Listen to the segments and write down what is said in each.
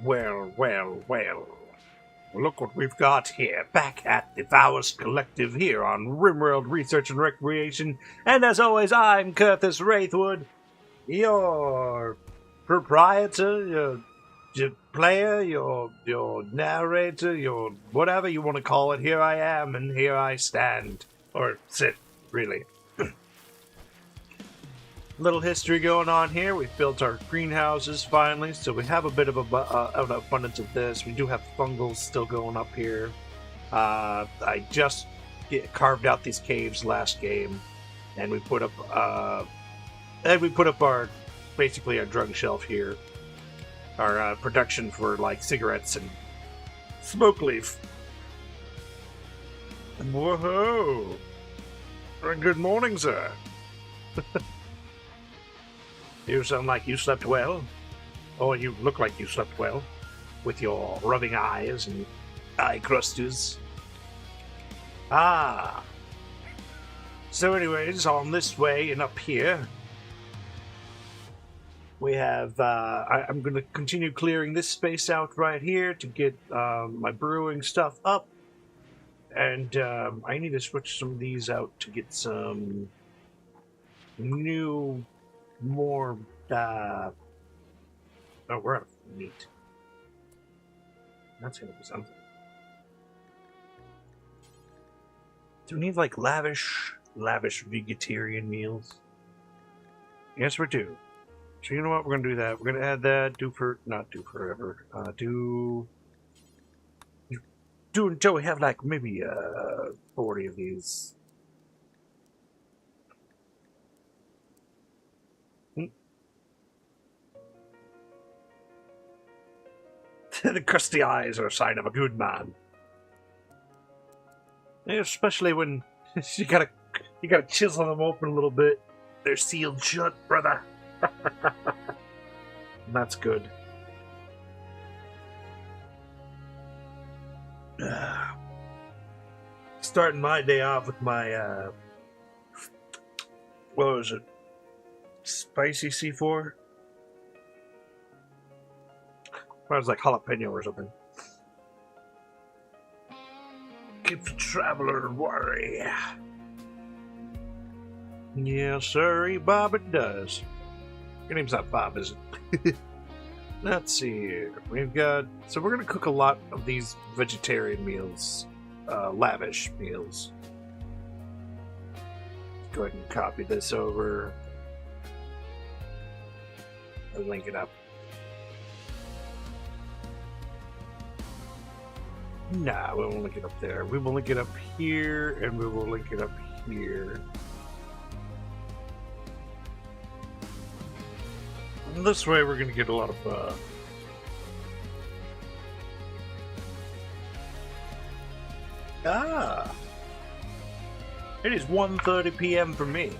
Well, well, well. Look what we've got here, back at the Vowists Collective here on Rimworld Research and Recreation. And as always, I'm Curtis Wraithwood, your proprietor, your player, your narrator, your whatever you want to call it. Here I am, and here I stand. Or sit, really. Little history going on here. We've built our greenhouses finally, so we have a bit of an abundance of this. We do have fungals still going up here. I just carved out these caves last game, and we put up our basically our drug shelf here, our production for like cigarettes and smoke leaf. Whoa! Good morning, sir. You sound like you slept well. Or you look like you slept well. With your rubbing eyes and eye clusters. Ah. So anyways, on this way and up here, we have, I'm going to continue clearing this space out right here to get my brewing stuff up. And I need to switch some of these out to get some new... more, oh, we're out of meat. That's gonna be something. Do we need, like, lavish vegetarian meals? Yes, we do. So you know what, we're gonna do that. We're gonna add that, not do forever, do until we have, like, maybe, 40 of these. The crusty eyes are a sign of a good man. Especially when you gotta chisel them open a little bit. They're sealed shut, brother. That's good. Starting my day off with my what was it? Spicy C4? I was like jalapeno or something. Keep the traveler worry. Yeah, sorry, Bob, it does. Your name's not Bob, is it? Let's see here. We've got... So we're going to cook a lot of these vegetarian meals. Lavish meals. Go ahead and copy this over. I'll link it up. Nah, we won't link it up there. We will link it up here, and we will link it up here. And this way we're going to get a lot of, It is 1:30 p.m. for me.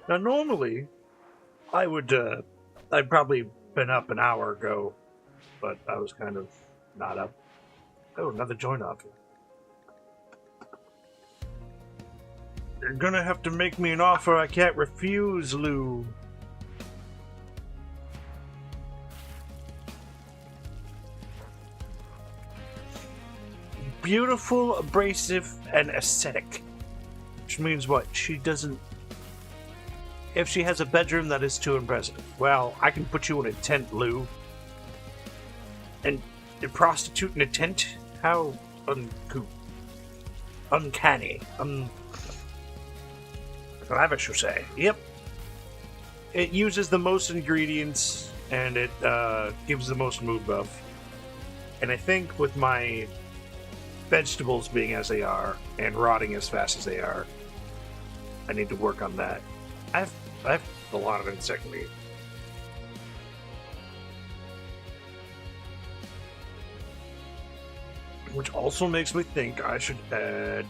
Now, normally, I'd probably been up an hour ago, but I was kind of not up. Oh, another joint offer. You're gonna have to make me an offer I can't refuse, Lou. Beautiful, abrasive, and aesthetic. Which means what? She doesn't... If she has a bedroom that is too impressive. Well, I can put you in a tent, Lou. And a prostitute in a tent? How uncanny. Lavish, you say? Yep. It uses the most ingredients, and it gives the most mood buff. And I think with my vegetables being as they are, and rotting as fast as they are, I need to work on that. I have a lot of insect meat. Which also makes me think I should add...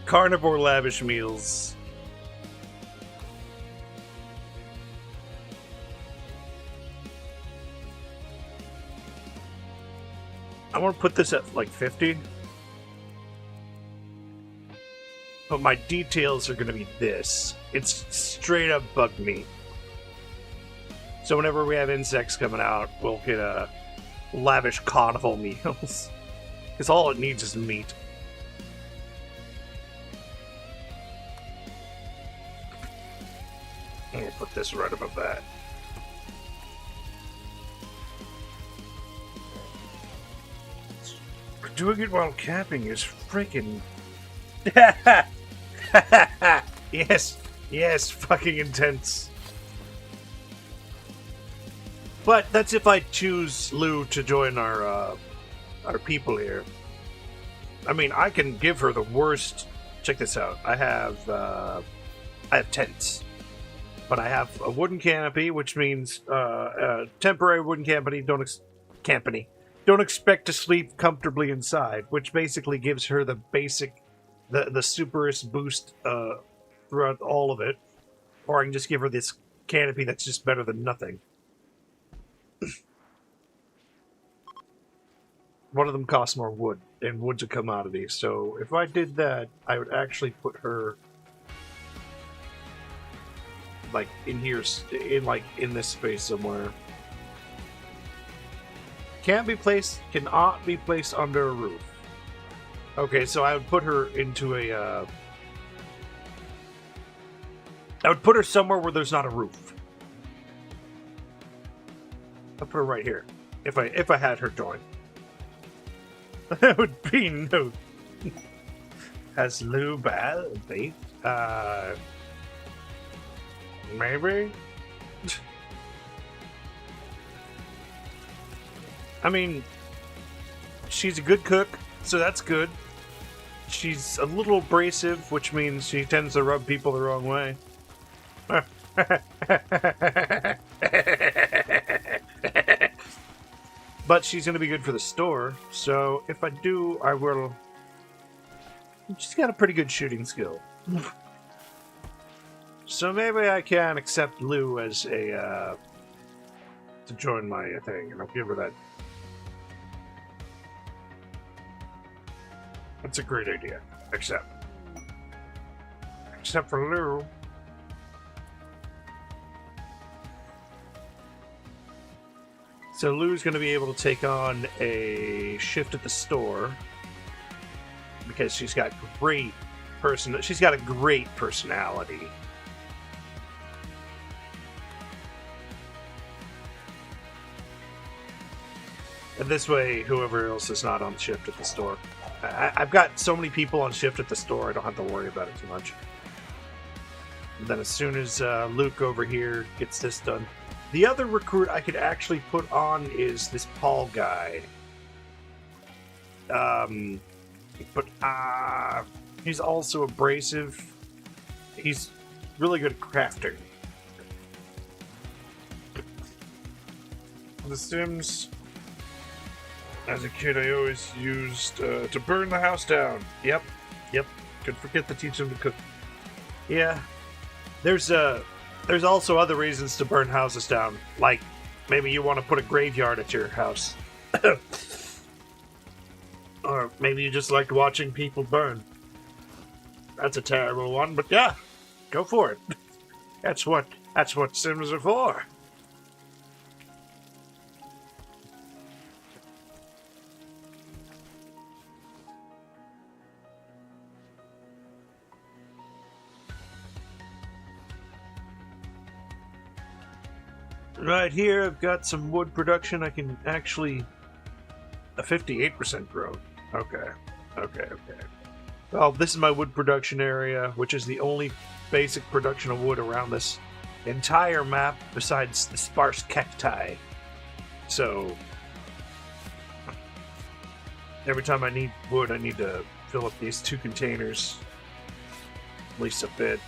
carnivore lavish meals. I want to put this at like 50. But my details are going to be this. It's straight up bug meat. So whenever we have insects coming out, we'll get lavish carnival meals. Because all it needs is meat. I'm gonna put this right above that. Doing it while camping is freaking... Yes, fucking intense. But that's if I choose Lou to join our people here. I mean, I can give her the worst... Check this out. I have tents. But I have a wooden canopy, which means a temporary wooden canopy. Don't expect to sleep comfortably inside, which basically gives her the basic, the superest boost throughout all of it. Or I can just give her this canopy that's just better than nothing. One of them costs more wood, and wood's a commodity. So if I did that, I would actually put her like in here, in this space somewhere. Cannot be placed under a roof. Okay, so I would put her into a I would put her somewhere where there's not a roof. I'll put her right here. If I had her join. That would be no. Has Lou bad faith? Maybe? I mean, she's a good cook, so that's good. She's a little abrasive, which means she tends to rub people the wrong way. But she's going to be good for the store, so if I do, I will... She's got a pretty good shooting skill. So maybe I can accept Lou as a, to join my thing, and I'll give her that. That's a great idea. Except for Lou. So Lou's going to be able to take on a shift at the store because she's got a great personality. And this way, whoever else is not on shift at the store. I've got so many people on shift at the store, I don't have to worry about it too much. And then as soon as Luke over here gets this done. The other recruit I could actually put on is this Paul guy. But he's also abrasive. He's really good at crafting. The Sims... As a kid, I always used to burn the house down. Yep. Could forget to teach them to cook. Yeah. There's also other reasons to burn houses down. Like, maybe you want to put a graveyard at your house. Or maybe you just like watching people burn. That's a terrible one, but yeah. Go for it. That's what Sims are for. Right here, I've got some wood production. I can actually... A 58% growth. Okay. Well, this is my wood production area, which is the only basic production of wood around this entire map, besides the sparse cacti. So... Every time I need wood, I need to fill up these 2 containers. At least a bit.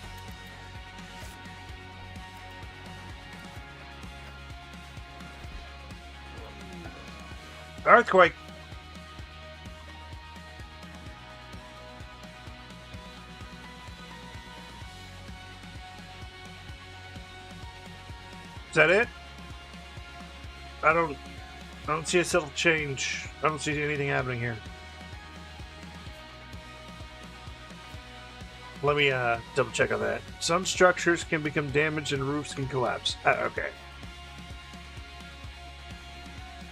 Earthquake! Is that it? I don't see a subtle change. I don't see anything happening here. Let me double check on that. Some structures can become damaged and roofs can collapse. Okay.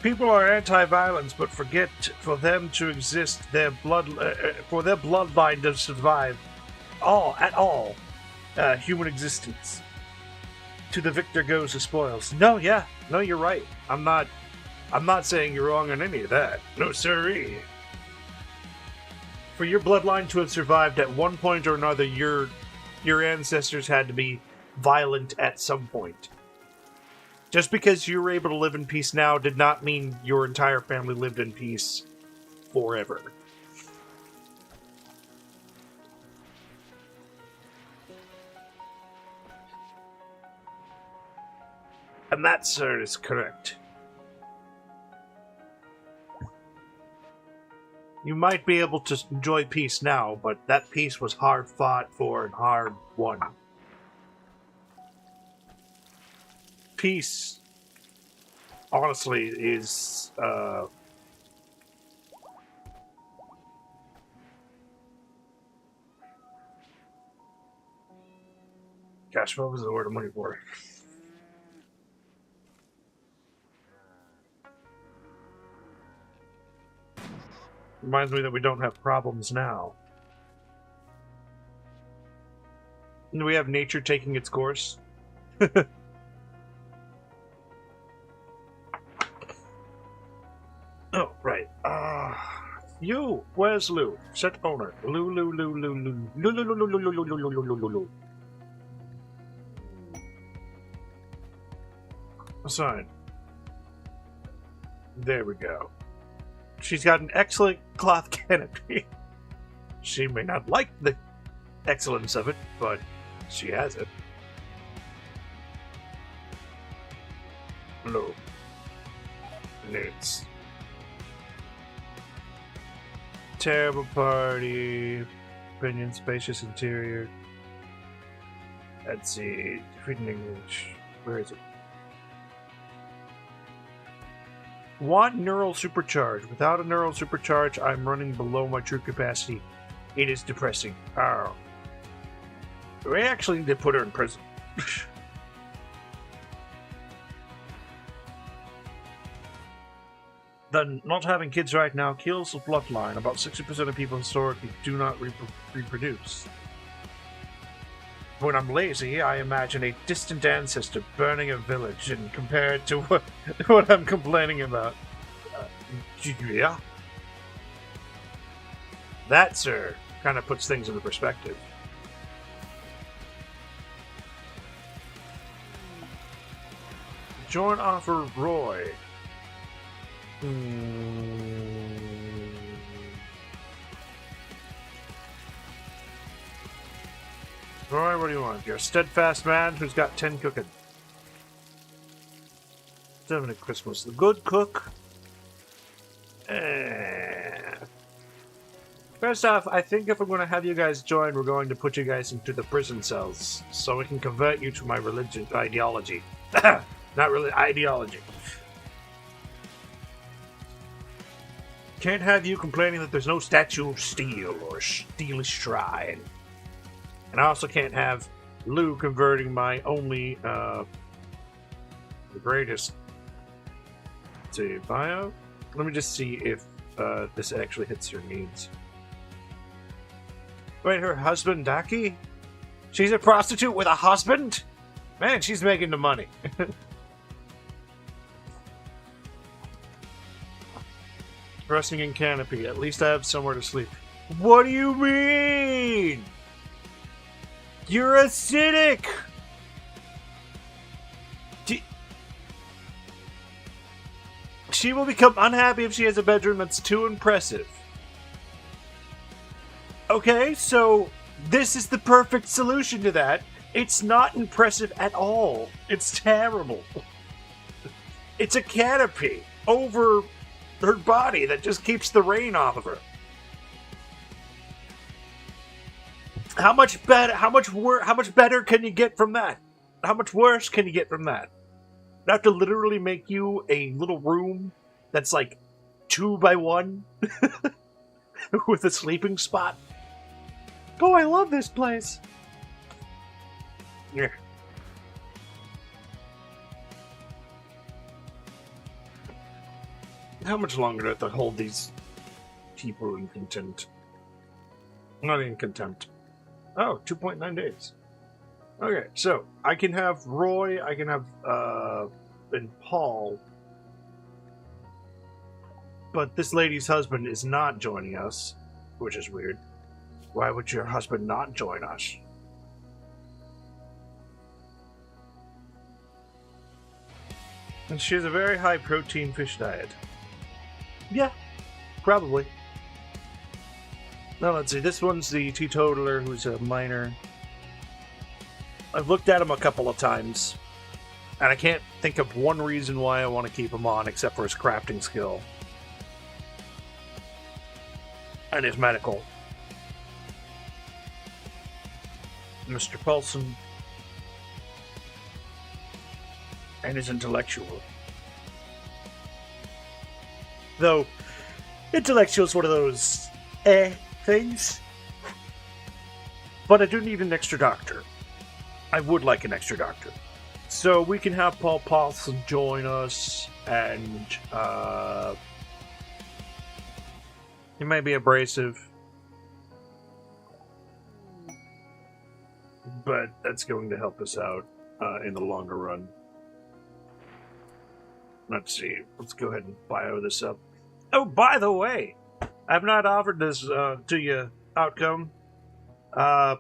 People are anti-violence, but forget for them to exist, for their bloodline to survive at all, human existence. To the victor goes the spoils. No, you're right. I'm not saying you're wrong on any of that. No, sirree. For your bloodline to have survived at one point or another, your ancestors had to be violent at some point. Just because you were able to live in peace now did not mean your entire family lived in peace forever. And that, sir, is correct. You might be able to enjoy peace now, but that peace was hard fought for and hard won. Peace, honestly, is, gosh, what was the word I'm looking for? Reminds me that we don't have problems now. Do we have nature taking its course? Oh, right. You, where's Lou? Set owner. Lou. Assign. There we go. She's got an excellent cloth canopy. She may not like the excellence of it, but she has it. Lou. Nudes. Terrible party. Opinion, spacious interior. Let's see. Defeating English. Where is it? Want neural supercharge. Without a neural supercharge, I'm running below my true capacity. It is depressing. Oh. We actually need to put her in prison. Then, not having kids right now kills the bloodline. About 60% of people historically do not reproduce. When I'm lazy, I imagine a distant ancestor burning a village and compare it to what I'm complaining about. Yeah. That, sir, kind of puts things into perspective. Join offer Roy. Roy, what do you want? You're a steadfast man who's got 10 cooking. 7 at Christmas. The good cook. First off, I think if I'm going to have you guys join, we're going to put you guys into the prison cells so we can convert you to my religion ideology. Not really ideology. Can't have you complaining that there's no statue of steel or steel shrine. And I also can't have Lou converting my only, the greatest to bio. Let me just see if this actually hits her needs. Wait, her husband, Daki? She's a prostitute with a husband? Man, she's making the money. Resting in canopy. At least I have somewhere to sleep. What do you mean? You're acidic! She will become unhappy if she has a bedroom that's too impressive. Okay, so this is the perfect solution to that. It's not impressive at all. It's terrible. It's a canopy over her body that just keeps the rain off of her. How much better can you get from that? How much worse can you get from that? I have to literally make you a little room that's like 2 by 1 with a sleeping spot. Oh, I love this place. Yeah. How much longer do I have to hold these people in contempt? Not in contempt. Oh, 2.9 days. Okay, so I can have Roy, I can have and Paul, but this lady's husband is not joining us, which is weird. Why would your husband not join us? And she has a very high protein fish diet. Yeah, probably. Now let's see, this one's the teetotaler who's a minor. I've looked at him a couple of times, and I can't think of one reason why I want to keep him on except for his crafting skill. And his medical. Mr. Paulson. And his intellectual. Though, intellectual is one of those things. But I do need an extra doctor. I would like an extra doctor. So we can have Paul Paulson join us, and he may be abrasive, but that's going to help us out in the longer run. Let's see. Let's go ahead and bio this up. Oh, by the way, I've not offered this to you, Outcome. I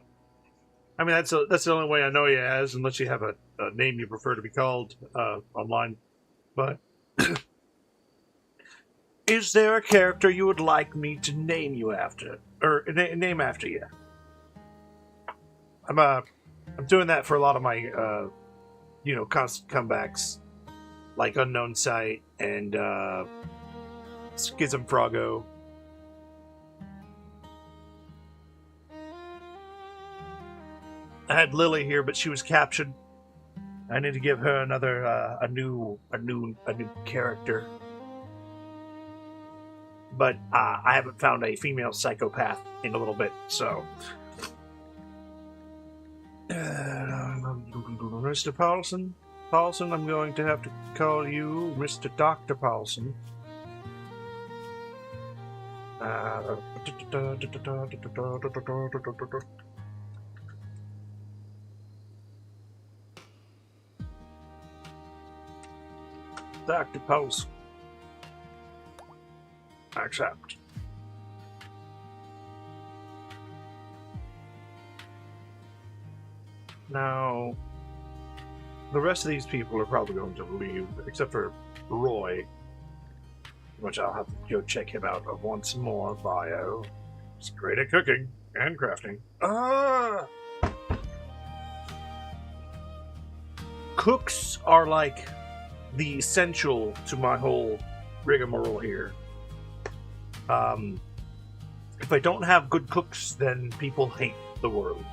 mean, that's the only way I know you as, unless you have a name you prefer to be called online. But is there a character you would like me to name you after, or name after you? I'm doing that for a lot of my constant comebacks, like Unknown Sight and Schism Froggo. I had Lily here, but she was captured. I need to give her another a new character. But I haven't found a female psychopath in a little bit, so. Mr. Paulson, I'm going to have to call you Mr. Dr. Paulson. Dr. Paulson. Accept. Now, the rest of these people are probably going to leave, except for Roy, which I'll have to go check him out once more. Bio. He's great at cooking and crafting. Cooks are like the essential to my whole rigmarole here. If I don't have good cooks, then people hate the world.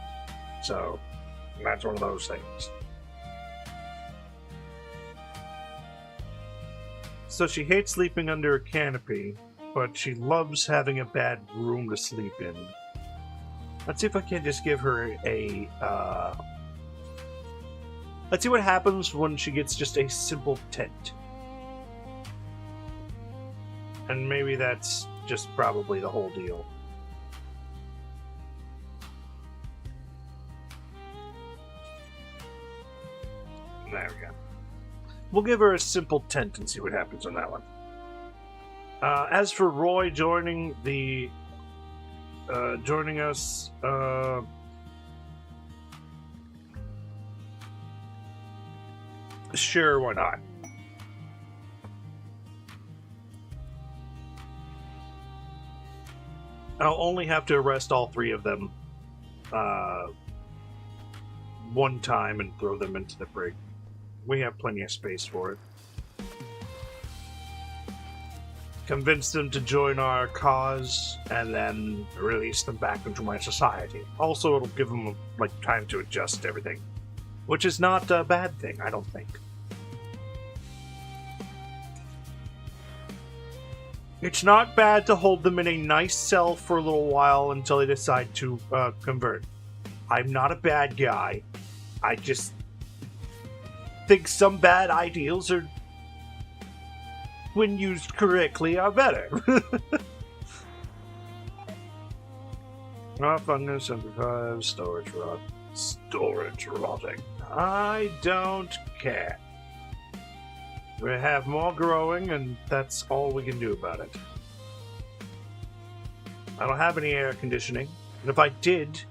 So, that's one of those things. So she hates sleeping under a canopy, but she loves having a bad room to sleep in. Let's see if I can just give her let's see what happens when she gets just a simple tent. And maybe that's just probably the whole deal. There we go. We'll give her a simple tent and see what happens on that one. As for Roy joining us, sure, why not? I'll only have to arrest all three of them one time and throw them into the brig. We have plenty of space for it. Convince them to join our cause, and then release them back into my society. Also, it'll give them time to adjust to everything, which is not a bad thing, I don't think. It's not bad to hold them in a nice cell for a little while until they decide to convert. I'm not a bad guy. I just think some bad ideals are when used correctly, are better. Fungus, 75, storage rot. Storage rotting. I don't care. We have more growing, and that's all we can do about it. I don't have any air conditioning, and if I did,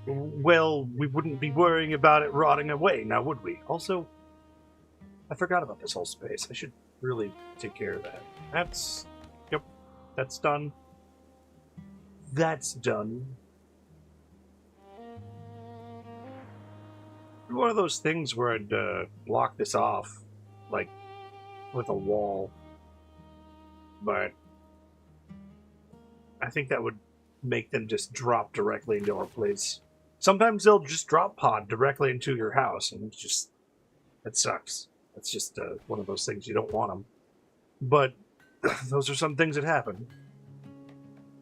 well, we wouldn't be worrying about it rotting away, now would we? Also, I forgot about this whole space. I should really take care of that. Yep, that's done. That's done. One of those things where I'd block this off, like, with a wall. But I think that would make them just drop directly into our place. Sometimes they'll just drop pod directly into your house, and it sucks. It's just one of those things, you don't want them. But those are some things that happen.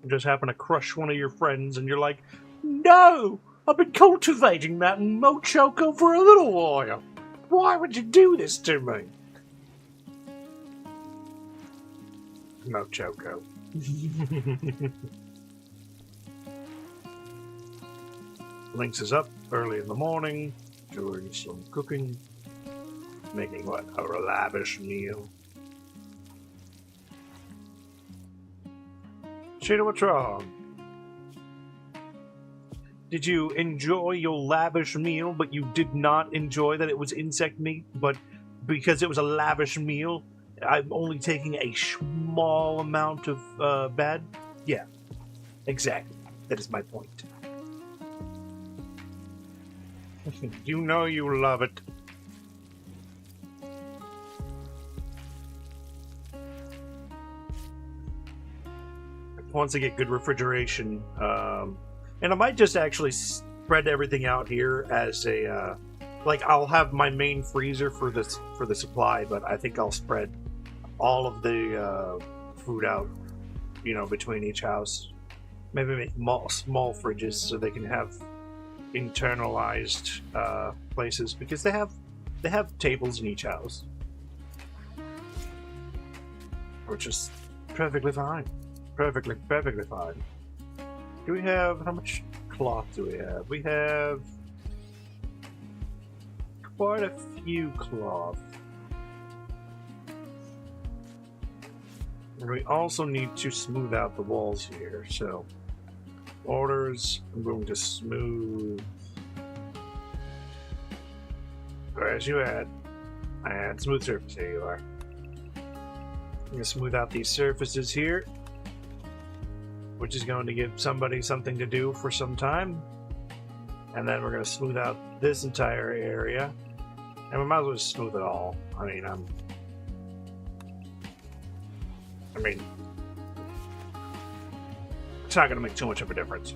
You just happen to crush one of your friends, and you're like, no! I've been cultivating that mochoko for a little while. Why would you do this to me? Mochoko. Lynx is up early in the morning, doing some cooking, making what, a lavish meal. Shada, what's wrong? Did you enjoy your lavish meal, but you did not enjoy that it was insect meat? But because it was a lavish meal, I'm only taking a small amount of bad? Yeah, exactly. That is my point. You know you love it. Once I get good refrigeration, and I might just actually spread everything out here as a, like, I'll have my main freezer for the supply, but I think I'll spread all of the food out, you know, between each house. Maybe make small fridges so they can have internalized places, because they have tables in each house, which is perfectly fine. Perfectly fine. Do we have, how much cloth do we have? We have quite a few cloth. And we also need to smooth out the walls here, so orders, I'm going to smooth. Where's you at? I had smooth surface, here you are. I'm going to smooth out these surfaces here, which is going to give somebody something to do for some time. And then we're going to smooth out this entire area. And we might as well just smooth it all. I mean, it's not going to make too much of a difference.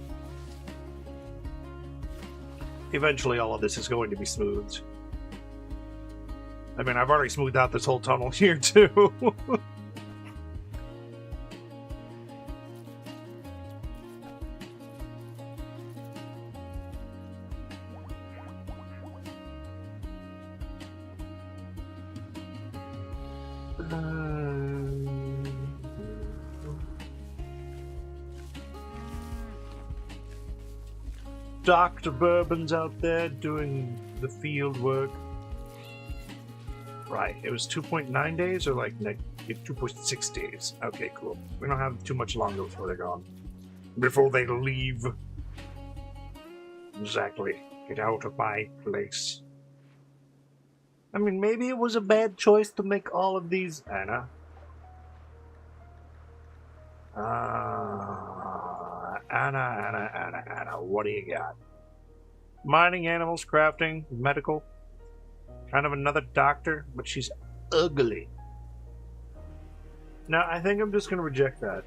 Eventually all of this is going to be smoothed. I mean, I've already smoothed out this whole tunnel here too. Dr. Bourbon's out there doing the field work. Right, it was 2.9 days or like 2.6 days. Okay, cool. We don't have too much longer before they're gone. Before they leave. Exactly. Get out of my place. I mean, maybe it was a bad choice to make all of these... Anna? Anna, what do you got? Mining, animals, crafting, medical. Kind of another doctor, but she's ugly. Now, I think I'm just going to reject that.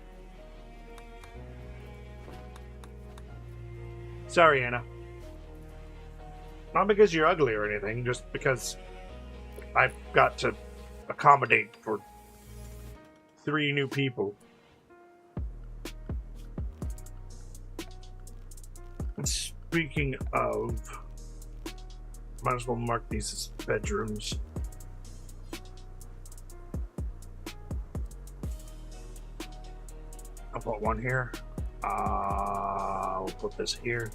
Sorry, Anna. Not because you're ugly or anything, just because I've got to accommodate for 3 new people. Speaking of, might as well mark these as bedrooms. put one here. We'll put this here.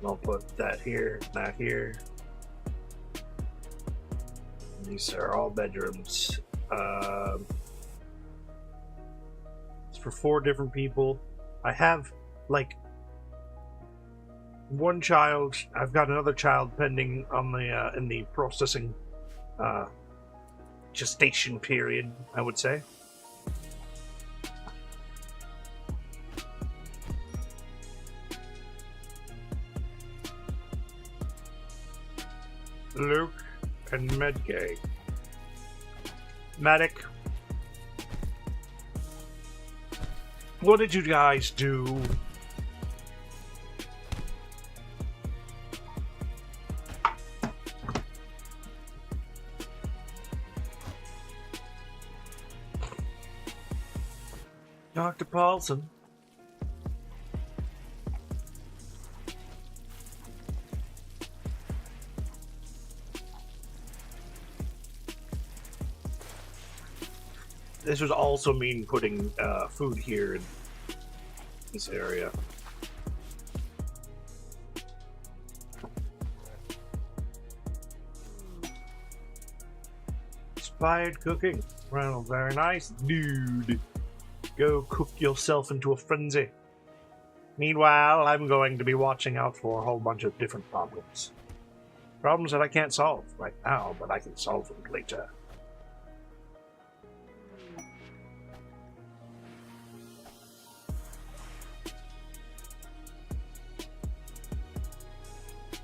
We'll put that here, that here. These are all bedrooms. It's for 4 different people. I have, like, 1 child. I've got another child pending on the in the processing gestation period, I would say. Luke and Medgay. Medic. What did you guys do? Dr. Paulson. This would also mean putting food here in this area. Inspired cooking. Well, very nice, dude. Go cook yourself into a frenzy. Meanwhile, I'm going to be watching out for a whole bunch of different problems. Problems that I can't solve right now, but I can solve them later.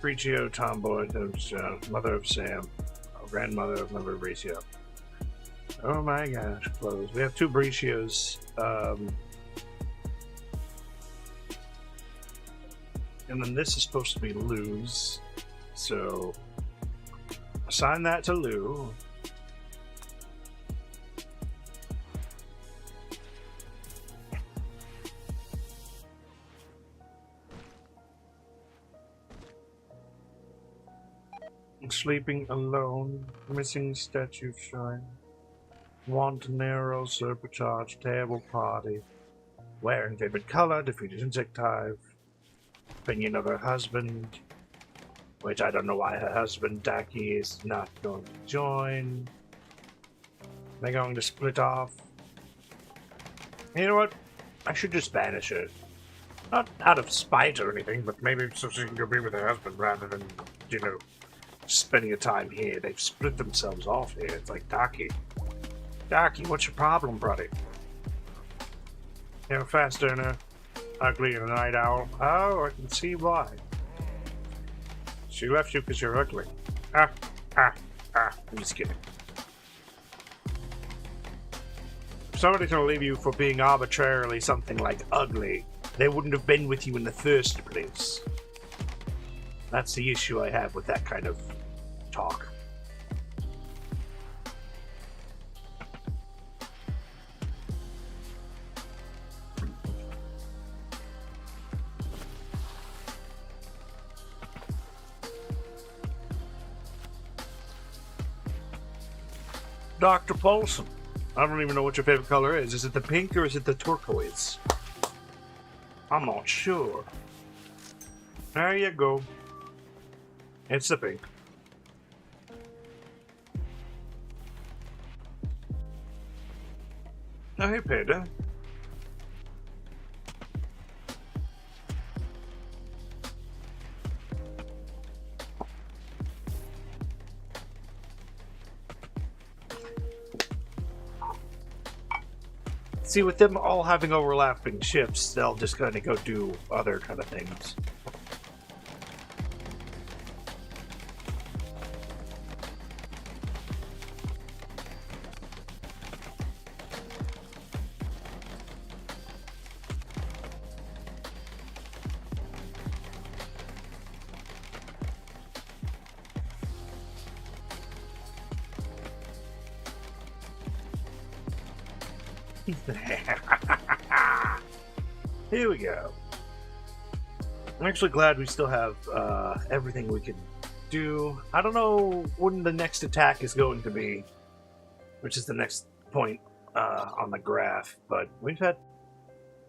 Bricio, Tomboy, mother of Sam, grandmother of member of Bricio. Oh my gosh, clothes. We have 2 Bricios. And then this is supposed to be Lou's. So, assign that to Lou. Sleeping alone, missing statue shrine, Wantonero, supercharged, table party, wearing favorite color, defeated insect hive, opinion of her husband, which I don't know why her husband, Daki, is not going to join. They're going to split off. You know what? I should just banish her. Not out of spite or anything, but maybe so she can go be with her husband rather than, you know, spending a time here. They've split themselves off here. It's like, Daki, what's your problem, buddy? You're a fast earner, ugly and a night owl. Oh, I can see why. She left you because you're ugly. I'm just kidding. If somebody's gonna leave you for being arbitrarily something like ugly, they wouldn't have been with you in the first place. That's the issue I have with that kind of talk. Dr. Paulson, I don't even know what your favorite color is. Is it the pink or is it the turquoise? I'm not sure. There you go. It's the pink. Oh, hey, Panda. See, with them all having overlapping shifts, they'll just kind of go do other kind of things. Here we go. I'm actually glad we still have everything we can do. I don't know when the next attack is going to be, which is the next point on the graph, but we've had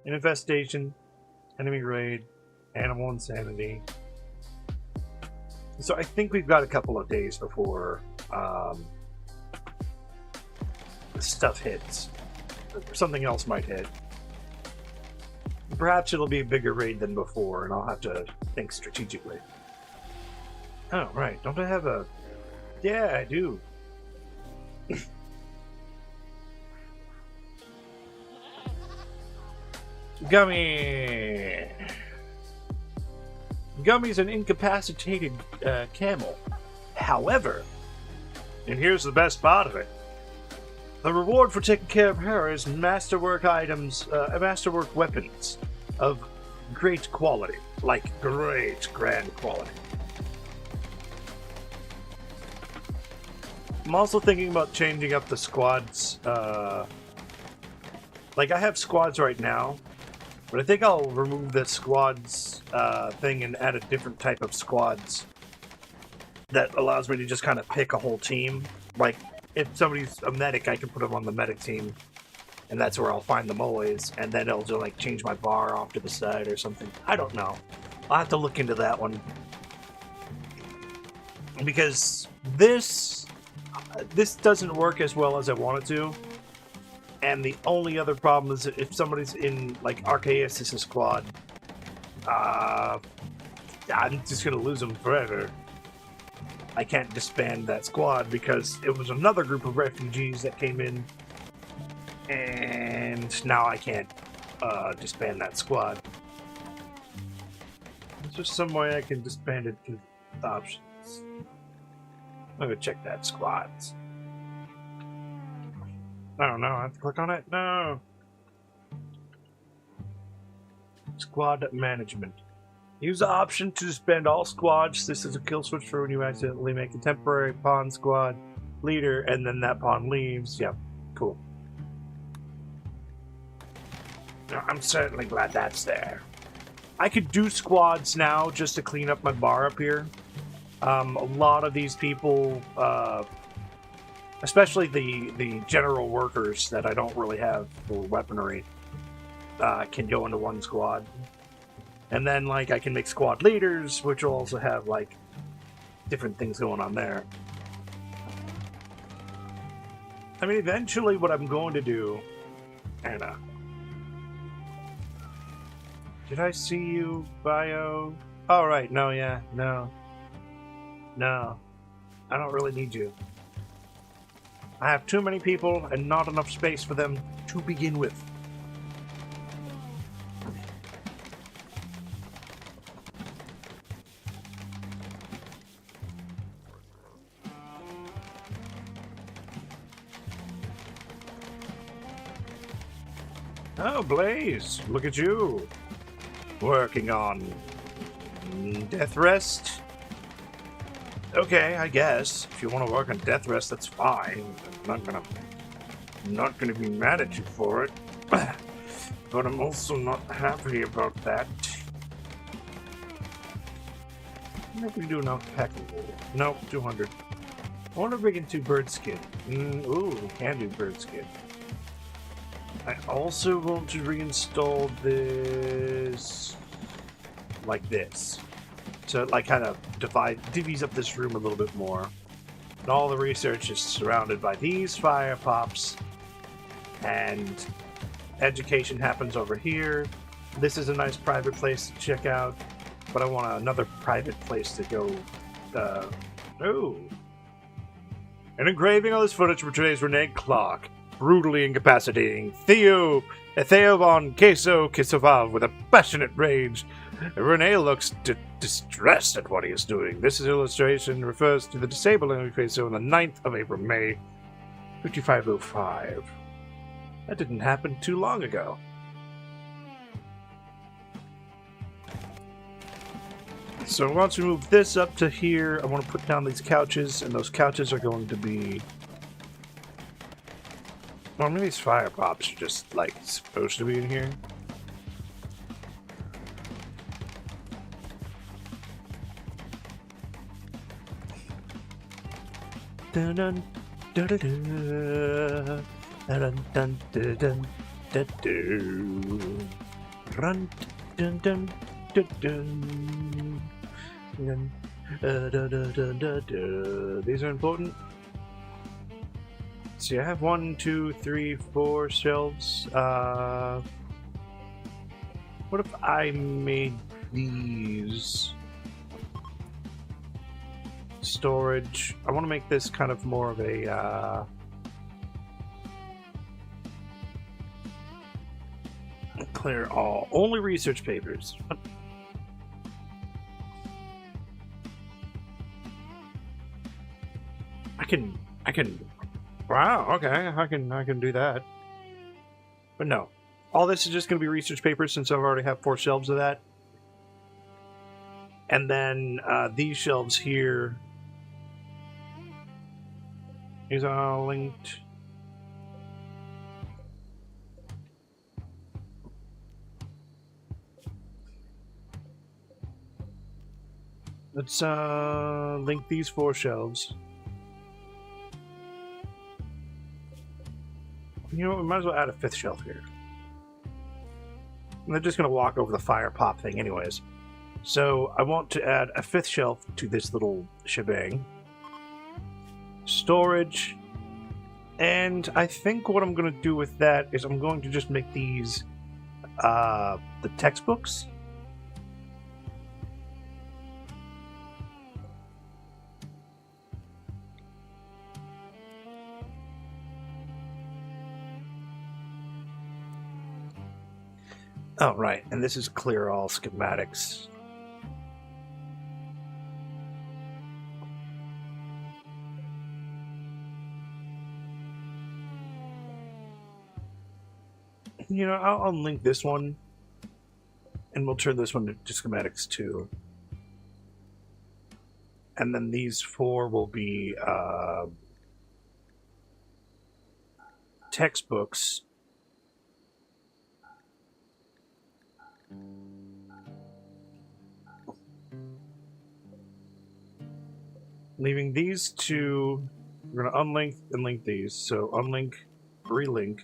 an infestation, enemy raid, animal insanity. So I think we've got a couple of days before stuff hits. Something else might hit. Perhaps it'll be a bigger raid than before, and I'll have to think strategically. Oh, right. Don't I have a... Yeah, I do. Gummy! Gummy's an incapacitated camel. However, and here's the best part of it, the reward for taking care of her is masterwork items, masterwork weapons of great quality. Like, great, grand quality. I'm also thinking about changing up the squads. Like, I have squads right now, but I think I'll remove the squads thing and add a different type of squads that allows me to just kind of pick a whole team. Like, if somebody's a medic, I can put them on the medic team, and that's where I'll find them always, and then it'll just, like, change my bar off to the side or something. I don't know. I'll have to look into that one. Because this doesn't work as well as I want it to. And the only other problem is that if somebody's in, like, Archonexus' squad, I'm just going to lose them forever. I can't disband that squad because it was another group of refugees that came in, and now I can't disband that squad. Is there some way I can disband it through options? I'm going to check that squads. I don't know. I have to click on it? No. Squad management. Use the option to disband all squads. This is a kill switch for when you accidentally make a temporary pawn squad leader and then that pawn leaves. Yep. Cool. I'm certainly glad that's there. I could do squads now just to clean up my bar up here. A lot of these people, especially the general workers that I don't really have for weaponry, can go into one squad. And then, like, I can make squad leaders, which will also have, like, different things going on there. I mean, eventually what I'm going to do... Anna. Did I see you, Bio? Oh, right. No, yeah. No. No. I don't really need you. I have too many people and not enough space for them to begin with. Oh, Blaze, look at you. Working on death rest? Okay, I guess. If you want to work on death rest, that's fine. I'm not gonna be mad at you for it. But I'm also not happy about that. Maybe we do enough packing. Nope, 200. I want to bring in 2 bird skin. Ooh, we can do bird skin. I also want to reinstall this like this. So it like kind of divvies up this room a little bit more. And all the research is surrounded by these fire pops. And education happens over here. This is a nice private place to check out. But I want another private place to go. Oh. An engraving on this footage portrays Renee Clark brutally incapacitating Theo von Queso Kisoval with a passionate rage. Renee looks distressed at what he is doing. This illustration refers to the disabling of Queso on the 9th of April, May 5505. That didn't happen too long ago. So once we move this up to here, I want to put down these couches, and those couches are going to be... Well, maybe these fire pops are just, like, supposed to be in here. Dun dun dun dun dun. Dun, dun, dun, dun, dun, dun. Run, dun, dun, dun, dun. Dun, dun, dun, dun, dun, dun. These are important. See, I have 1, 2, 3, 4 shelves. What if I made these storage? I want to make this kind of more of a clear all. Only research papers. I can. Wow. Okay, I can do that. But no, all this is just going to be research papers since I already have 4 shelves of that. And then these shelves here. These are all linked. Let's link these 4 shelves. You know what, we might as well add a 5th shelf here. And they're just going to walk over the fire pop thing anyways. So I want to add a 5th shelf to this little shebang. Storage. And I think what I'm going to do with that is I'm going to just make these the textbooks. Oh, right, and this is clear all schematics. You know, I'll unlink this one, and we'll turn this one to schematics too. And then these 4 will be textbooks. Leaving these 2, we're going to unlink and link these. So unlink, relink.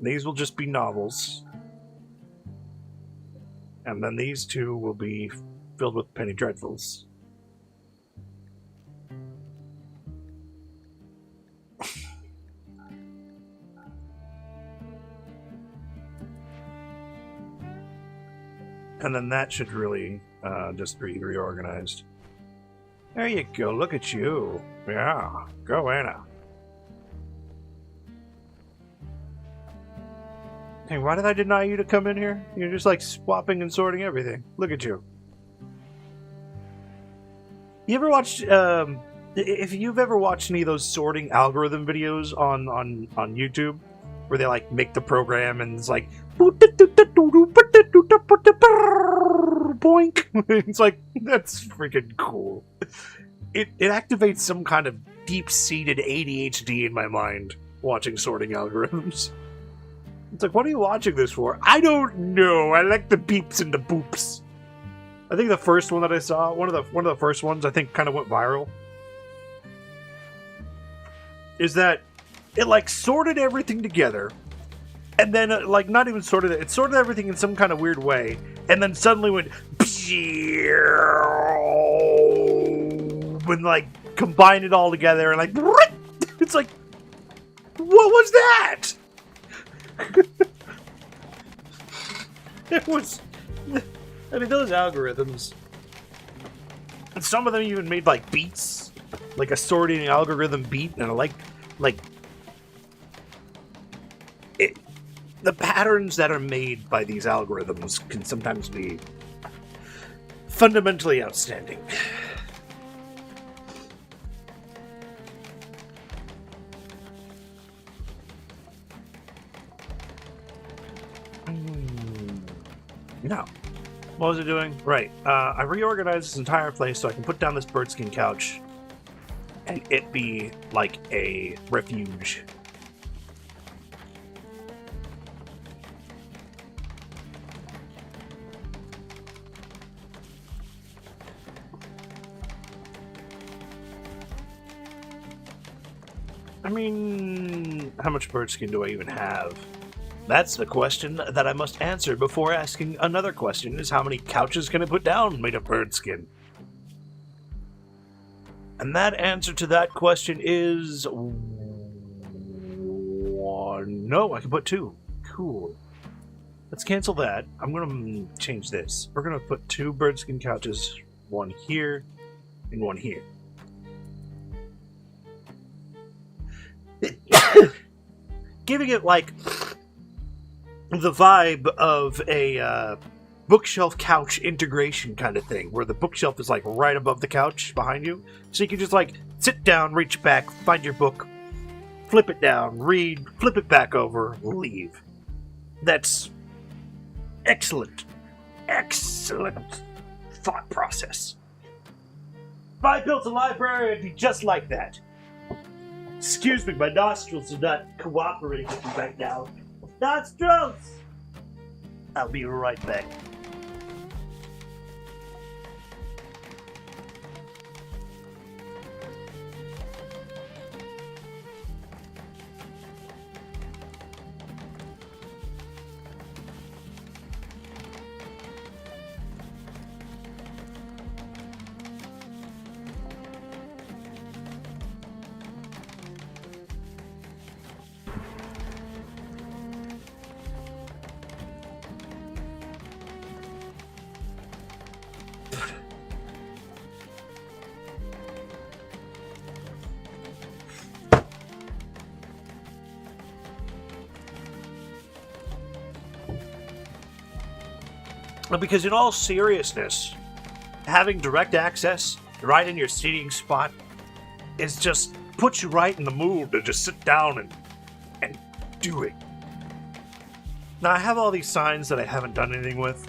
These will just be novels. And then these 2 will be filled with penny dreadfuls. And then that should really just be reorganized. There you go, look at you. Yeah, go Anna. Hey, why did I deny you to come in here? You're just like swapping and sorting everything. Look at you. You ever watched, if you've ever watched any of those sorting algorithm videos on YouTube, where they like make the program and it's like, boink. It's like, that's freaking cool. It activates some kind of deep-seated ADHD in my mind watching sorting algorithms. It's like, what are you watching this for? I don't know. I like the beeps and the boops. I think the first one that I saw, one of the first ones I think kind of went viral, is that it like sorted everything together, and then like not even sorted it sorted everything in some kind of weird way, and then suddenly went and like combined it all together and like it's like, what was that? It was, I mean, those algorithms, and some of them even made like beats, like a sorting algorithm beat, and like it, the patterns that are made by these algorithms can sometimes be fundamentally outstanding. Now, what was it doing? Right, I reorganized this entire place so I can put down this birdskin couch and it be like a refuge. I mean, how much bird skin do I even have? That's the question that I must answer before asking another question, is how many couches can I put down made of bird skin? And that answer to that question is... one. No, I can put 2. Cool. Let's cancel that. I'm going to change this. We're going to put 2 bird skin couches, one here and one here. Giving it like the vibe of a bookshelf couch integration kind of thing, where the bookshelf is like right above the couch behind you, so you can just like sit down, reach back, find your book, flip it down, read, flip it back over, leave. That's excellent thought process. If I built a library, it'd be just like that. Excuse me, my nostrils are not cooperating with me right now. Nostrils! I'll be right back. Because in all seriousness, having direct access right in your seating spot is just puts you right in the mood to just sit down and do it. Now, I have all these signs that I haven't done anything with.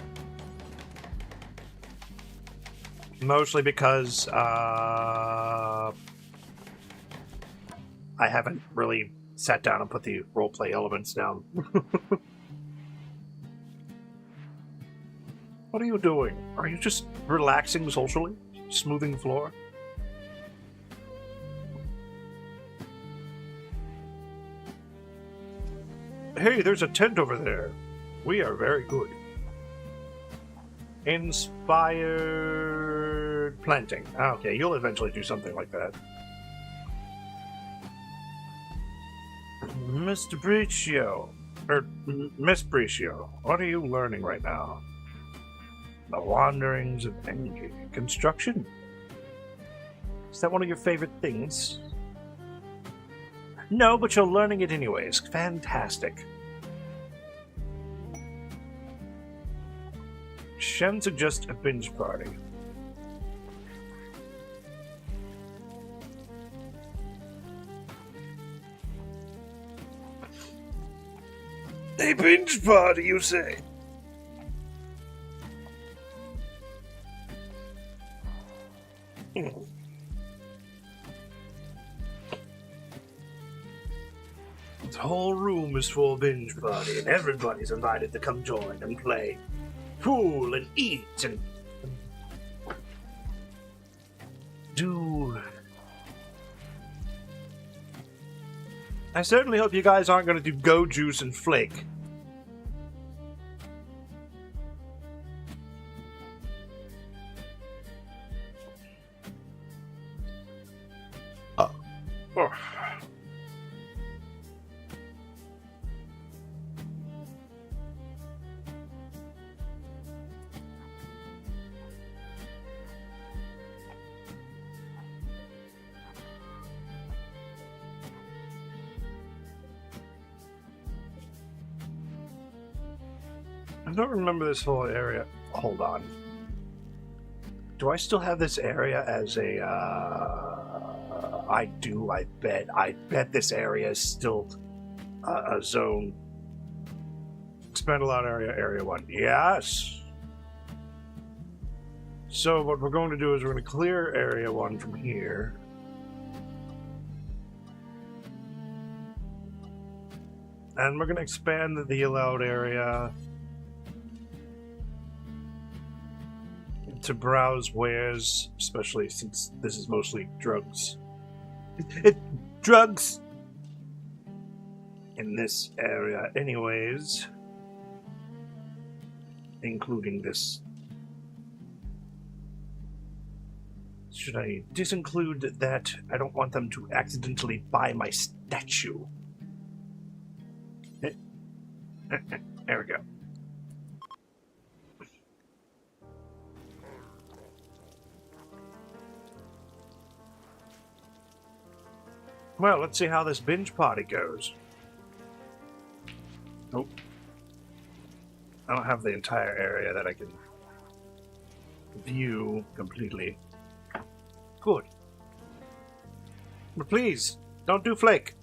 Mostly because I haven't really sat down and put the roleplay elements down. What are you doing? Are you just relaxing socially? Smoothing the floor? Hey, there's a tent over there. We are very good. Inspired planting. Okay, you'll eventually do something like that. Mr. Bricio, or Miss Bricio, what are you learning right now? The wanderings of energy. Construction? Is that one of your favorite things? No, but you're learning it anyways. Fantastic. Shem suggests a binge party. A binge party, you say? The whole room is full of binge party, and everybody's invited to come join and play pool and eat and do. I certainly hope you guys aren't going to do go juice and flake. Oh. I don't remember this whole area. Hold on. Do I still have this area as a, I do, I bet. I bet this area is still a zone. Expand a lot area, area 1. Yes! So what we're going to do is we're going to clear area 1 from here. And we're going to expand the allowed area to browse wares, especially since this is mostly drugs. Drugs! in this area anyways, including this. Should I disinclude that? I don't want them to accidentally buy my statue. There we go. Well, let's see how this binge party goes. Nope. I don't have the entire area that I can view completely. Good. But please, don't do flake.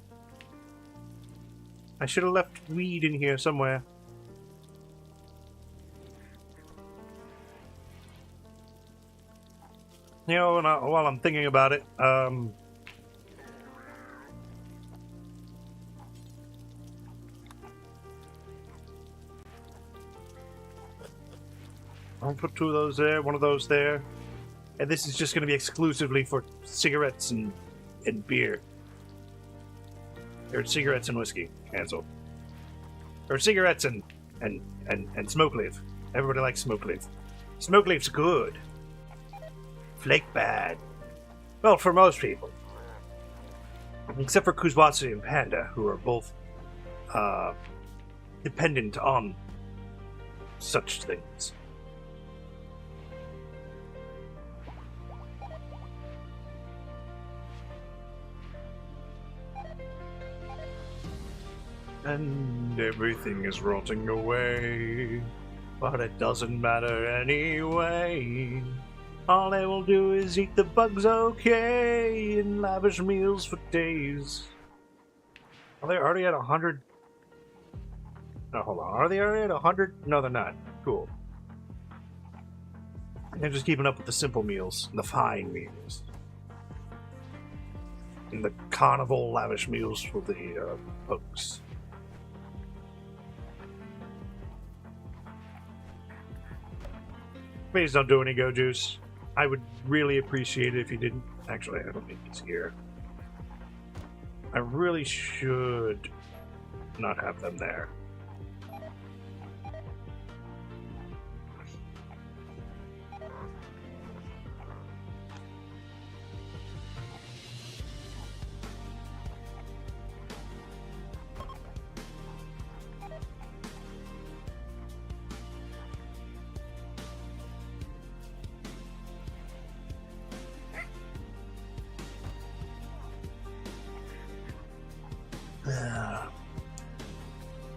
I should have left weed in here somewhere. You know, while I'm thinking about it, I'll put 2 of those there, 1 of those there. And this is just going to be exclusively for cigarettes and beer. Or cigarettes and whiskey. Cancelled. Or cigarettes and smoke leaf. Everybody likes smoke leaf. Smoke leaf's good. Flake bad. Well, for most people. Except for Kuzbatsu and Panda, who are both dependent on such things. And everything is rotting away, but it doesn't matter anyway. All they will do is eat the bugs okay in lavish meals for days. Are they already at 100? No, hold on. Are they already at 100? No, they're not. Cool. They're just keeping up with the simple meals, the fine meals. And the carnival lavish meals for the bugs. Please don't do any go juice. I would really appreciate it if you didn't. Actually, I don't need these here. I really should not have them there.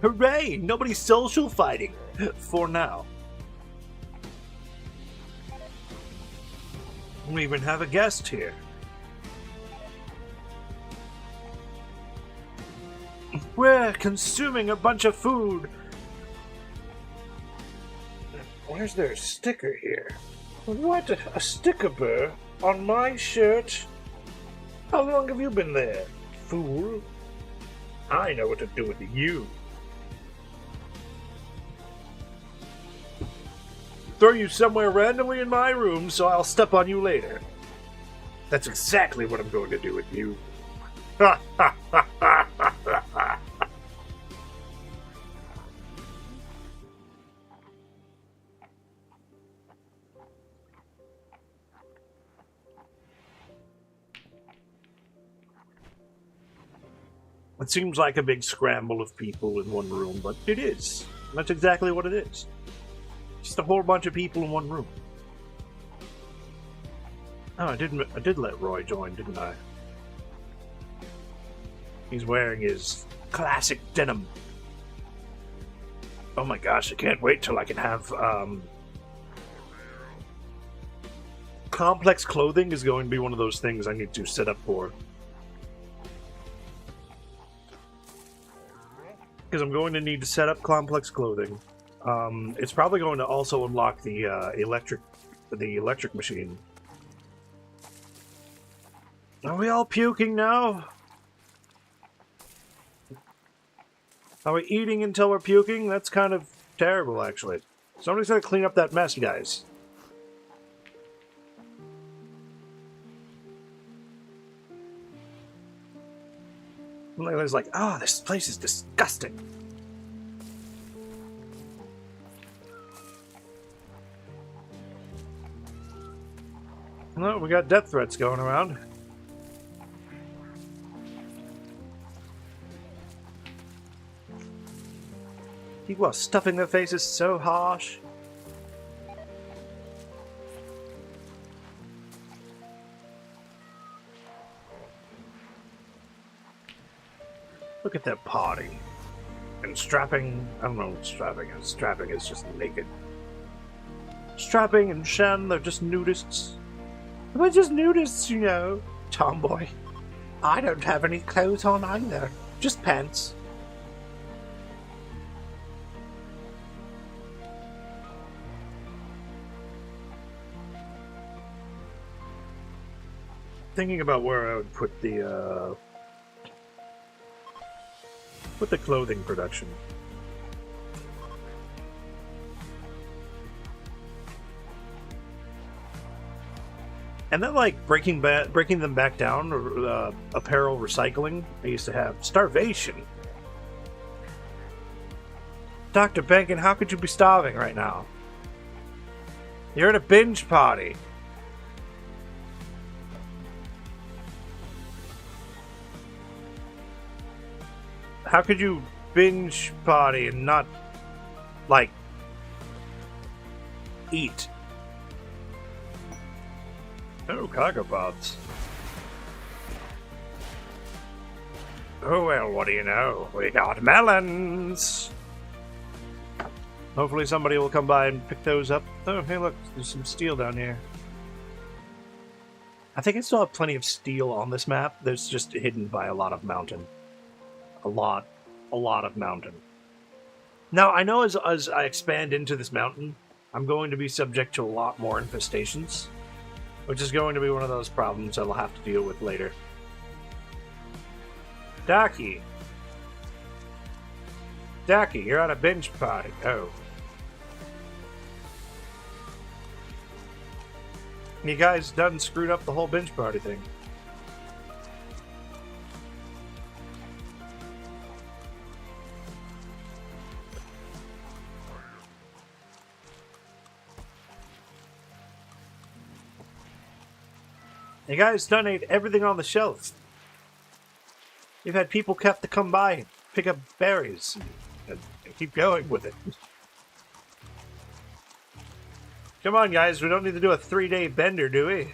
Hooray! Nobody's social fighting! For now. We even have a guest here. We're consuming a bunch of food. Where's their sticker here? What? A sticker burr on my shirt? How long have you been there, fool? I know what to do with you. Throw you somewhere randomly in my room so I'll step on you later. That's exactly what I'm going to do with you. It seems like a big scramble of people in one room, but it is. That's exactly what it is. Just a whole bunch of people in one room. Oh, I did let Roy join, didn't I? He's wearing his classic denim. Oh my gosh, I can't wait till I can have, complex clothing is going to be one of those things I need to set up for. Because I'm going to need to set up complex clothing. It's probably going to also unlock the electric machine. Are we all puking now? Are we eating until we're puking? That's kind of terrible, actually. Somebody's got to clean up that mess, guys. And I was like, oh, this place is disgusting. Well, we got death threats going around. People are stuffing their faces so harsh. Look at that party. And strapping, I don't know what strapping is. Strapping is just naked. Strapping and Shen, they're just nudists. We're just nudists, you know. Tomboy. I don't have any clothes on either. Just pants. Thinking about where I would put the clothing production. And then, like, breaking them back down, apparel recycling. I used to have starvation. Dr. Benkin, how could you be starving right now? You're at a binge party. How could you binge party and not, like, eat? Oh, cargo pods. Oh, well, what do you know? We got melons! Hopefully somebody will come by and pick those up. Oh, hey, look, there's some steel down here. I think I still have plenty of steel on this map. There's just hidden by a lot of mountain. A lot of mountain. Now, I know as I expand into this mountain, I'm going to be subject to a lot more infestations, which is going to be one of those problems I'll have to deal with later. Daki, you're on a binge party. Oh. You guys done screwed up the whole binge party thing. You guys done ate everything on the shelf. You've had people have to come by and pick up berries and keep going with it. Come on, guys, we don't need to do a 3-day bender, do we?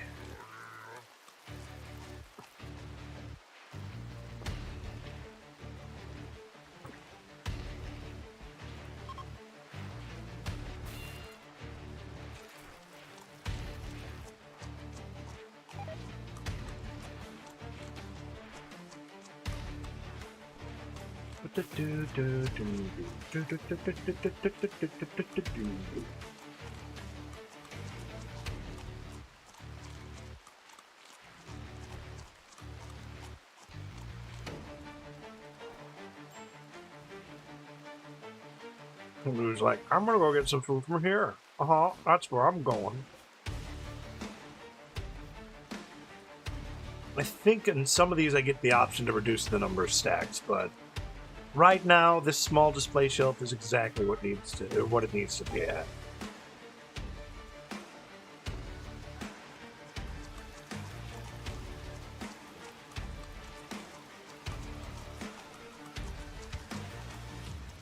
Who's like, I'm gonna go get some food from here. That's where I'm going. I think in some of these I get the option to reduce the number of stacks, but right now this small display shelf is exactly what it needs to be at.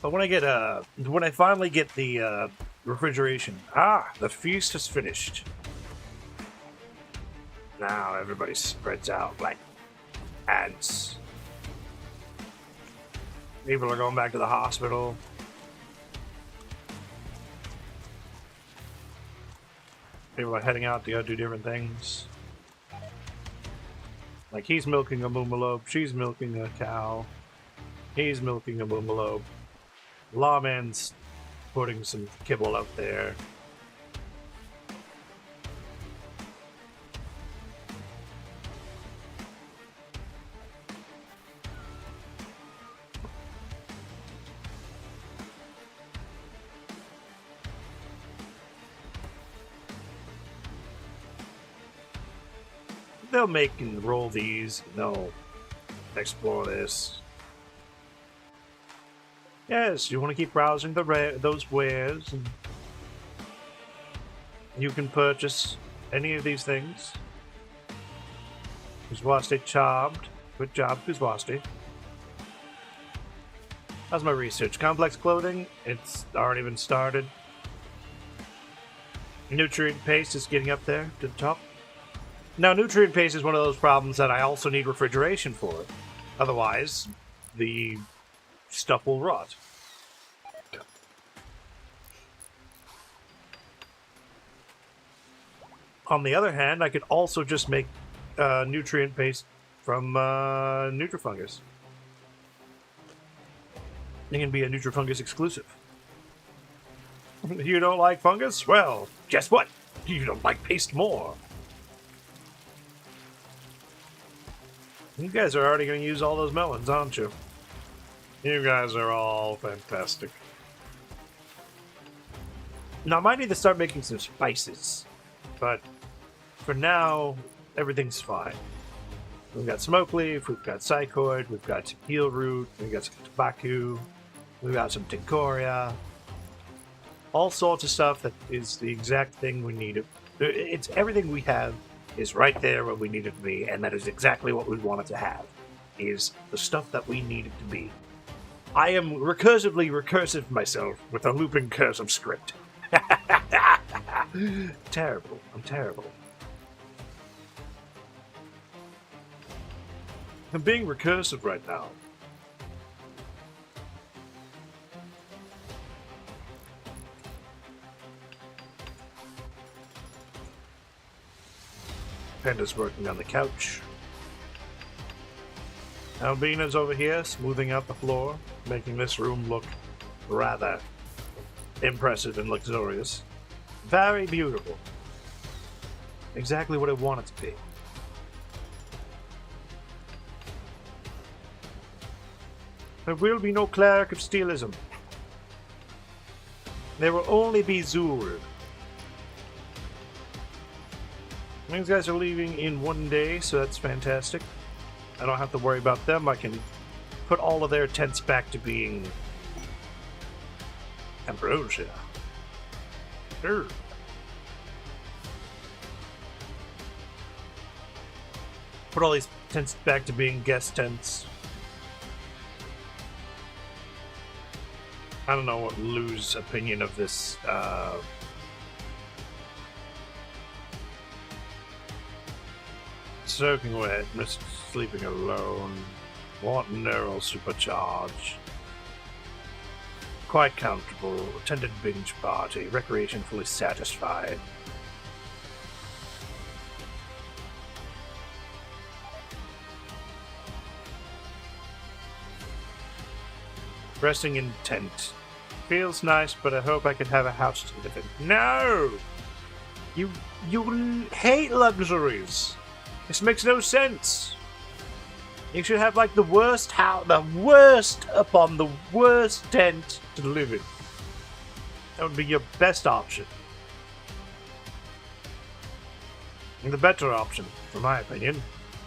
But when I finally get the refrigeration, the feast is finished. Now everybody spreads out like ants. People are going back to the hospital. People are heading out to go do different things. Like he's milking a boomalope, she's milking a cow, he's milking a boomalope. Lawman's putting some kibble out there. They'll make and roll these, and they'll explore this. Yes, you want to keep browsing those wares, and you can purchase any of these things. Kuzwasti charmed. Good job, Kuzwasti. How's my research? Complex clothing? It's already been started. Nutrient paste is getting up there to the top. Now, nutrient paste is one of those problems that I also need refrigeration for. Otherwise, the stuff will rot. On the other hand, I could also just make nutrient paste from Nutrifungus. It can be a Nutrifungus exclusive. You don't like fungus? Well, guess what? You don't like paste more. You guys are already going to use all those melons, aren't you? You guys are all fantastic. Now, I might need to start making some spices, but for now, everything's fine. We've got smoke leaf, we've got psychoid, we've got some heel root, we've got some tobacco, we've got some tincoria. All sorts of stuff that is the exact thing we need. It's everything we have is right there where we need it to be, and that is exactly what we want it to have, is the stuff that we need it to be. I am recursive myself with a looping cursive script. Terrible. I'm terrible. I'm being recursive right now. Panda's working on the couch. Albina's over here, smoothing out the floor, making this room look rather impressive and luxurious. Very beautiful. Exactly what I want it to be. There will be no cleric of steelism. There will only be Zur. These guys are leaving in one day, so that's fantastic. I don't have to worry about them. I can put all of their tents back to being ambrosia. Sure. Put all these tents back to being guest tents. I don't know what Lou's opinion of this soaking wet, missed sleeping alone, want neural supercharge, quite comfortable, attended binge party, recreation fully satisfied. Resting in tent. Feels nice, but I hope I could have a house to live in. No! You hate luxuries. This makes no sense. You should have like the worst house, the worst upon the worst tent to live in. That would be your best option. And the better option, for my opinion.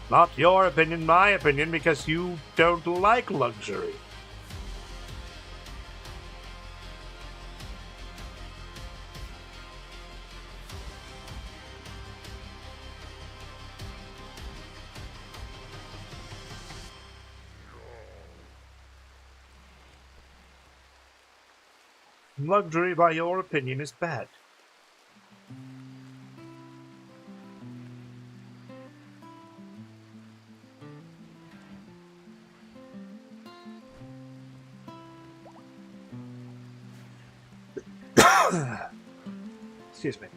Not your opinion, my opinion, because you don't like luxury. Luxury, by your opinion, is bad. Excuse me.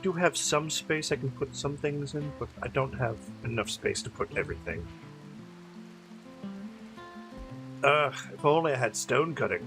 Do have some space I can put some things in, but I don't have enough space to put everything. If only I had stone cutting.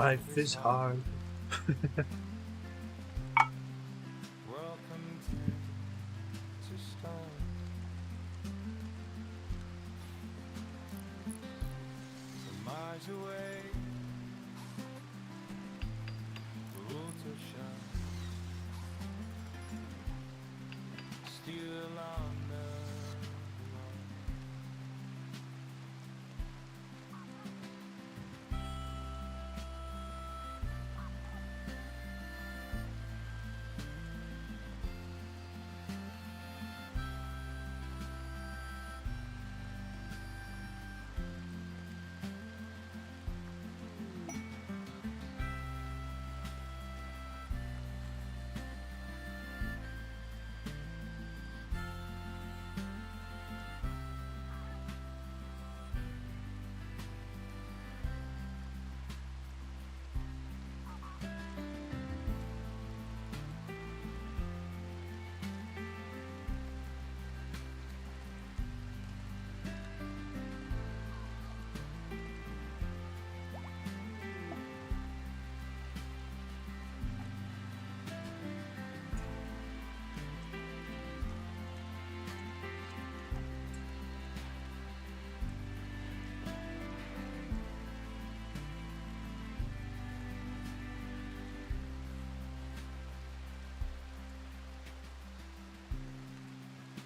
Life is hard. Welcome to stone. From miles away, the roots are shut. Still on the run.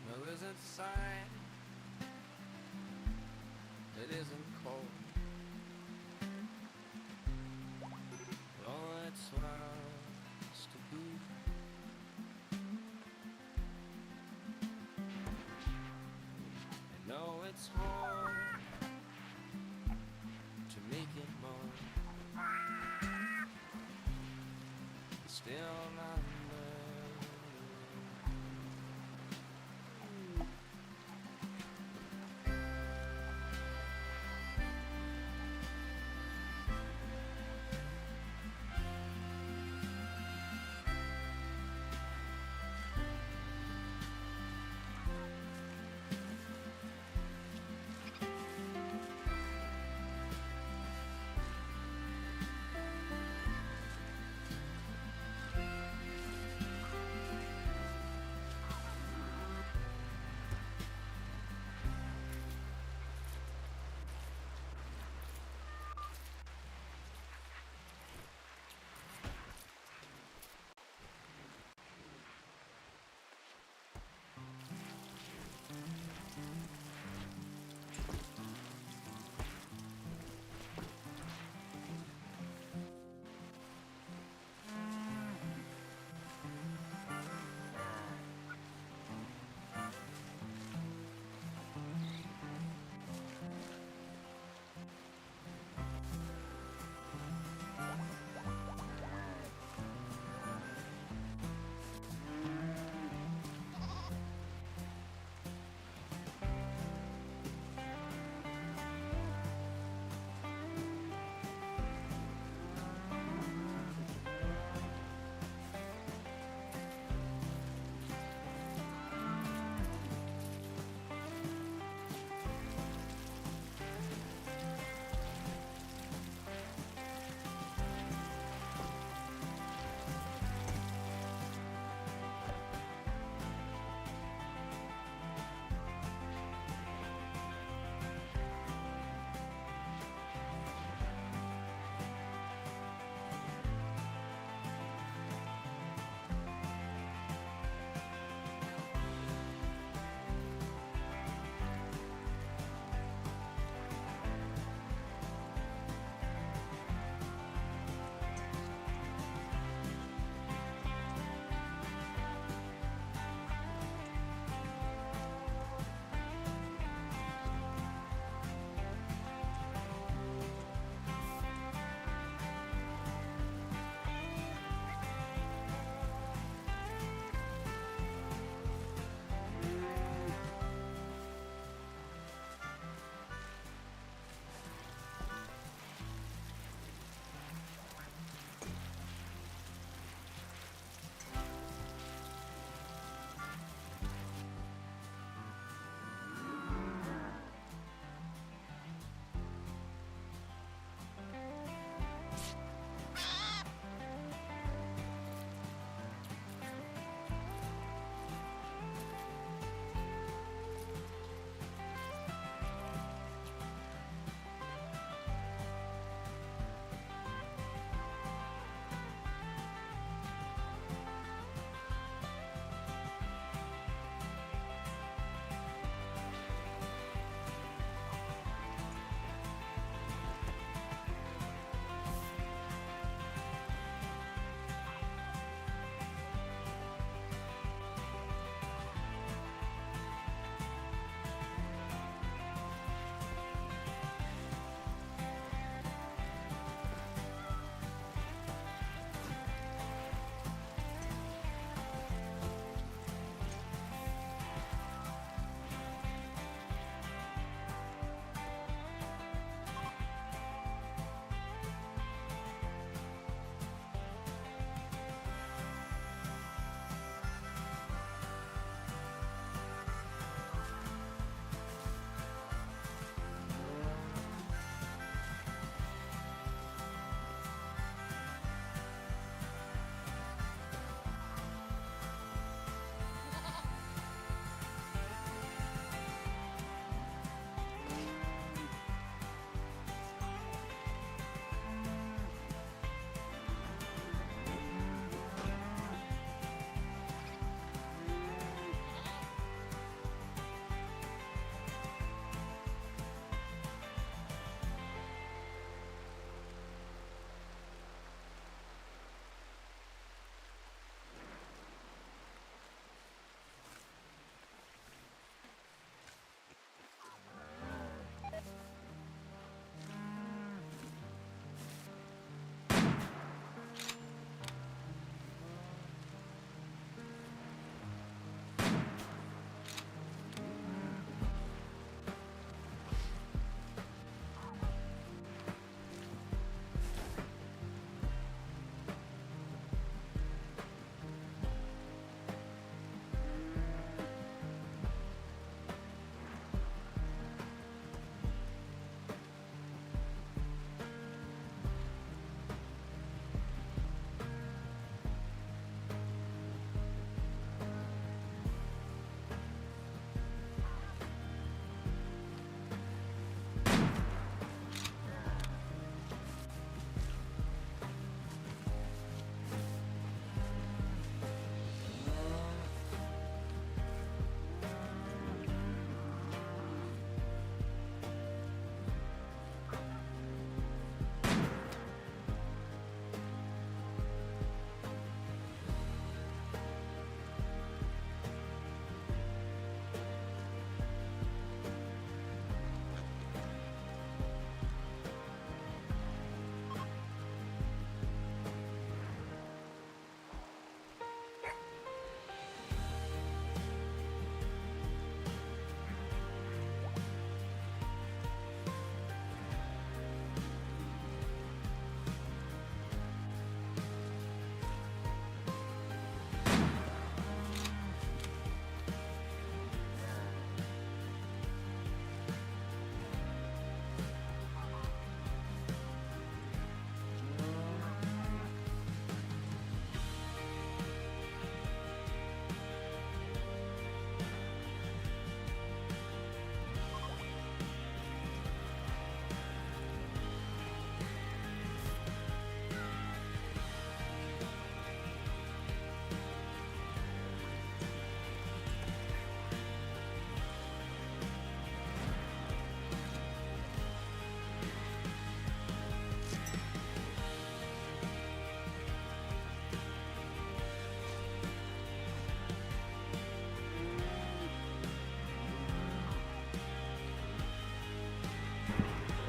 There isn't sign that isn't cold. All it's wants to be. I know it's hard to make it more. Still not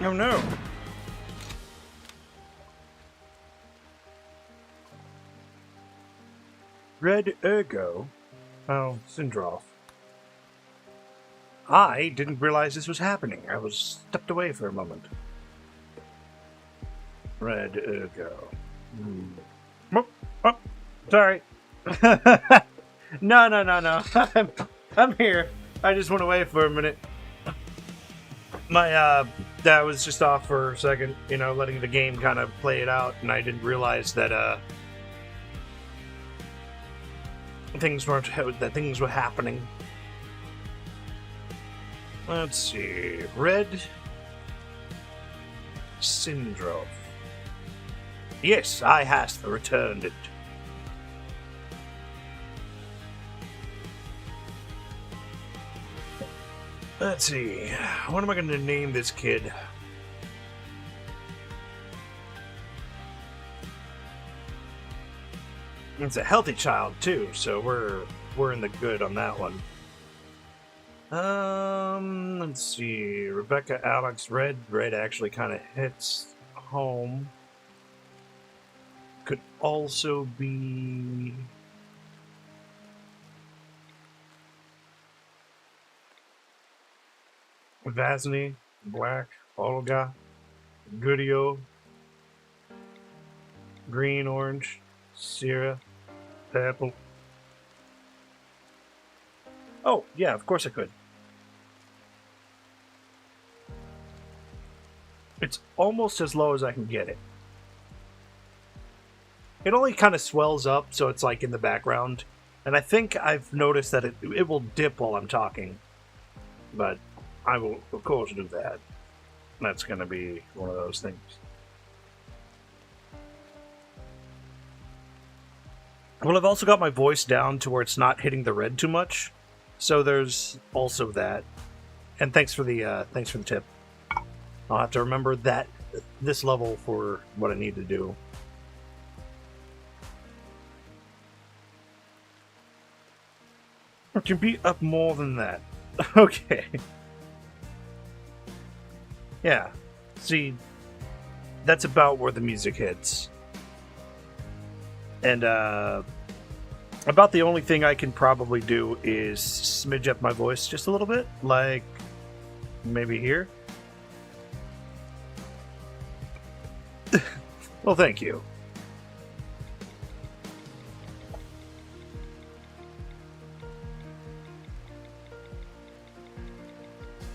Oh no. Red Ergo? Oh, Sindroth. I didn't realize this was happening. I was stepped away for a moment. Red Ergo. Oh, oh, sorry. No. I'm here. I just went away for a minute. My that was just off for a second, letting the game kind of play it out, and I didn't realize that things were happening. Let's see. Red Syndrome. Yes, I has returned it. Let's see. What am I going to name this kid? It's a healthy child too, so we're in the good on that one. Let's see. Rebecca, Alex, Red. Red actually kind of hits home. Could also be Vasny, Black, Olga, Goodio, Green, Orange, Sierra, Purple. Oh, yeah, of course I could. It's almost as low as I can get it. It only kind of swells up, so it's like in the background. And I think I've noticed that it will dip while I'm talking. But I will, of course, do that. That's going to be one of those things. Well, I've also got my voice down to where it's not hitting the red too much. So there's also that. And thanks for the tip. I'll have to remember that this level for what I need to do. I can be up more than that. Okay. Yeah. See, that's about where the music hits. And about the only thing I can probably do is smidge up my voice just a little bit, like maybe here. Well, thank you.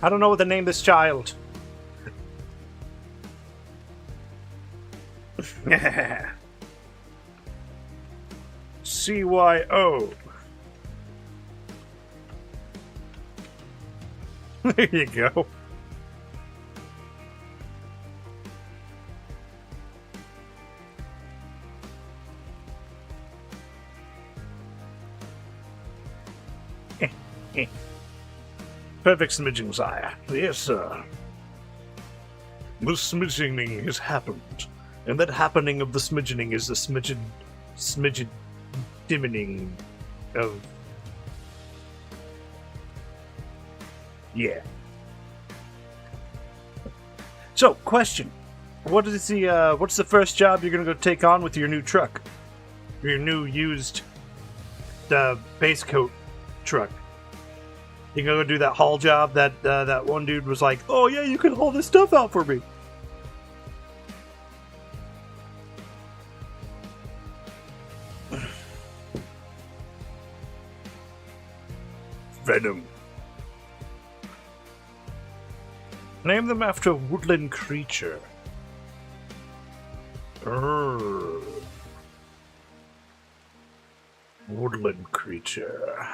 I don't know what to name this child. CYO. There you go. Perfect smidging, sire. Yes, sir. The smidgening has happened. And that happening of the smidgening is the smidgen dimming of... Yeah. So, question. What's the first job you're gonna go take on with your new truck? Your new used base coat truck? You gonna go do that haul job that one dude was like, oh yeah, you can haul this stuff out for me. Venom. Name them after a woodland creature. Woodland creature.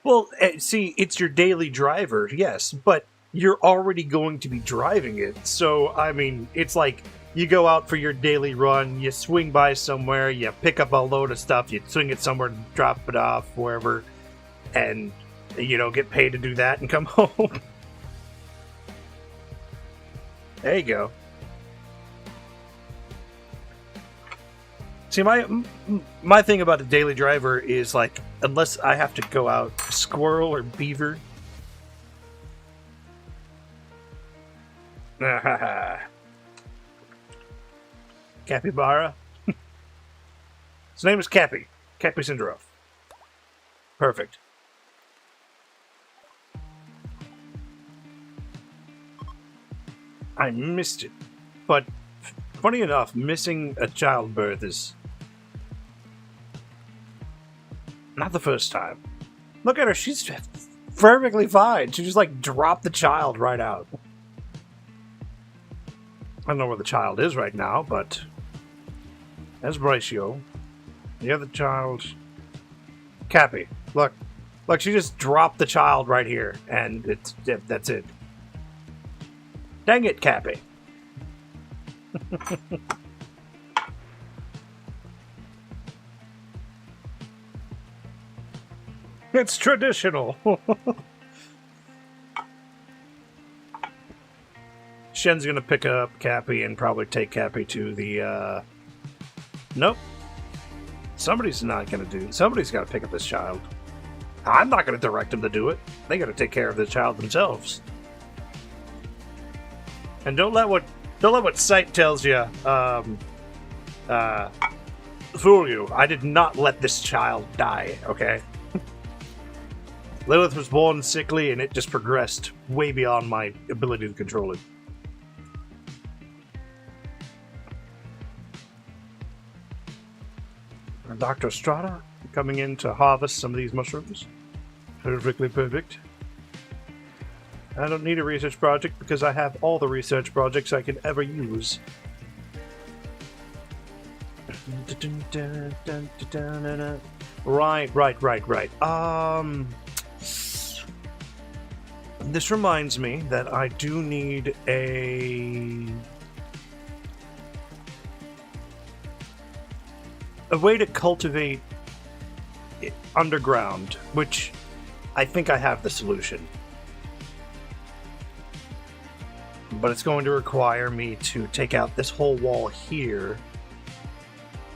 Well, see, it's your daily driver, yes, but you're already going to be driving it. So, I mean, it's like you go out for your daily run, you swing by somewhere, you pick up a load of stuff, you swing it somewhere, drop it off, wherever, and, get paid to do that and come home. There you go. See, my thing about a daily driver is, like, unless I have to go out squirrel or beaver, Capybara. His name is Cappy. Cappy Cinderov. Perfect. I missed it. But, funny enough, missing a childbirth is not the first time. Look at her, she's perfectly fine. She just, like, dropped the child right out. I don't know where the child is right now, but there's Braccio. The other child, Cappy. Look, she just dropped the child right here, and that's it. Dang it, Cappy. It's traditional. Shen's gonna pick up Cappy and probably take Cappy to the, Nope. Somebody's gotta pick up this child. I'm not gonna direct them to do it. They gotta take care of the child themselves. And don't let what sight tells you, fool you. I did not let this child die, okay? Lilith was born sickly, and it just progressed way beyond my ability to control it. Dr. Estrada coming in to harvest some of these mushrooms. Perfectly perfect. I don't need a research project because I have all the research projects I could ever use. Right. This reminds me that I do need a way to cultivate underground, which I think I have the solution. But it's going to require me to take out this whole wall here,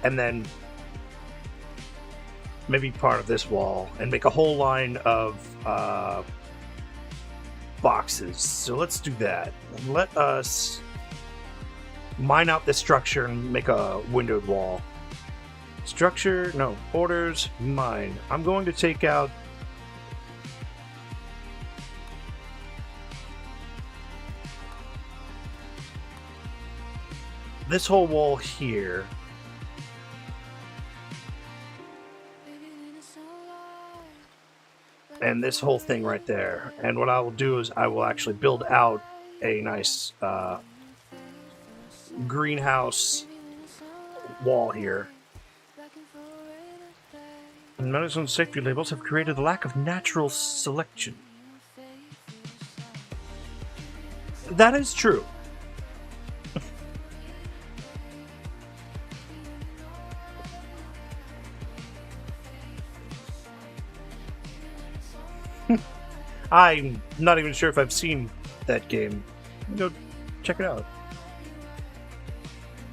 and then maybe part of this wall, and make a whole line of boxes. So let's do that. Let us mine out this structure and make a windowed wall. Structure, no, orders, mine. I'm going to take out this whole wall here. And this whole thing right there. And what I will do is I will actually build out a nice greenhouse wall here. And medicine safety labels have created a lack of natural selection. That is true. I'm not even sure if I've seen that game. Go check it out.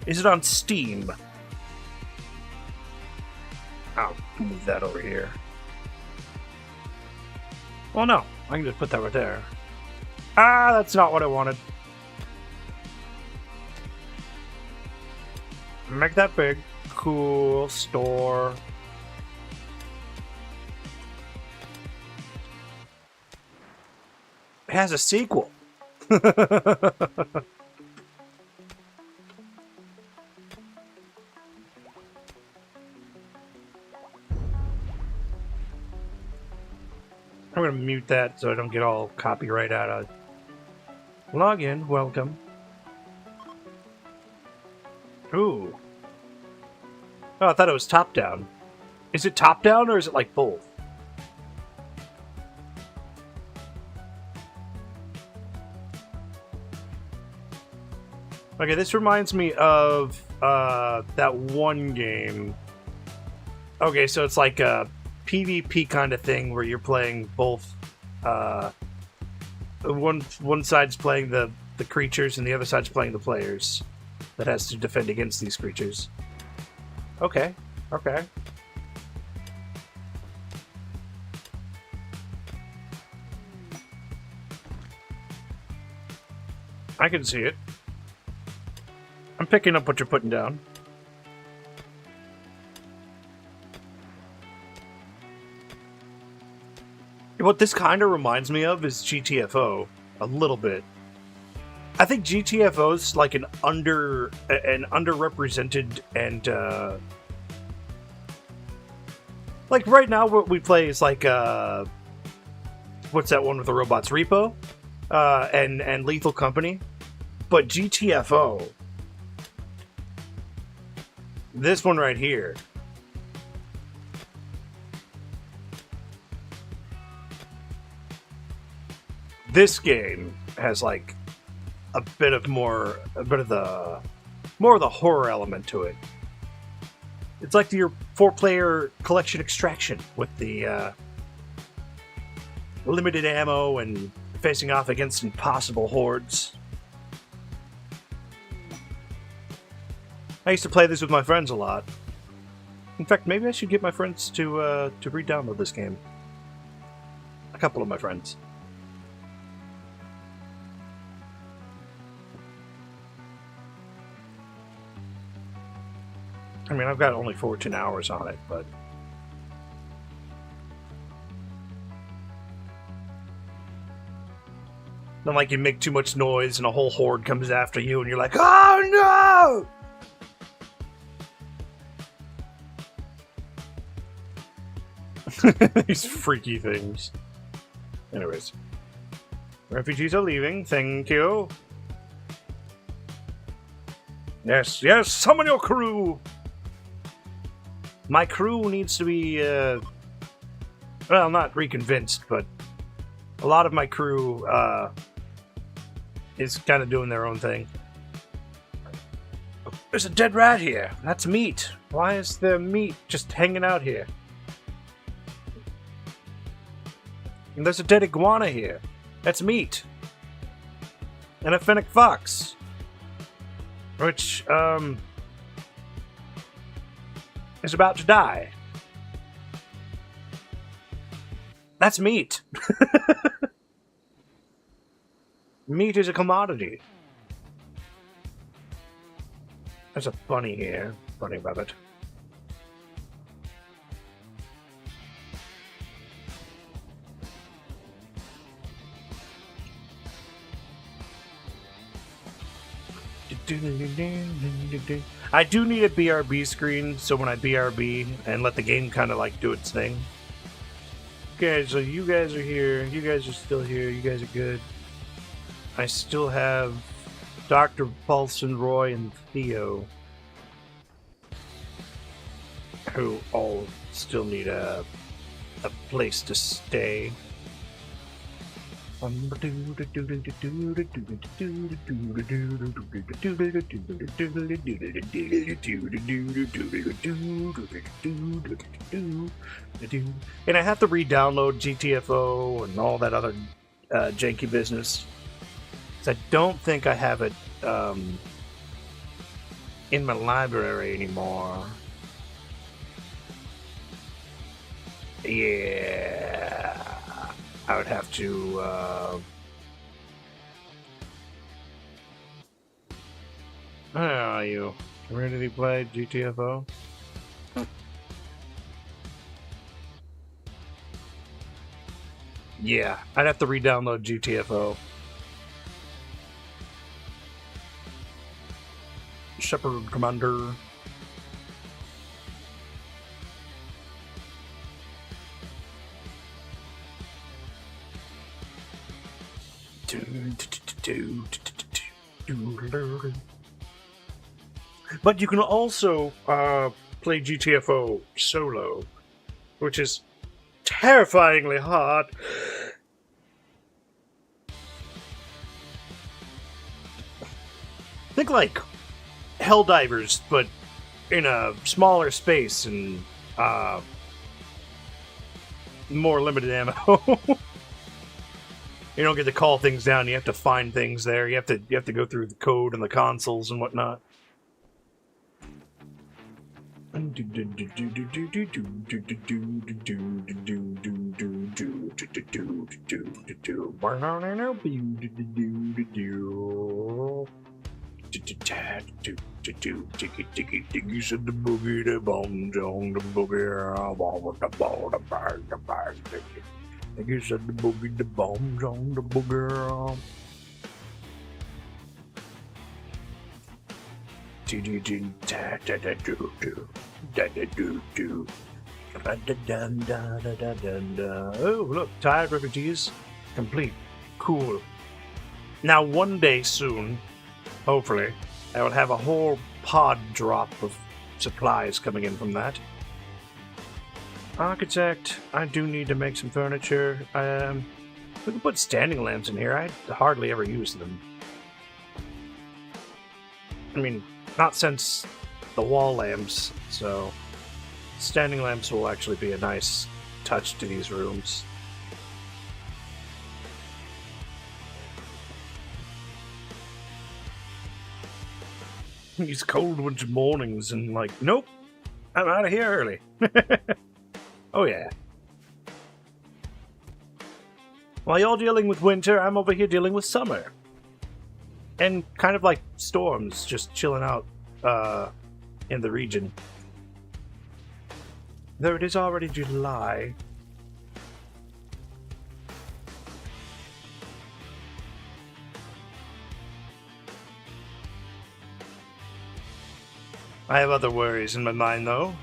Is it on Steam? I'll move that over here. Well, no. I can just put that right there. Ah, that's not what I wanted. Make that big. Cool. Store. It has a sequel. I'm going to mute that so I don't get all copyright out of it. Login, welcome. Ooh. Oh, I thought it was top-down. Is it top-down or is it like both? Okay, this reminds me of that one game. Okay, so it's like a PvP kind of thing where you're playing both. One side's playing the creatures and the other side's playing the players that has to defend against these creatures. Okay, okay. I can see it. I'm picking up what you're putting down. What this kind of reminds me of is GTFO a little bit. I think GTFO's like an underrepresented and like right now what we play is like what's that one with the robots? Repo and Lethal Company. But GTFO, this one right here, this game has like a bit of the more of the horror element to it. It's like your 4-player collection extraction with the limited ammo and facing off against impossible hordes. I used to play this with my friends a lot. In fact, maybe I should get my friends to re-download this game. A couple of my friends. I mean, I've got only 14 hours on it, but... Not like you make too much noise and a whole horde comes after you and you're like, oh no! These freaky things. Anyways. Refugees are leaving, thank you. Yes, yes, summon your crew! My crew needs to be, well, not reconvinced, but a lot of my crew, is kind of doing their own thing. There's a dead rat here. That's meat. Why is there meat just hanging out here? And there's a dead iguana here. That's meat. And a fennec fox. Which, is about to die. That's meat. Meat is a commodity. There's a bunny here. Bunny rabbit. I do need a BRB screen, so when I BRB and let the game kind of like do its thing. Okay, so you guys are here. You guys are still here. You guys are good. I still have Dr. Paulson, Roy, and Theo, who all still need a place to stay. And I have to re-download GTFO and all that other janky business. I don't think I have it in my library anymore. Yeah, I would have to. Where are you? Where did he play GTFO? Yeah, I'd have to re-download GTFO. Shepherd Commander. But you can also play GTFO solo, which is terrifyingly hard. Think like Helldivers, but in a smaller space and more limited ammo. You don't get to call things down. You have to find things there. You have to go through the code and the consoles and whatnot. You said the boogie, the bones on the boogie. You said the boogie, the bones on the boogie. Oh, look, tired refugees. Complete. Cool. Now, one day soon, hopefully, I will have a whole pod drop of supplies coming in from that. Architect, I do need to make some furniture. We can put standing lamps in here. I hardly ever use them. I mean, not since the wall lamps, so standing lamps will actually be a nice touch to these rooms. These cold winter mornings and like, nope, I'm out of here early. Oh yeah. While you're dealing with winter, I'm over here dealing with summer. And kind of like storms, just chilling out in the region. Though it is already July. I have other worries in my mind, though.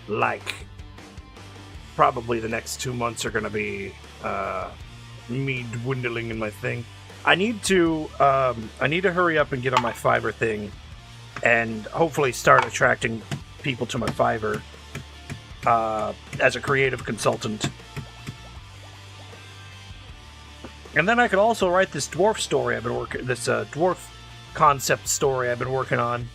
Like, probably the next 2 months are going to be me dwindling in my thing. I need to hurry up and get on my Fiverr thing, and hopefully start attracting people to my Fiverr as a creative consultant. And then I could also write this dwarf story I've been working, this dwarf concept story I've been working on.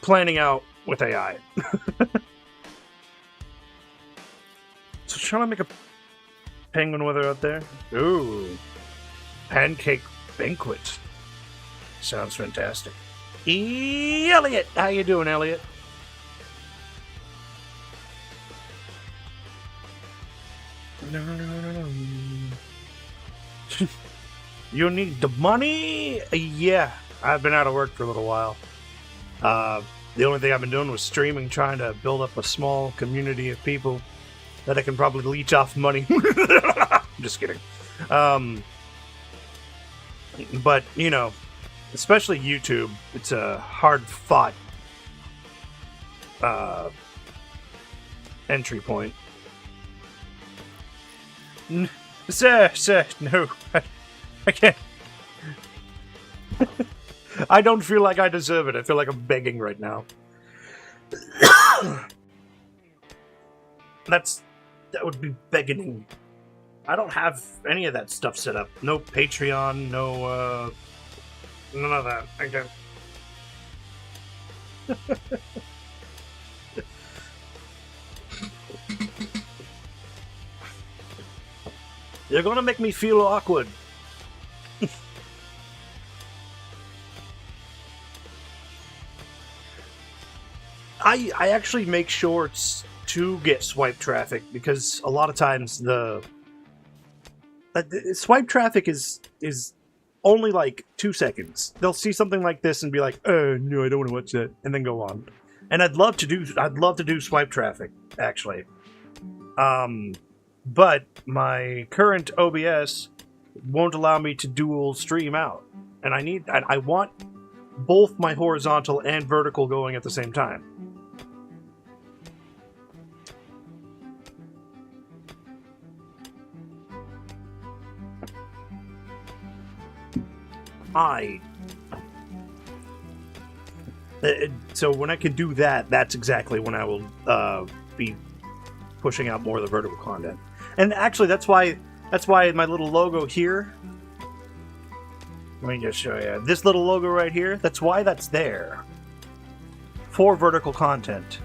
Planning out with AI. So trying to make a penguin weather out there. Ooh, pancake banquet. Sounds fantastic. Elliot, how you doing, Elliot? No. You need the money? Yeah, I've been out of work for a little while. The only thing I've been doing was streaming, trying to build up a small community of people that I can probably leech off money. I'm just kidding. But, you know, especially YouTube, it's a hard-fought entry point. Sir, no. I can't. I don't feel like I deserve it. I feel like I'm begging right now. That would be begging. I don't have any of that stuff set up. No Patreon, no, none of that. I don't. You're gonna make me feel awkward. I actually make shorts to get swipe traffic because a lot of times the swipe traffic is only like 2 seconds. They'll see something like this and be like, "Oh no, I don't want to watch that," and then go on. And I'd love to do swipe traffic actually, but my current OBS won't allow me to dual stream out, and I want both my horizontal and vertical going at the same time. So when I can do that, that's exactly when I will be pushing out more of the vertical content. And actually, that's why my little logo here. Let me just show you this little logo right here. That's why that's there for vertical content.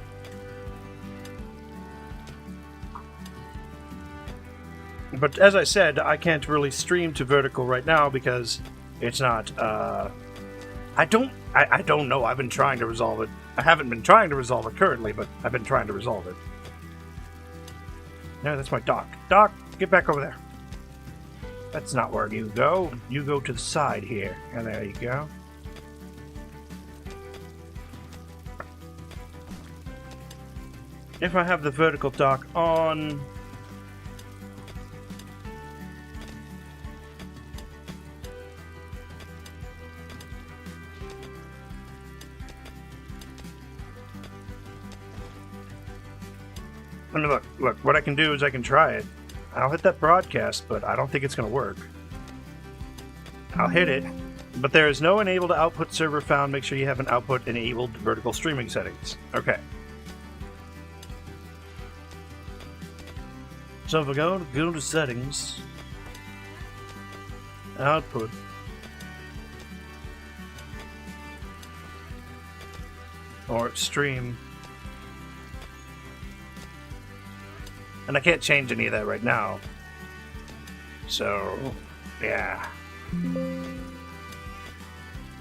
But as I said, I can't really stream to vertical right now because it's not I don't know. I've been trying to resolve it. I haven't been trying to resolve it currently, but I've been trying to resolve it. No, that's my dock. Dock, get back over there. That's not where you go. You go to the side here. And there you go. If I have the vertical dock on... I mean, look, what I can do is I can try it. I'll hit that broadcast, but I don't think it's going to work. I'll hit it, but there is no enabled output server found. Make sure you have an output enabled vertical streaming settings. Okay. So if I go to settings, output, or stream, and I can't change any of that right now. So, yeah.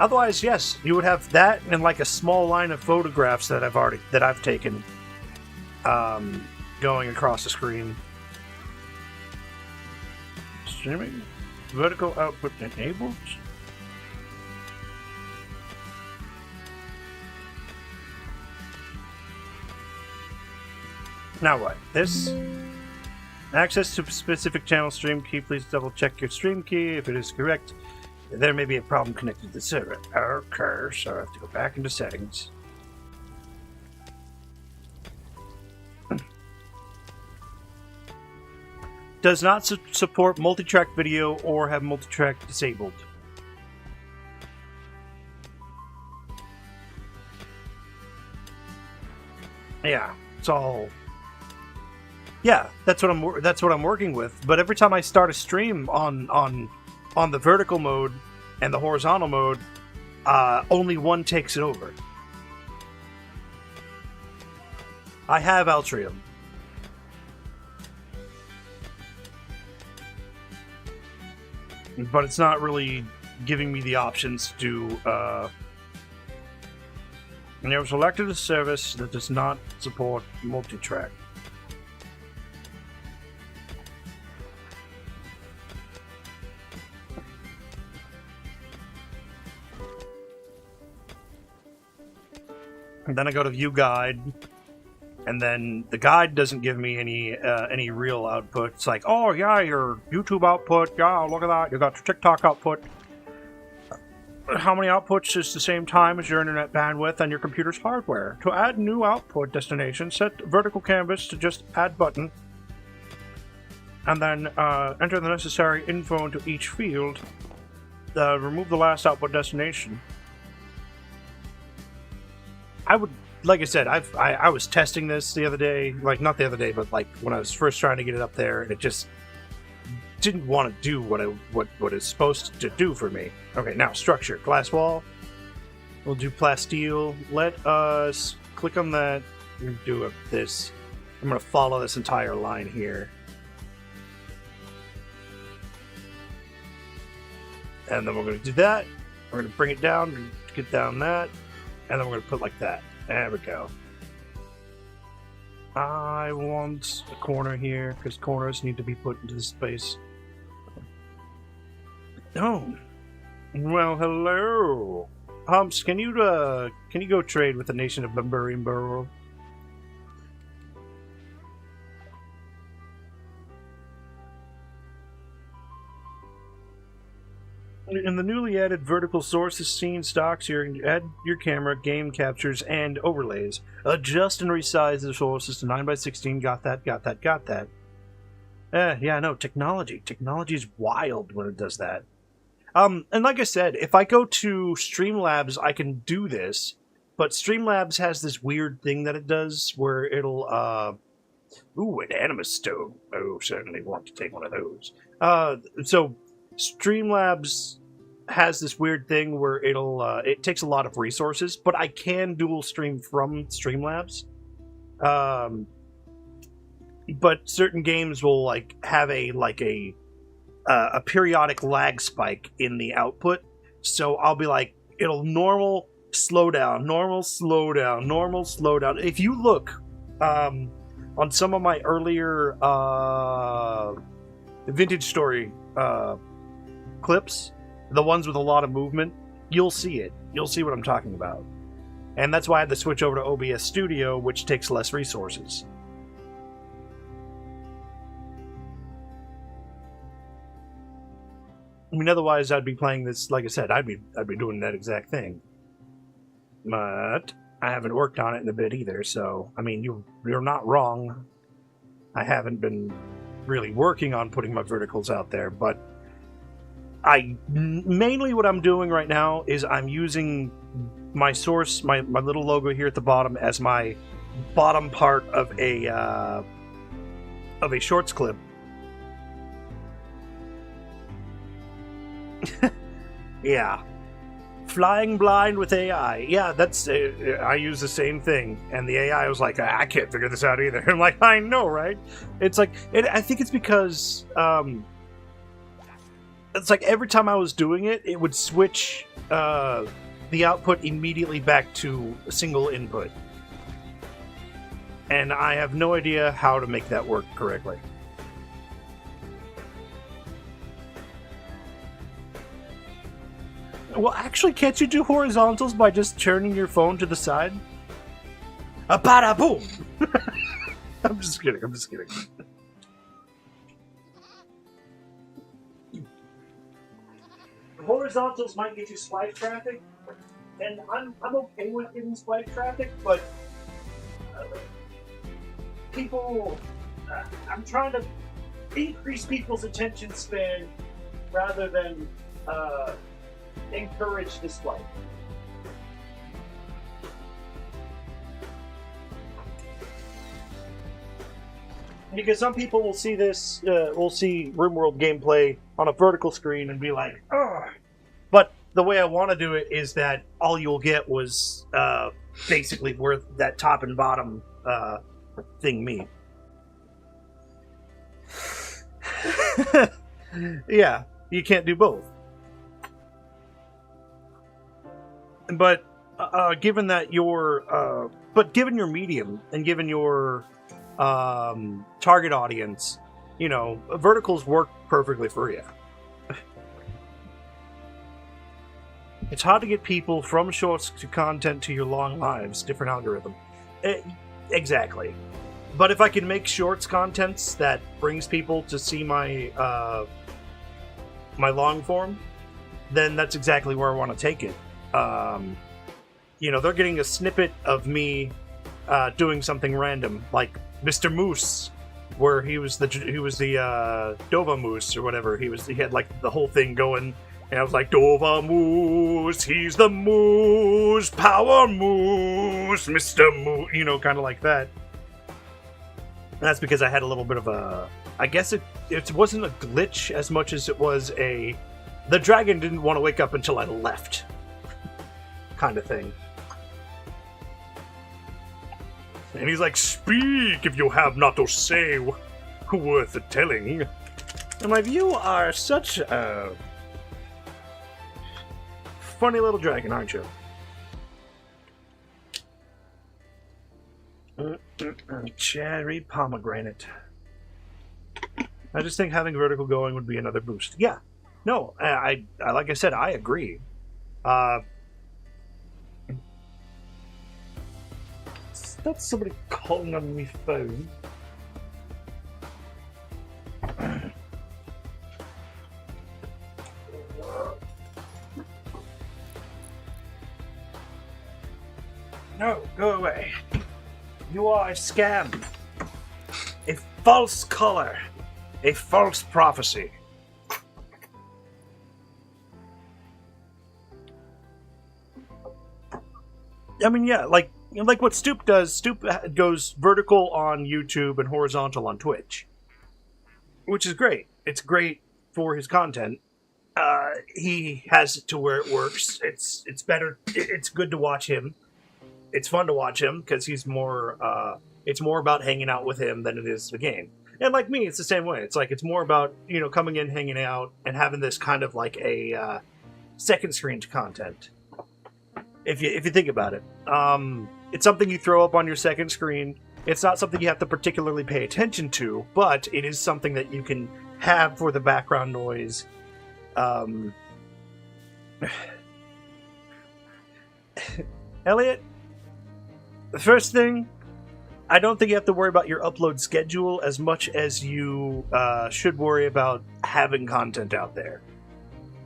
Otherwise, yes, you would have that and like a small line of photographs that I've taken, going across the screen. Streaming, vertical output enabled. Now what? This access to specific channel stream key. Please double check your stream key. If it is correct, there may be a problem connected to the server. Okay, so I have to go back into settings. Does not support multi-track video or have multi-track disabled. Yeah, it's all. Yeah, that's what I'm working with. But every time I start a stream on the vertical mode and the horizontal mode, only one takes it over. I have Altrium. But it's not really giving me the options to and you have selected a service that does not support multi-track. And then I go to view guide, and then the guide doesn't give me any real output. It's like, oh yeah, your YouTube output, yeah, look at that, you got your TikTok output. How many outputs is the same time as your internet bandwidth and your computer's hardware? To add new output destination, set vertical canvas to just add button, and then enter the necessary info into each field. Remove the last output destination. I would, like I said, I was testing this the other day, like not the other day, but like when I was first trying to get it up there, and it just didn't want to do what it's supposed to do for me. Okay, now structure, glass wall. We'll do plasteel. Let us click on that and do this. I'm going to follow this entire line here. And then we're going to do that. We're going to bring it down, get down that. And then we're going to put like that. There we go. I want a corner here, because corners need to be put into the space. Oh. Well, hello. Humps, can you go trade with the nation of Rimworld? In the newly added vertical sources, scene stocks, add your camera, game captures, and overlays. Adjust and resize the sources to 9x16. Got that. Yeah, no, technology. Technology is wild when it does that. And like I said, if I go to Streamlabs, I can do this, but Streamlabs has this weird thing that it does where it'll, ooh, an animus stone. Oh, certainly want to take one of those. So Streamlabs has this weird thing where it takes a lot of resources, but I can dual stream from Streamlabs. But certain games will like have a periodic lag spike in the output. So I'll be like, it'll normal, slow down, normal, slow down, normal, slow down. If you look on some of my earlier vintage story clips, the ones with a lot of movement, you'll see it. You'll see what I'm talking about. And that's why I had to switch over to OBS Studio, which takes less resources. I mean, otherwise I'd be playing this, like I said, I'd be doing that exact thing. But I haven't worked on it in a bit either, so, I mean, you're not wrong. I haven't been really working on putting my verticals out there, but mainly what I'm doing right now is I'm using my source, my little logo here at the bottom, as my bottom part of a shorts clip. Yeah. Flying blind with AI. Yeah, that's... I use the same thing. And the AI was like, I can't figure this out either. I'm like, I know, right? It's like... I think it's because... it's like every time I was doing it, it would switch the output immediately back to a single input. And I have no idea how to make that work correctly. Well, actually, can't you do horizontals by just turning your phone to the side? A bada boom! I'm just kidding. Horizontals might get you spike traffic, and I'm okay with getting spike traffic, but people... I'm trying to increase people's attention span rather than... encourage display. Because some people will see this, will see Rimworld gameplay on a vertical screen and be like, ugh. But the way I want to do it is that all you'll get was basically where that top and bottom thing meet. Yeah, you can't do both. But given that given your medium and given your target audience, you know, verticals work perfectly for you. It's hard to get people from shorts to content to your long lives. Different algorithm. Exactly. But if I can make shorts contents that brings people to see my my long form, then that's exactly where I want to take it. You know, they're getting a snippet of me doing something random, like Mr. Moose, where he was the Dova Moose or whatever. He had like the whole thing going, and I was like, Dova Moose, he's the Moose, Power Moose, Mr. Moose, you know, kind of like that. And that's because I had a little bit of a, I guess it wasn't a glitch as much as it was the dragon didn't want to wake up until I left. Kind of thing. And he's like, speak if you have not to say worth the telling. I'm like, you are such a funny little dragon, aren't you? Cherry pomegranate. I just think having vertical going would be another boost. Yeah. No, I like I said, I agree. That's somebody calling on my phone. No, go away. You are a scam. A false color. A false prophecy. I mean, yeah, like what Stoop does. Stoop goes vertical on YouTube and horizontal on Twitch, which is great. It's great for his content. He has it to where it works. It's better. It's good to watch him. It's fun to watch him because he's more. It's more about hanging out with him than it is the game. And like me, it's the same way. It's like it's more about, you know, coming in, hanging out, and having this kind of like a second screen to content. if you think about it. It's something you throw up on your second screen. It's not something you have to particularly pay attention to, but it is something that you can have for the background noise. Elliot, the first thing, I don't think you have to worry about your upload schedule as much as you should worry about having content out there.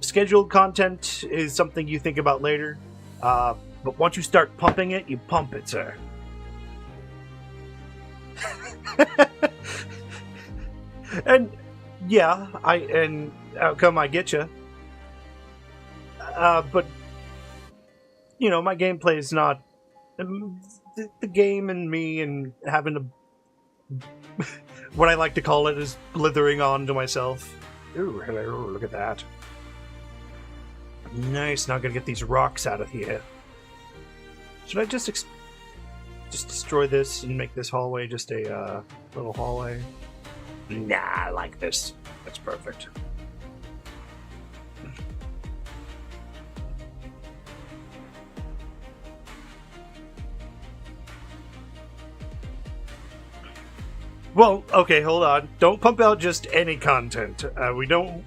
Scheduled content is something you think about later, but once you start pumping it, you pump it, sir. And yeah, outcome I get you. But you know, my gameplay is not the game, and me and having to what I like to call it is blithering on to myself. Ooh, hello, look at that. Nice. Now I'm gonna get these rocks out of here. Should I just destroy this and make this hallway just a little hallway? Nah, I like this. That's perfect. Well, okay, hold on. Don't pump out just any content. We don't...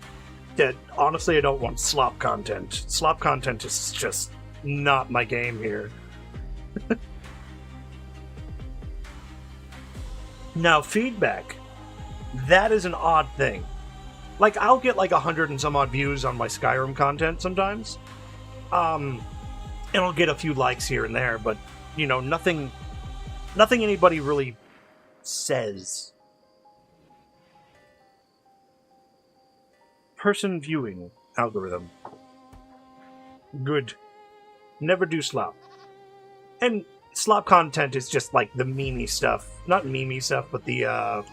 honestly, I don't want slop content. Slop content is just not my game here. Now, feedback. That is an odd thing. Like, I'll get like 100 and some odd views on my Skyrim content sometimes. And I'll get a few likes here and there, but, you know, nothing anybody really says. Person viewing algorithm. Good. Never do slop. And slop content is just like the memey stuff. Not memey stuff, but the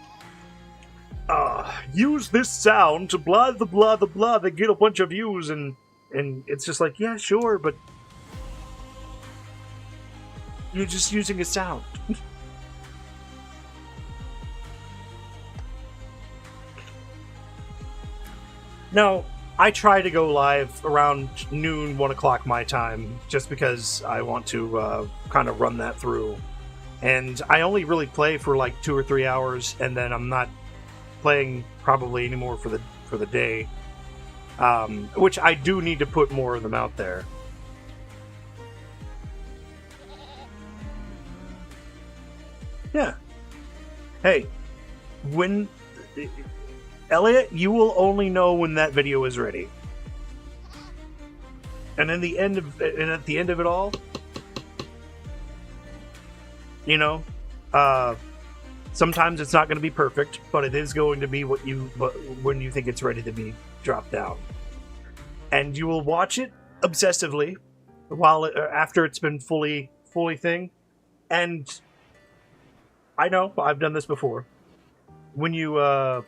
use this sound to blah the blah the blah, they get a bunch of views, and it's just like, yeah, sure, but you're just using a sound. Now, I try to go live around noon, 1 o'clock my time, just because I want to kind of run that through. And I only really play for like 2 or 3 hours, and then I'm not playing probably anymore for the day. Which I do need to put more of them out there. Yeah. Hey, when... Elliot, you will only know when that video is ready. And at the end of it all, you know, sometimes it's not going to be perfect, but it is going to be when you think it's ready to be dropped down. And you will watch it obsessively after it's been fully thing. And I know, I've done this before. When you'll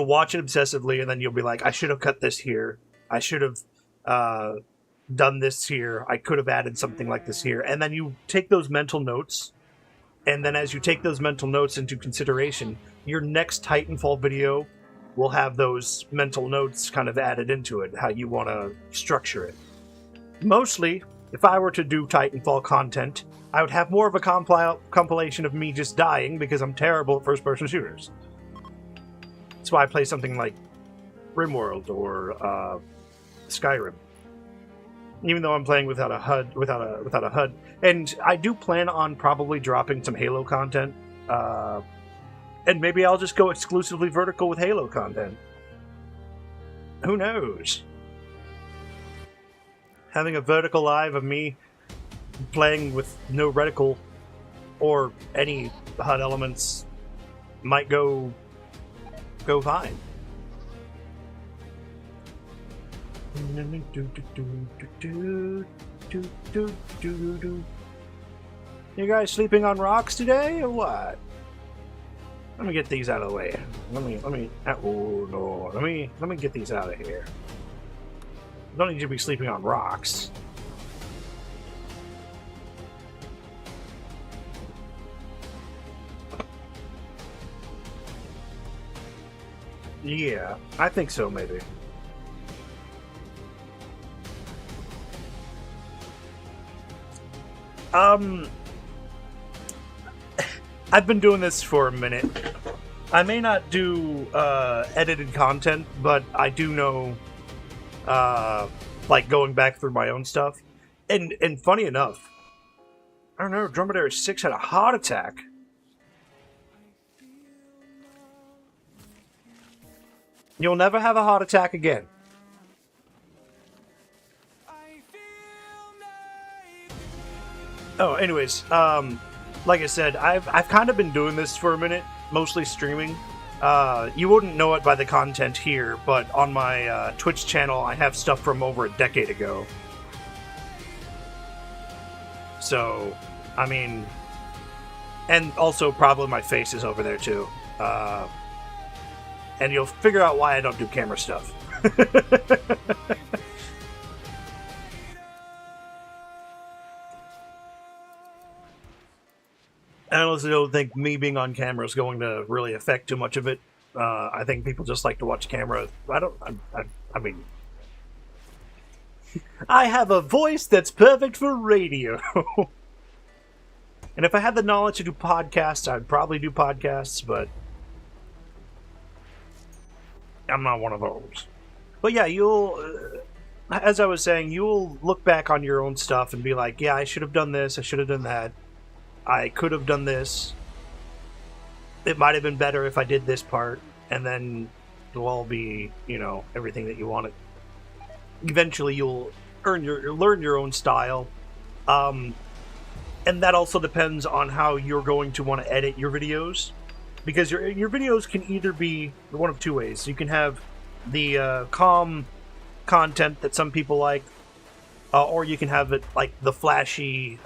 watch it obsessively, and then you'll be like, I should have cut this here. I should have done this here. I could have added something like this here. And then you take those mental notes, and then as you take those mental notes into consideration, your next Titanfall video will have those mental notes kind of added into it, how you want to structure it. Mostly, if I were to do Titanfall content, I would have more of a compilation of me just dying because I'm terrible at first-person shooters. That's why I play something like Rimworld or Skyrim, even though I'm playing without a HUD. And I do plan on probably dropping some Halo content, and maybe I'll just go exclusively vertical with Halo content. Who knows? Having a vertical live of me playing with no reticle or any HUD elements might go fine. You guys sleeping on rocks today, or what? Let me get these out of the way. Let me get these out of here. Don't need you to be sleeping on rocks. Yeah, I think so, maybe. I've been doing this for a minute. I may not do edited content, but I do know, like, going back through my own stuff. And funny enough, I don't know, Dromedary 6 had a heart attack. You'll never have a heart attack again. Oh, anyways, like I said, I've kind of been doing this for a minute, mostly streaming. You wouldn't know it by the content here, but on my Twitch channel, I have stuff from over a decade ago. So, I mean, and also probably my face is over there too. And you'll figure out why I don't do camera stuff. I honestly don't think me being on camera is going to really affect too much of it. I think people just like to watch camera. I mean, I have a voice that's perfect for radio. And if I had the knowledge to do podcasts, I'd probably do podcasts, but I'm not one of those. But yeah, you'll, as I was saying, you'll look back on your own stuff and be like, yeah, I should have done this, I should have done that. I could have done this. It might have been better if I did this part, and then it'll all be, you know, everything that you wanted. Eventually, you'll learn your own style, and that also depends on how you're going to want to edit your videos, because your videos can either be one of two ways. You can have the calm content that some people like, or you can have it like the flashy,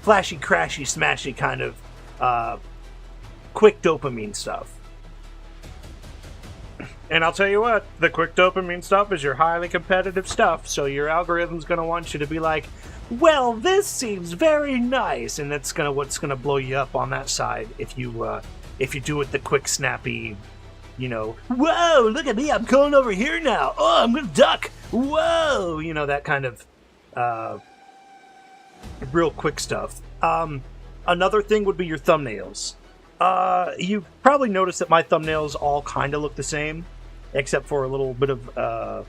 crashy, smashy kind of quick dopamine stuff. And I'll tell you what, the quick dopamine stuff is your highly competitive stuff, so your algorithm's going to want you to be like, well, this seems very nice, and that's what's gonna blow you up on that side if you do it the quick, snappy, you know, whoa, look at me, I'm going over here now, oh, I'm gonna duck, whoa, you know, that kind of real quick stuff. Another thing would be your thumbnails. You've probably noticed that my thumbnails all kind of look the same, except for a little bit of,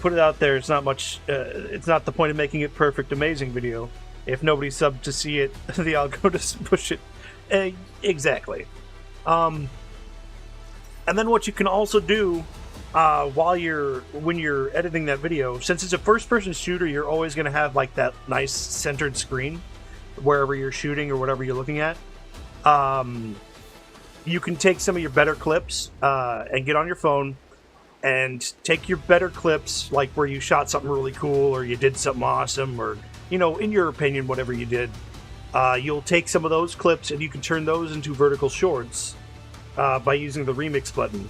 put it out there, it's not much, it's not the point of making it perfect, amazing video. If nobody's subbed to see it, the algo doesn't push it. Exactly. And then what you can also do, when you're editing that video, since it's a first-person shooter, you're always going to have like that nice centered screen wherever you're shooting or whatever you're looking at. You can take some of your better clips and get on your phone and take your better clips, like where you shot something really cool or you did something awesome, or, you know, in your opinion, whatever you did. You'll take some of those clips and you can turn those into vertical shorts by using the remix button.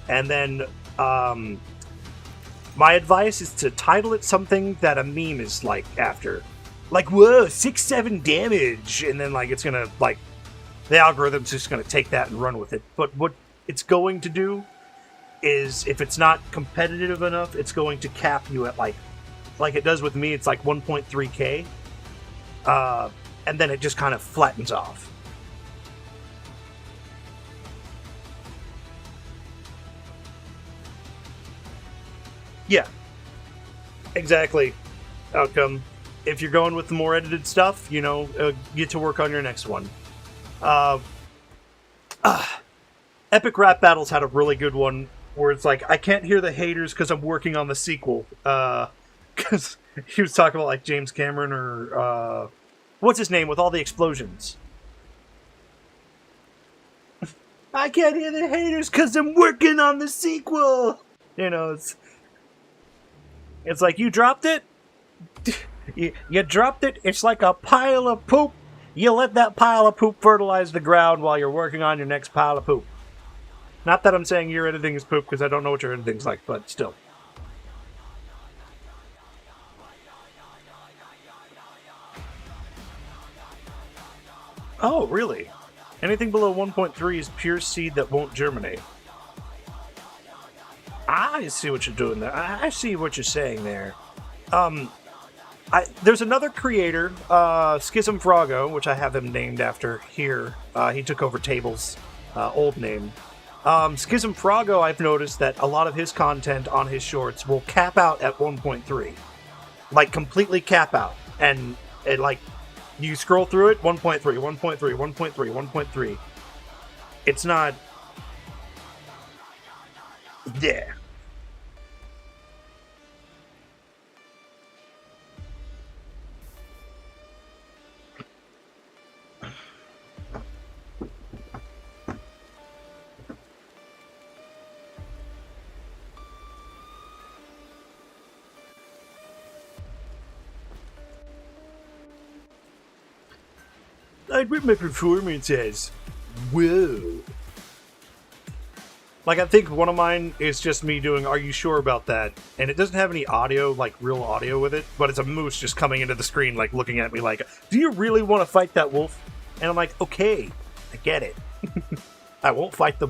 And then my advice is to title it something that a meme is like after. Like, whoa, 6-7 damage! And then, like, it's gonna, like, the algorithm's just gonna take that and run with it. But what it's going to do is, if it's not competitive enough, it's going to cap you at, like it does with me, it's like 1.3k. And then it just kind of flattens off. Yeah, exactly. Outcome. If you're going with the more edited stuff, you know, get to work on your next one. Epic Rap Battles had a really good one where it's like, I can't hear the haters because I'm working on the sequel. Because he was talking about like James Cameron or what's his name with all the explosions. I can't hear the haters because I'm working on the sequel. You know, it's like, you dropped it. You dropped it. It's like a pile of poop. You let that pile of poop fertilize the ground while you're working on your next pile of poop. Not that I'm saying your editing is poop, because I don't know what your editing's like, but still. Oh, really? Anything below 1.3 is pure seed that won't germinate. I see what you're doing there. I see what you're saying there. There's another creator, Schism Frogo, which I have him named after here. He took over Tables' old name. Schism Frogo, I've noticed that a lot of his content on his shorts will cap out at 1.3. Like, completely cap out. And, you scroll through it, 1.3, 1.3, 1.3, 1.3. It's not... Yeah. I'd rate my performance as whoa. Like, I think one of mine is just me doing, are you sure about that? And it doesn't have any audio, like real audio with it, but it's a moose just coming into the screen, like looking at me like, do you really want to fight that wolf? And I'm like, okay, I get it. I won't fight the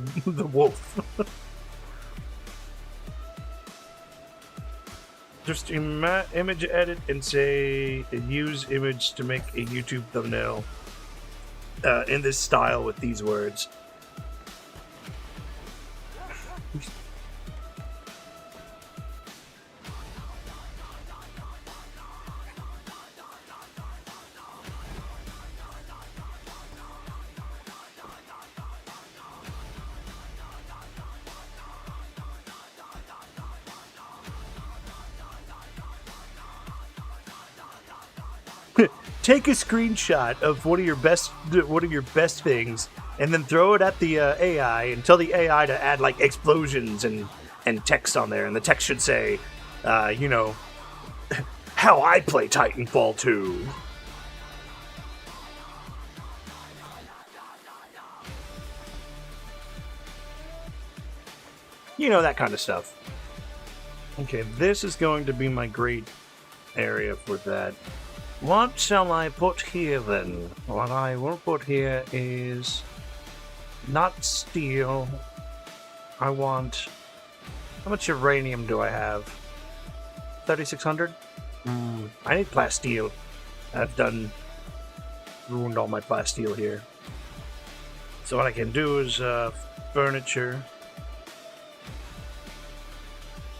wolf. Just image edit and say, use image to make a YouTube thumbnail. In this style with these words. Take a screenshot of one of your best things, and then throw it at the AI, and tell the AI to add like explosions and text on there, and the text should say, how I play Titanfall 2. You know, that kind of stuff. Okay, this is going to be my great area for that. What shall I put here then? What I will put here is not steel. I want... How much uranium do I have? 3,600? I need plasteel. I've ruined all my plasteel here. So what I can do is furniture.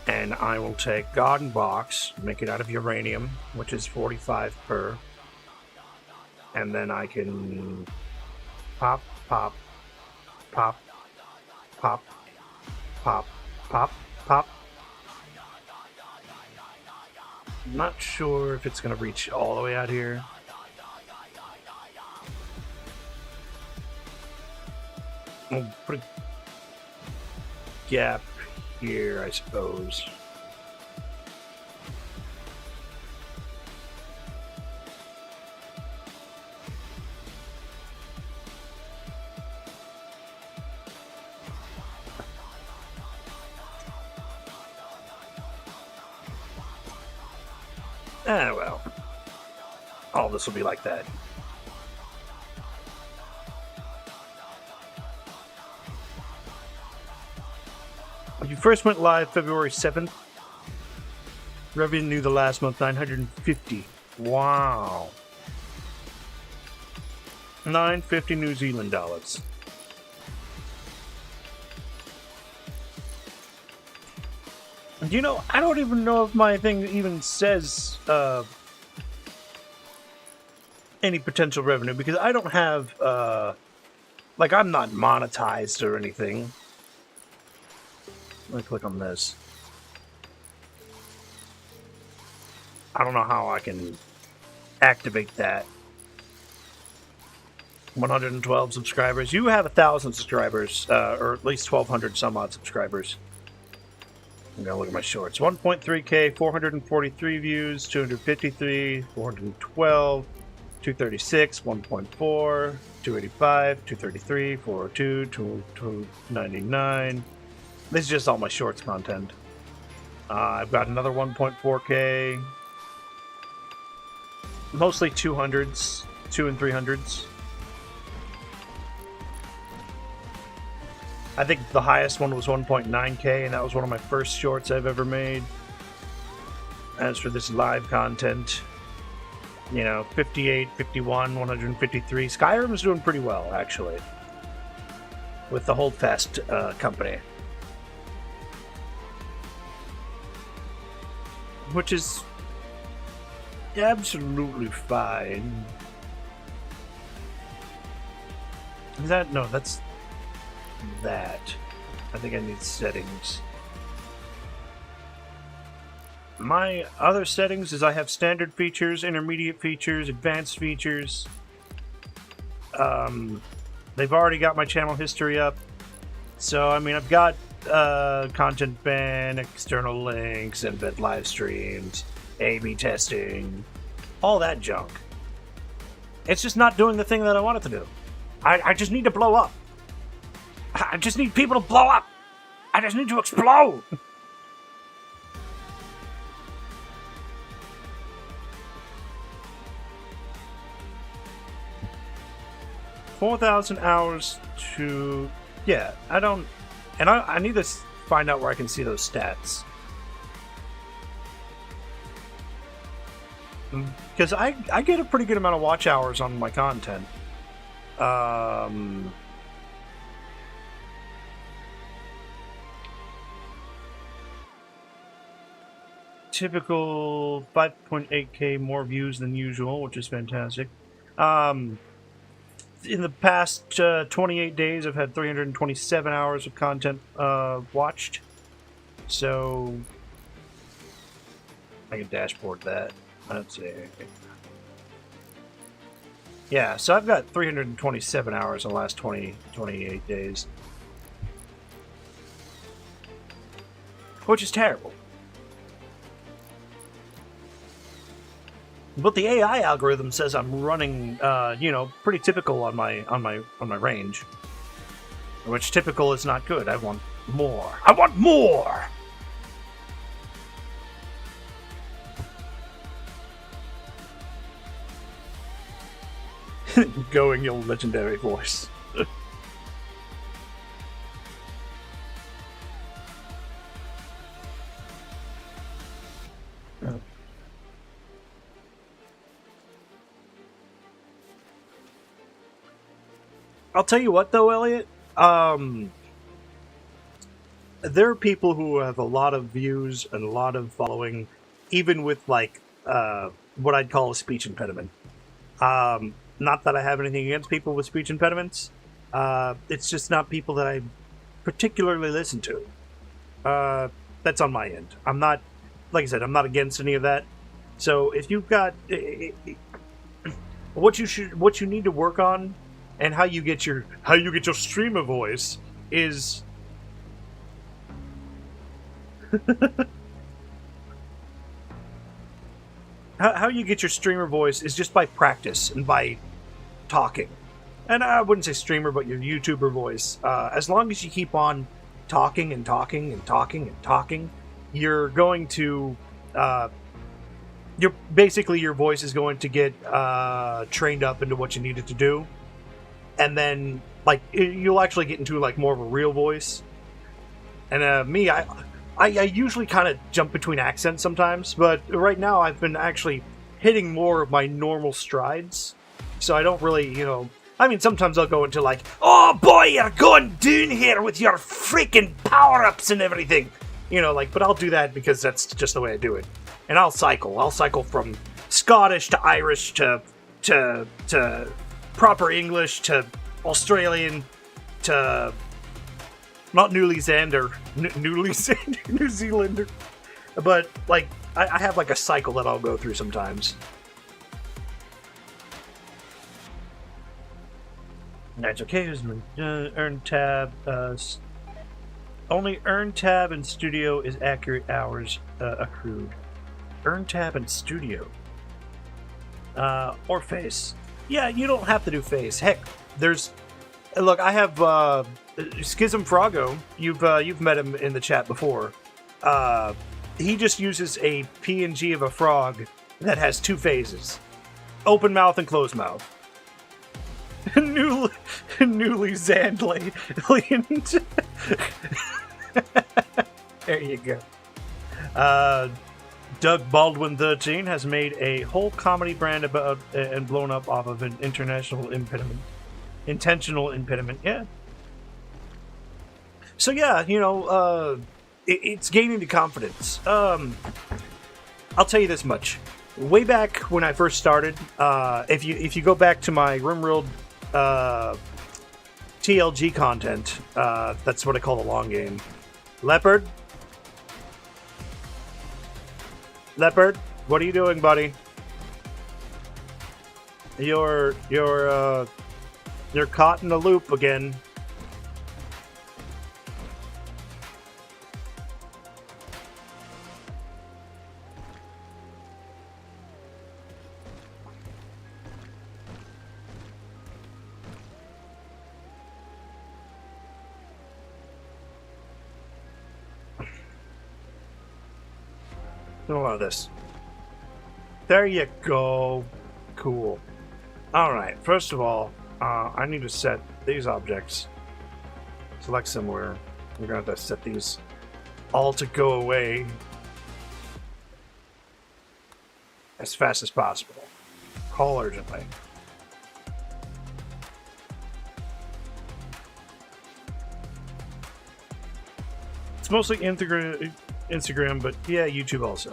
And I will take garden box, make it out of uranium, which is 45 per. And then I can pop, pop, pop, pop, pop, pop, pop. I'm not sure if it's going to reach all the way out here. I'll put a gap here, I suppose. Ah, well. All this will be like that. You first went live February 7th. Revenue the last month, 950. Wow. 950 New Zealand dollars. You know, I don't even know if my thing even says any potential revenue, because I don't have, like, I'm not monetized or anything. Let me click on this. I don't know how I can activate that. 112 subscribers. You have 1,000 subscribers, or at least 1,200 some odd subscribers. I'm gonna look at my shorts. 1.3K, 443 views, 253, 412, 236, 1.4, 285, 233, 402, 299. This is just all my shorts content. I've got another 1.4K. Mostly 200s, 2 and 300s. I think the highest one was 1.9K, and that was one of my first shorts I've ever made. As for this live content, You know, 58, 51, 153. Skyrim's doing pretty well, actually, with the Holdfast company. Which is absolutely fine. Is that? No, that's that. I think I need settings. My other settings is I have standard features, intermediate features, advanced features. They've already got my channel history up. So, I mean, I've got content ban, external links, embed live streams, A/B testing, all that junk. It's just not doing the thing that I want it to do. I just need to blow up. I just need people to blow up. I just need to explode. 4,000 hours to... Yeah, I don't... And I need to find out where I can see those stats. Because I get a pretty good amount of watch hours on my content. Typical 5.8k more views than usual, which is fantastic. In the past 28 days, I've had 327 hours of content watched. So I can dashboard that. Let's see. Yeah, so I've got 327 hours in the last 28 days. Which is terrible. But the AI algorithm says I'm running, pretty typical on my range. Which typical is not good. I want more. I want more! Going your legendary voice. I'll tell you what, though, Elliot. There are people who have a lot of views and a lot of following, even with, like, what I'd call a speech impediment. Not that I have anything against people with speech impediments. It's just not people that I particularly listen to. That's on my end. I'm not, like I said, I'm not against any of that. So if you've got what you need to work on, and how you get your streamer voice is how you get your streamer voice is just by practice and by talking. And I wouldn't say streamer, but your YouTuber voice. As long as you keep on talking and talking and talking and talking, you're going to your voice is going to get trained up into what you need it to do. And then, like, you'll actually get into, like, more of a real voice. And me, I usually kind of jump between accents sometimes, but right now I've been actually hitting more of my normal strides. So I don't really, I mean, sometimes I'll go into, like, oh boy, you're going down here with your freaking power-ups and everything. But I'll do that because that's just the way I do it. And I'll cycle. I'll cycle from Scottish to Irish to proper English to Australian to not New Zealander, New Zealander, but like I have like a cycle that I'll go through sometimes. That's okay. Earn tab. Only earn tab in studio is accurate hours accrued. Earn tab in studio. Or face. Yeah, you don't have to do face. Heck, look, I have Schism Froggo. You've met him in the chat before. He just uses a PNG of a frog that has two phases: open mouth and closed mouth. Newly Zandley. There you go. Doug Baldwin 13 has made a whole comedy brand about and blown up off of an intentional impediment. Yeah. So yeah, it's gaining the confidence. I'll tell you this much. Way back when I first started, if you go back to my Rimworld TLG content, that's what I call the long game. Leopard, what are you doing, buddy? You're caught in a loop again. A lot of this. There you go. Cool. Alright, first of all, I need to set these objects. Select somewhere. We're going to have to set these all to go away as fast as possible. Call urgently. It's mostly Instagram, but yeah, YouTube also.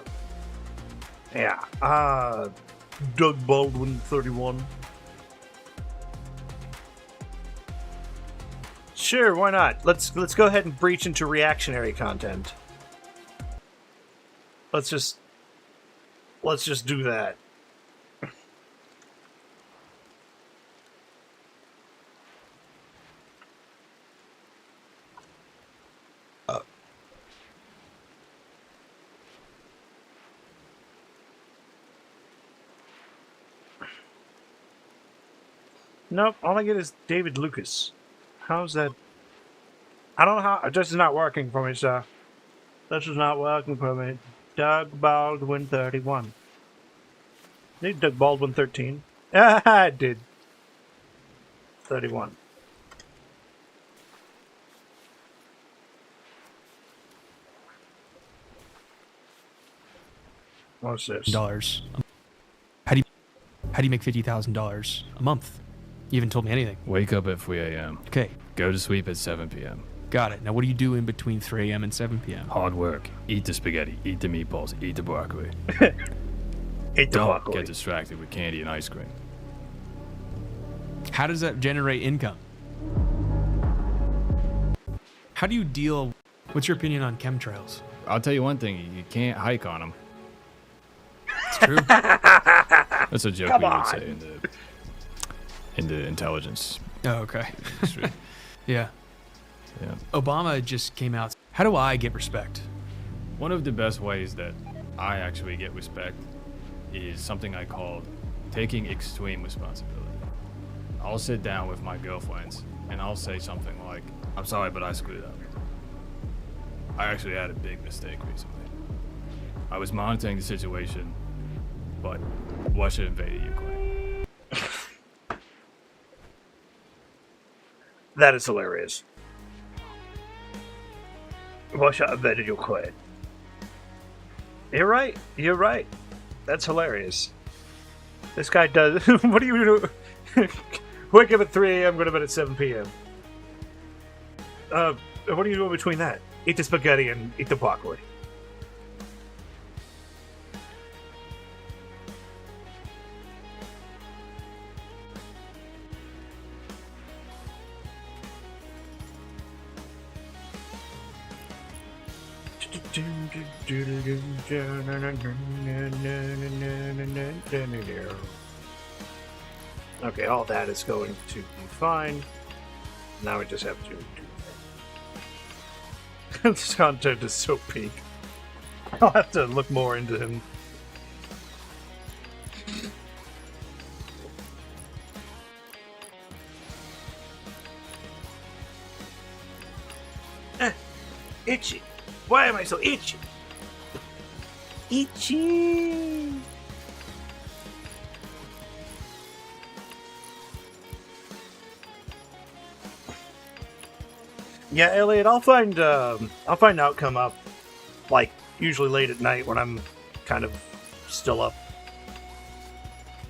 Yeah. Doug Baldwin 31. Sure, why not? Let's go ahead and breach into reactionary content. Let's just do that. Nope, all I get is David Lucas. How's that? I don't know how. This is not working for me, sir. This is not working for me. Doug Baldwin 31. Need Doug Baldwin 13. I did. 31. What's this? Dollars. How do you make $50,000 a month? You haven't told me anything. Wake up at 3 a.m. Okay, Go to sleep at 7 p.m. got it. Now, what do you do in between 3 a.m. and 7 p.m.? Hard work. Eat the spaghetti. Eat the meatballs. Eat the broccoli. Eat the Don't broccoli. get distracted with candy and ice cream. How does that generate income? How do you deal? What's your opinion on chemtrails? I'll tell you one thing. You can't hike on them. It's true. That's a joke Come we on. would say in the intelligence. Oh, okay. industry. Yeah. Yeah. Obama just came out. How do I get respect? One of the best ways that I actually get respect is something I call taking extreme responsibility. I'll sit down with my girlfriends and I'll say something like, "I'm sorry, but I screwed up. I actually had a big mistake recently. I was monitoring the situation, but Russia invaded Ukraine." That is hilarious. Russia invaded Ukraine. You're right. You're right. That's hilarious. This guy does. What do you do? Wake up at 3 a.m. Go to bed at 7 p.m. What do you do between that? Eat the spaghetti and eat the broccoli. Okay, all that is going to be fine. Now we just have to do that. This content is so peak. I'll have to look more into him. Itchy. Why am I so itchy? Itchy. Yeah, Elliot, I'll find outcome up like usually late at night when I'm kind of still up.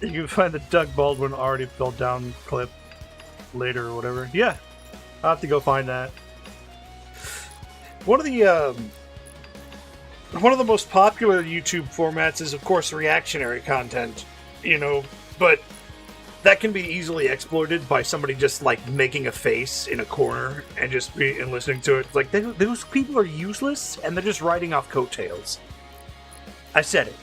You can find the Doug Baldwin already fell down clip later or whatever. Yeah, I'll have to go find that. One of the most popular YouTube formats is, of course, reactionary content, you know, but that can be easily exploited by somebody just, like, making a face in a corner and just and listening to it. Like, those people are useless, and they're just riding off coattails. I said it.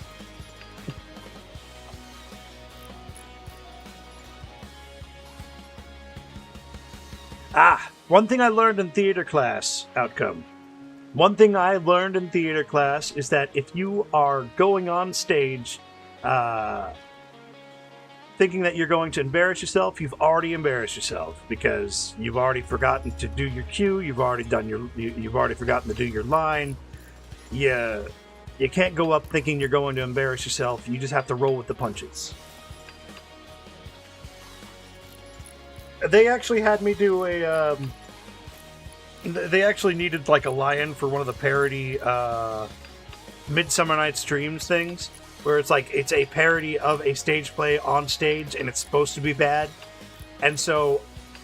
One thing I learned in theater class, outcome. One thing I learned in theater class is that if you are going on stage thinking that you're going to embarrass yourself, you've already embarrassed yourself because you've already forgotten to do your cue, you've already forgotten to do your line. You can't go up thinking you're going to embarrass yourself. You just have to roll with the punches. They actually had me do a they actually needed like a lion for one of the parody Midsummer Night's Dreams things, where it's like it's a parody of a stage play on stage and it's supposed to be bad. And so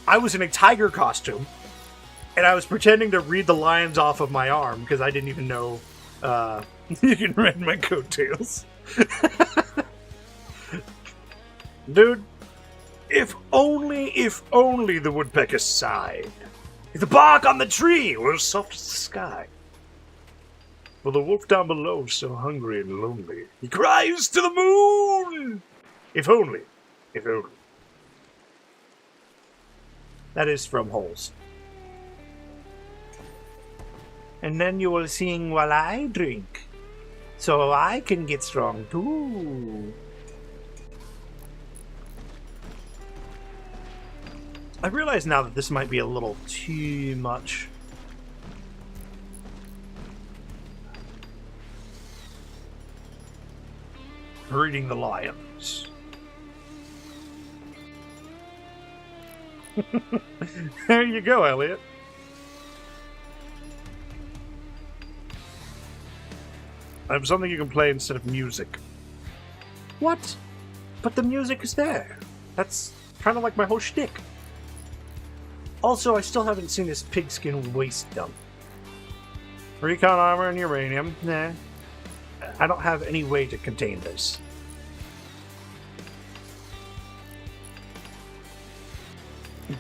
I was in a tiger costume and I was pretending to read the lines off of my arm because I didn't even know you can read my coattails. Dude, if only the woodpecker sighed. If the bark on the tree were as soft as the sky. For the wolf down below, so hungry and lonely, he cries to the moon! If only. That is from Holes. And then you will sing while I drink, so I can get strong too. I realize now that this might be a little too much. Reading the lions. There you go, Elliot. I have something you can play instead of music. What? But the music is there. That's kind of like my whole shtick. Also, I still haven't seen this pigskin waist dump. Recon armor and uranium. Nah. I don't have any way to contain this.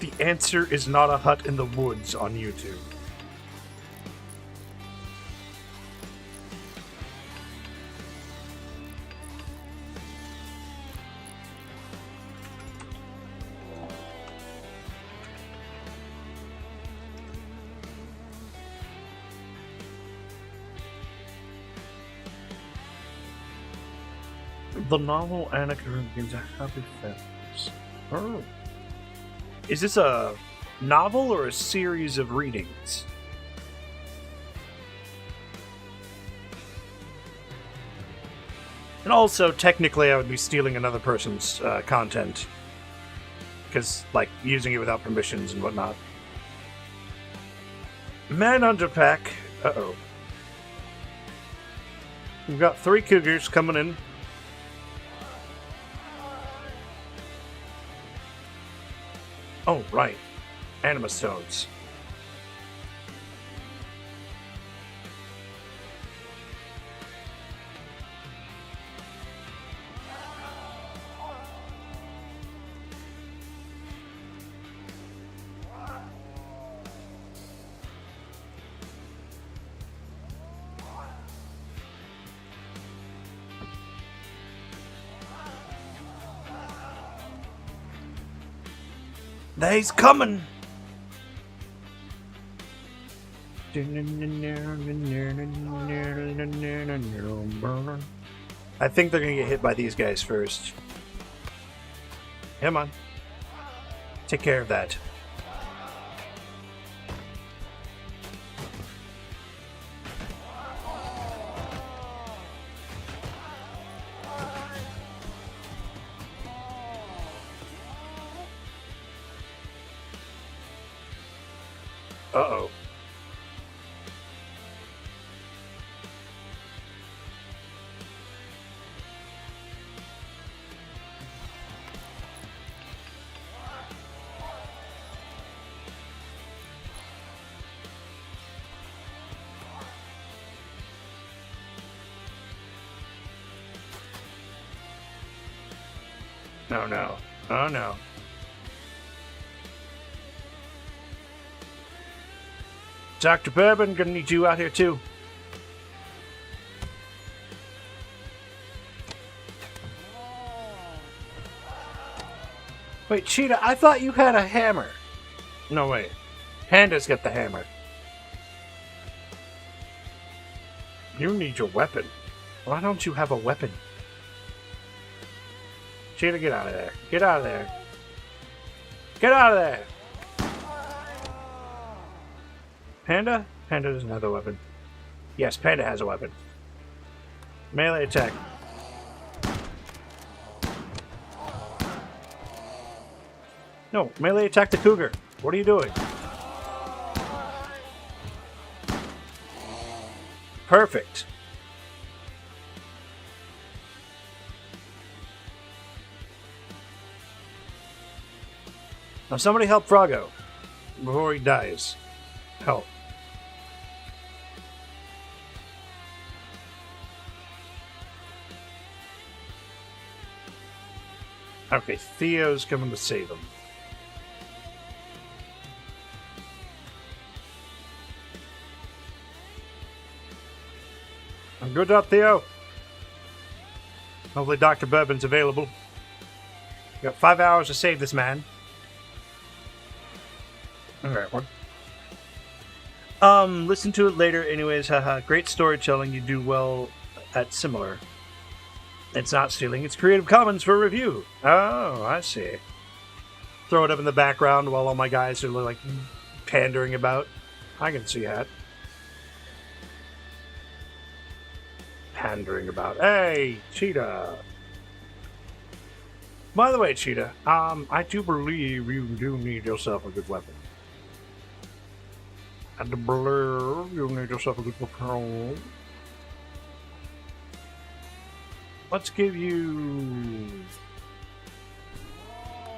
The answer is not a hut in the woods on YouTube. The novel Anakin begins a happy families. Oh. Is this a novel or a series of readings? And also, technically, I would be stealing another person's content. Because, like, using it without permissions and whatnot. Manhunter pack. Uh-oh. We've got 3 cougars coming in. Oh, right. Anima stones. They's coming! I think they're gonna get hit by these guys first. Come on. Take care of that. Uh-oh. Oh no. Oh no. Dr. Bourbon, gonna need you out here too. Wait, Cheetah, I thought you had a hammer. No, wait. Panda's got the hammer. You need your weapon. Why don't you have a weapon? Cheetah, get out of there. Get out of there. Get out of there! Panda? Panda doesn't have a weapon. Yes, Panda has a weapon. Melee attack. No, melee attack the cougar. What are you doing? Perfect. Now somebody help Froggo before he dies. Help. Okay, Theo's coming to save him. I'm good up, Theo. Hopefully Dr. Bourbon's available. You got 5 hours to save this man. Alright, one. Listen to it later anyways, haha. Great storytelling, you do well at similar. It's not stealing, it's Creative Commons for review. Oh, I see. Throw it up in the background while all my guys are like pandering about. I can see that. Pandering about. Hey, Cheetah. By the way, Cheetah, I do believe you do need yourself a good weapon. I do believe you need yourself a good weapon. Let's give you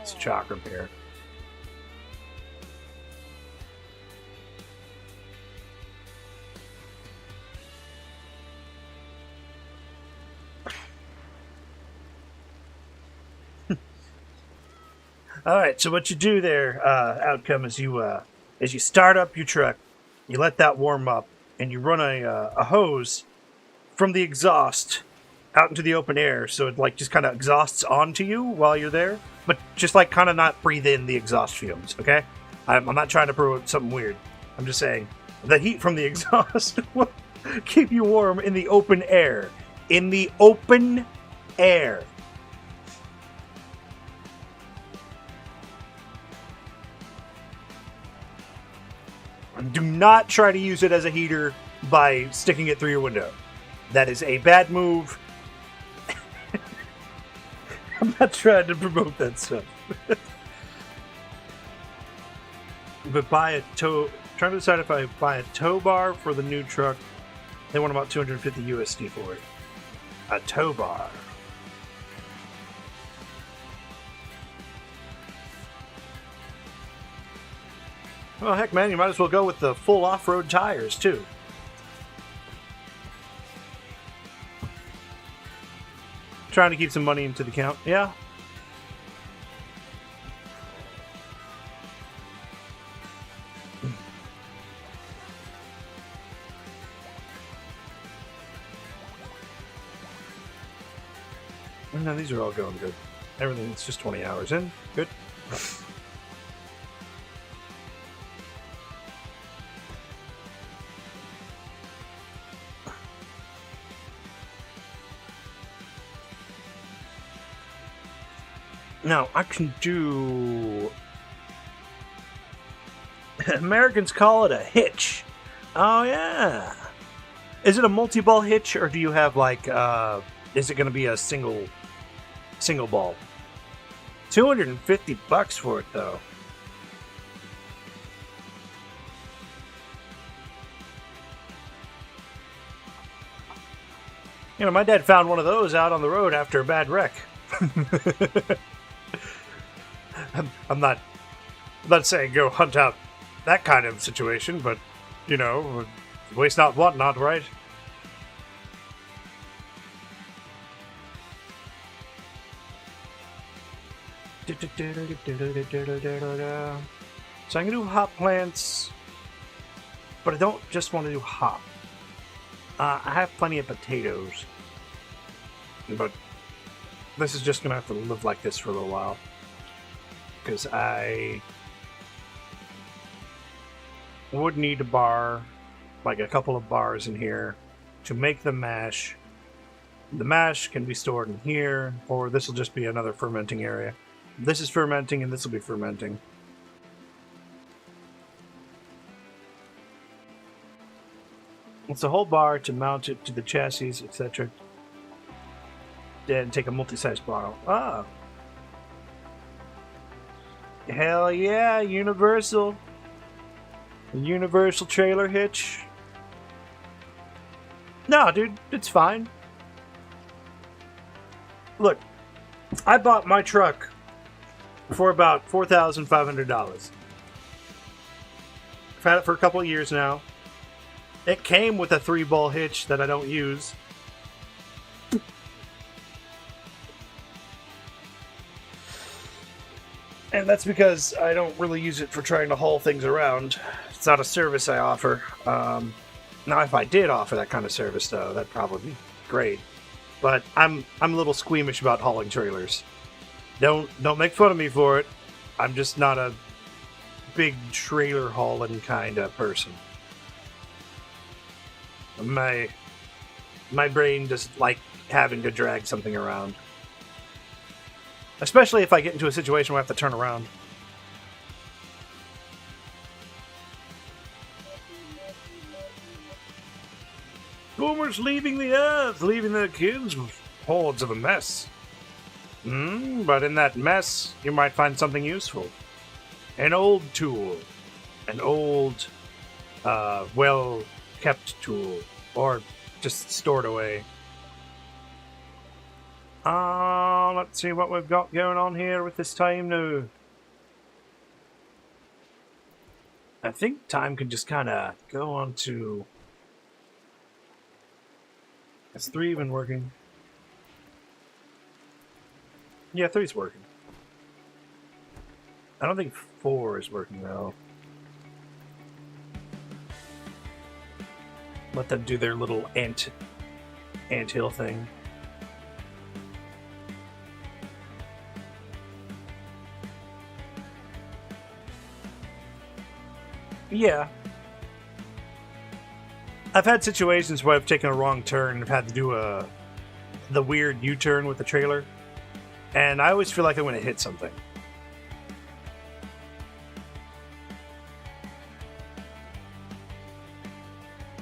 this chakram here. All right, so what you do there, outcome is you start up your truck, you let that warm up, and you run a hose from the exhaust out into the open air, so it like just kind of exhausts onto you while you're there, but just like kind of not breathe in the exhaust fumes. Okay, I'm not trying to promote something weird. I'm just saying the heat from the exhaust will keep you warm in the open air. In the open air. Do not try to use it as a heater by sticking it through your window. That is a bad move. I'm not trying to promote that stuff. But buy a tow... Trying to decide if I buy a tow bar for the new truck. They want about 250 USD for it. A tow bar. Well, heck, man, you might as well go with the full off-road tires, too. Trying to keep some money into the account. Yeah. No, these are all going good. Everything's just 20 hours in. Good. Now, I can do... Americans call it a hitch. Oh, yeah. Is it a multi-ball hitch, or do you have, like, is it going to be a single ball? $250 for it, though. You know, my dad found one of those out on the road after a bad wreck. I'm not saying go hunt out that kind of situation, but, you know, waste not, want not, right? So I can do hop plants, but I don't just want to do hop. I have plenty of potatoes, but this is just gonna have to live like this for a little while because I would need a bar, like a couple of bars in here to make the mash. The mash can be stored in here, or this will just be another fermenting area. This is fermenting, and this will be fermenting. It's a whole bar to mount it to the chassis, etc. Then take a multi-size bottle. Ah. Hell yeah, universal. A universal trailer hitch. No, dude, it's fine. Look, I bought my truck for about $4,500. I've had it for a couple of years now. It came with a 3-ball hitch that I don't use. And that's because I don't really use it for trying to haul things around. It's not a service I offer. Now, if I did offer that kind of service, though, that'd probably be great. But I'm a little squeamish about hauling trailers. Don't make fun of me for it. I'm just not a big trailer hauling kind of person. My brain just like having to drag something around. Especially if I get into a situation where I have to turn around. Boomer's leaving the earth, leaving their kids with hordes of a mess. But in that mess, you might find something useful. An old tool. An old, well-kept tool. Or just stored away. Let's see what we've got going on here with this time now. I think time can just kind of go on to... Is 3 even working? Yeah, 3's working. I don't think 4 is working, though. Let them do their little anthill thing. Yeah. I've had situations where I've taken a wrong turn and have had to do the weird U-turn with the trailer. And I always feel like I'm going to hit something.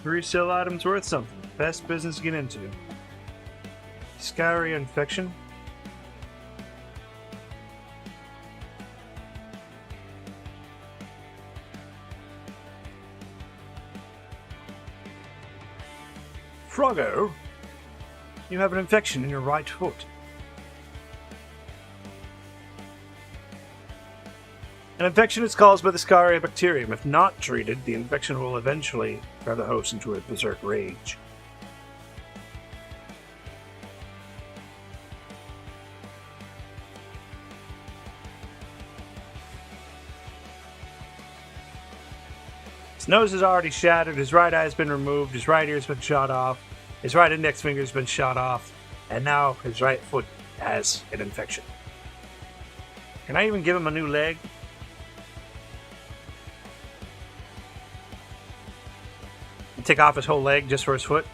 Resale items worth something. Best business to get into. Scouria infection. Froggo, you have an infection in your right foot. An infection is caused by the Scaria bacterium. If not treated, the infection will eventually drive the host into a berserk rage. His nose is already shattered, his right eye has been removed, his right ear has been shot off, his right index finger has been shot off, and now his right foot has an infection. Can I even give him a new leg? Take off his whole leg just for his foot?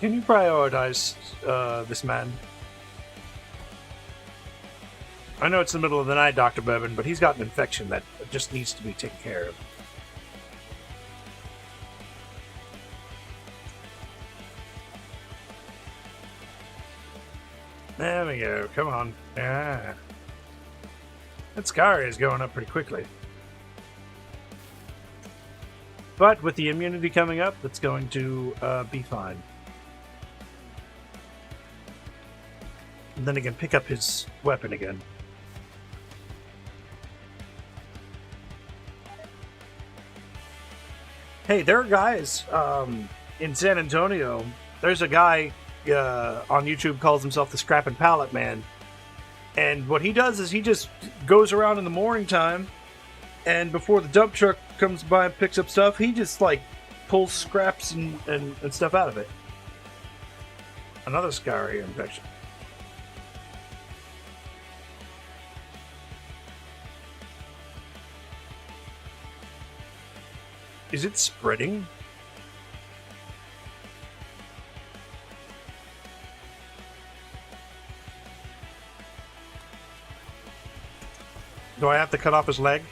Can you prioritize this man? I know it's the middle of the night, Dr. Bevan, but he's got an infection that just needs to be taken care of. There we go. Come on. Yeah. That Scaria is going up pretty quickly. But with the immunity coming up, that's going to be fine. And then he can pick up his weapon again. Hey, there are guys in San Antonio, there's a guy on YouTube calls himself the Scrap and Pallet Man. And what he does is he just goes around in the morning time, and before the dump truck comes by and picks up stuff, he just like pulls scraps and stuff out of it. Another scary infection. Is it spreading? Do I have to cut off his leg?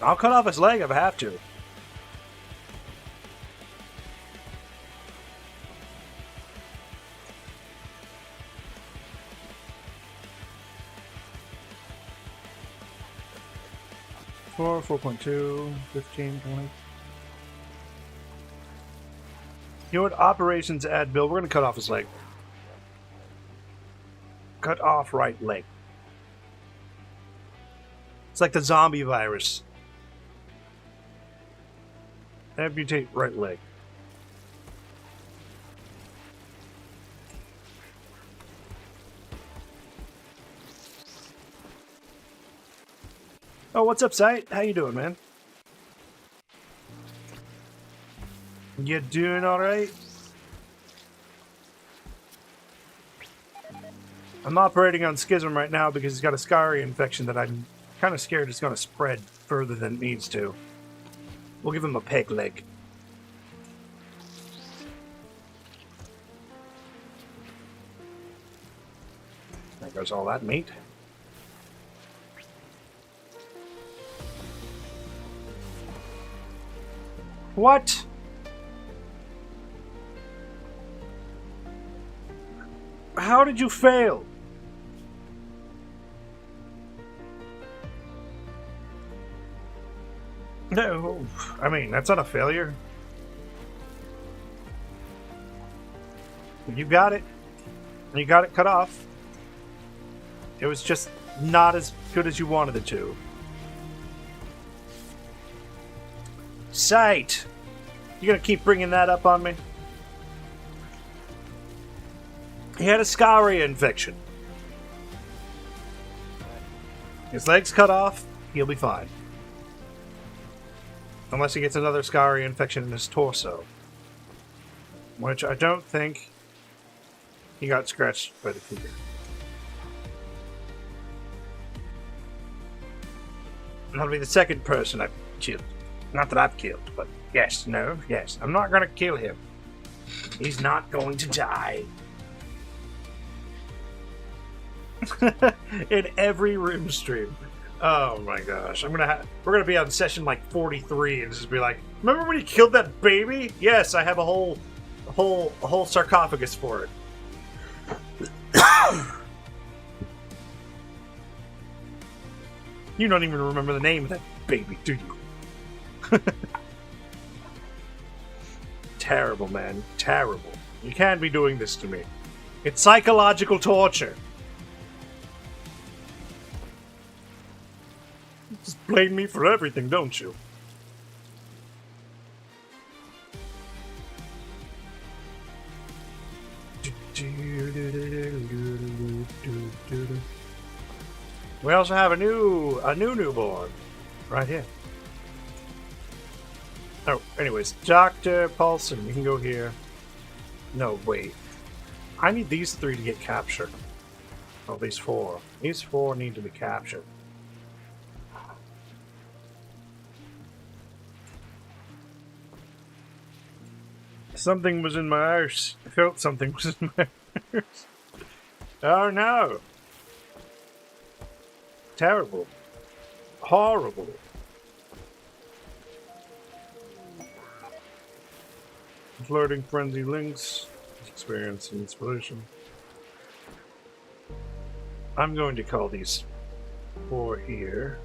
I'll cut off his leg if I have to. Four, 4.2, 15, 20. You know what? Operations add bill. We're going to cut off his leg. Cut off right leg. It's like the zombie virus. Amputate right leg. Oh, what's up, Sight? How you doing, man? You doing all right? I'm operating on Schism right now because he's got a scary infection that I'm kind of scared is going to spread further than it needs to. We'll give him a peg leg. There goes all that meat. What? How did you fail? No, I mean, that's not a failure. You got it. And you got it cut off. It was just not as good as you wanted it to. Sight! You gonna keep bringing that up on me? He had a scarring infection. His leg's cut off, he'll be fine. Unless he gets another scarring infection in his torso. Which I don't think he got scratched by the cougar. That'll be the second person I've killed. Not that I've killed, but yes, no, yes. I'm not gonna kill him. He's not going to die. In every room stream. Oh my gosh. We're gonna be on session like 43 and just be like, remember when you killed that baby? Yes, I have a whole sarcophagus for it. You don't even remember the name of that baby, do you? Terrible, man. Terrible. You can't be doing this to me. It's psychological torture. Just blame me for everything, don't you? We also have a new newborn right here. Oh, anyways, Dr. Paulson, you can go here. No, wait. I need these three to get captured. Oh, these four. These four need to be captured. Something was in my arse. I felt something was in my arse. Oh no. Terrible. Horrible. Flirting frenzy links. Experience and inspiration. I'm going to call these four here.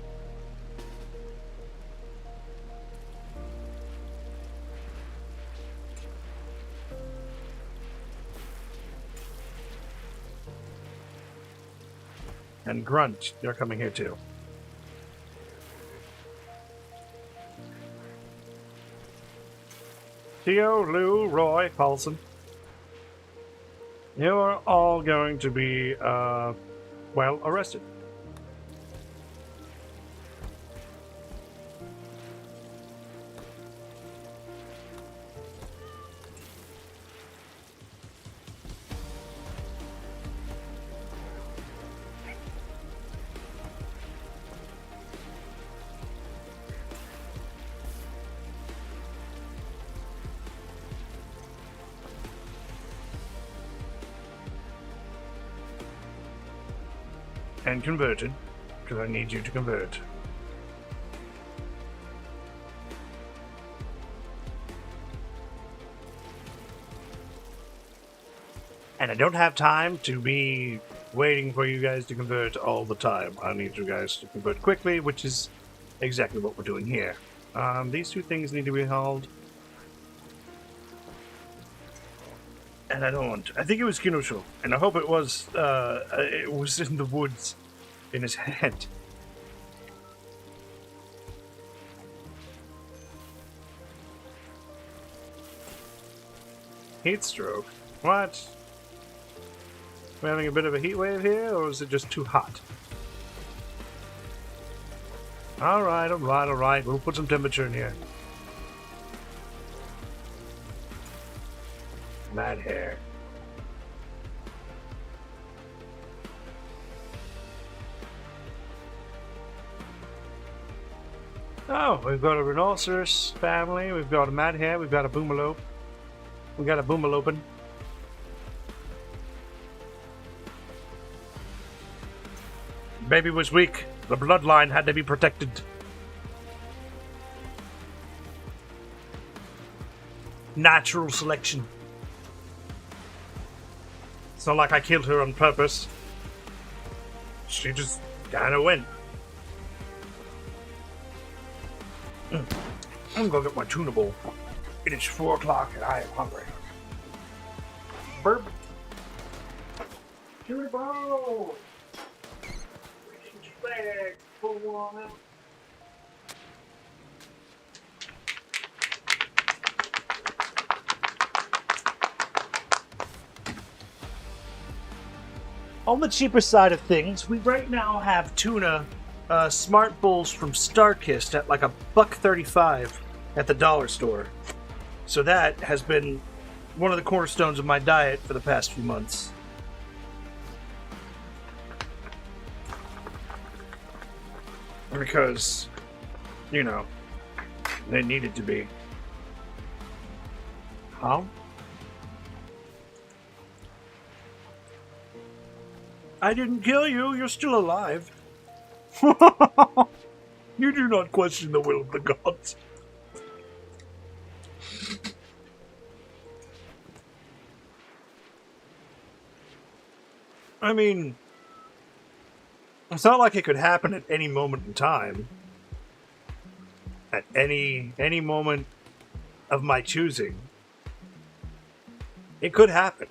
And Grunt, you're coming here too. Theo, Lou, Roy, Paulson. You're all going to be, well, arrested. And converted, because I need you to convert. And I don't have time to be waiting for you guys to convert all the time. I need you guys to convert quickly, which is exactly what we're doing here. These two things need to be held. And I don't want. I think it was Kinusho, and I hope it was in the woods, in his hand. Heat stroke. What? We're having a bit of a heat wave here, or is it just too hot? All right, all right, all right. We'll put some temperature in here. Mad hair. Oh, we've got a rhinoceros family, we've got a mad hair, we've got a boomalope. We got a boomalopin. Baby was weak. The bloodline had to be protected. Natural selection. It's not like I killed her on purpose. She just kind of went. I'm gonna go get my tuna bowl. It is 4 o'clock and I am hungry. Burp. Tuna bowl! Pull one out. On the cheaper side of things, we right now have tuna smart bowls from Starkist at like $1.35 at the dollar store. So that has been one of the cornerstones of my diet for the past few months. Because, you know, they needed to be. Huh? I didn't kill you. You're still alive. You do not question the will of the gods. I mean, it's not like it could happen at any moment in time. At any moment of my choosing. It could happen.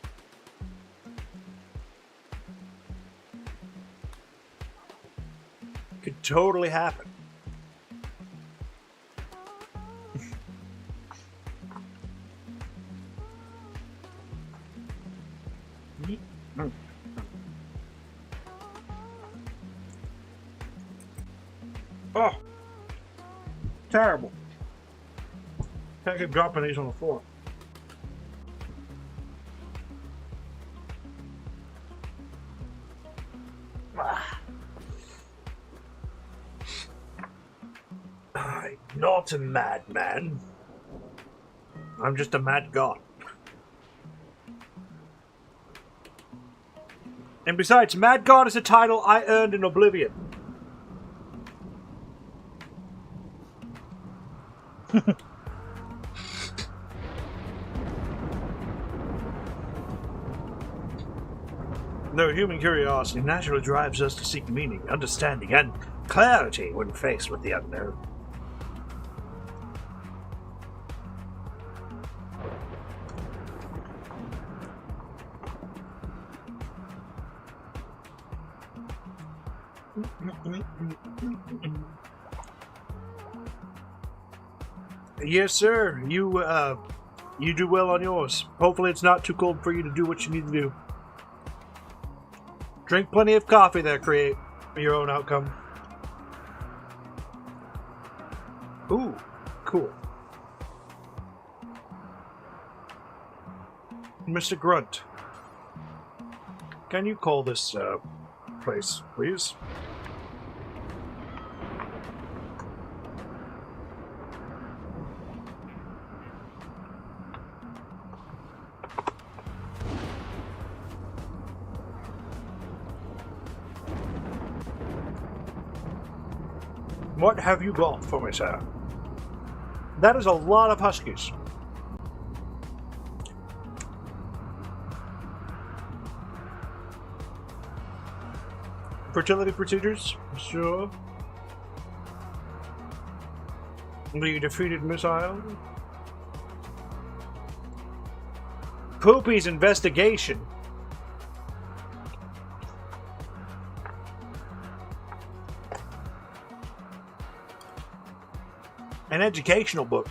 Could totally happen. Oh, terrible. Can't keep dropping these on the floor. I'm not a madman. I'm just a mad god. And besides, Mad God is a title I earned in Oblivion. Though human curiosity naturally drives us to seek meaning, understanding, and clarity when faced with the unknown. Yes, sir. You do well on yours. Hopefully it's not too cold for you to do what you need to do. Drink plenty of coffee there, create your own outcome. Ooh, cool. Mr. Grunt, can you call this place, please? What have you got for me, sir? That is a lot of huskies. Fertility procedures? Sure. The defeated missile? Poopy's investigation. An educational book.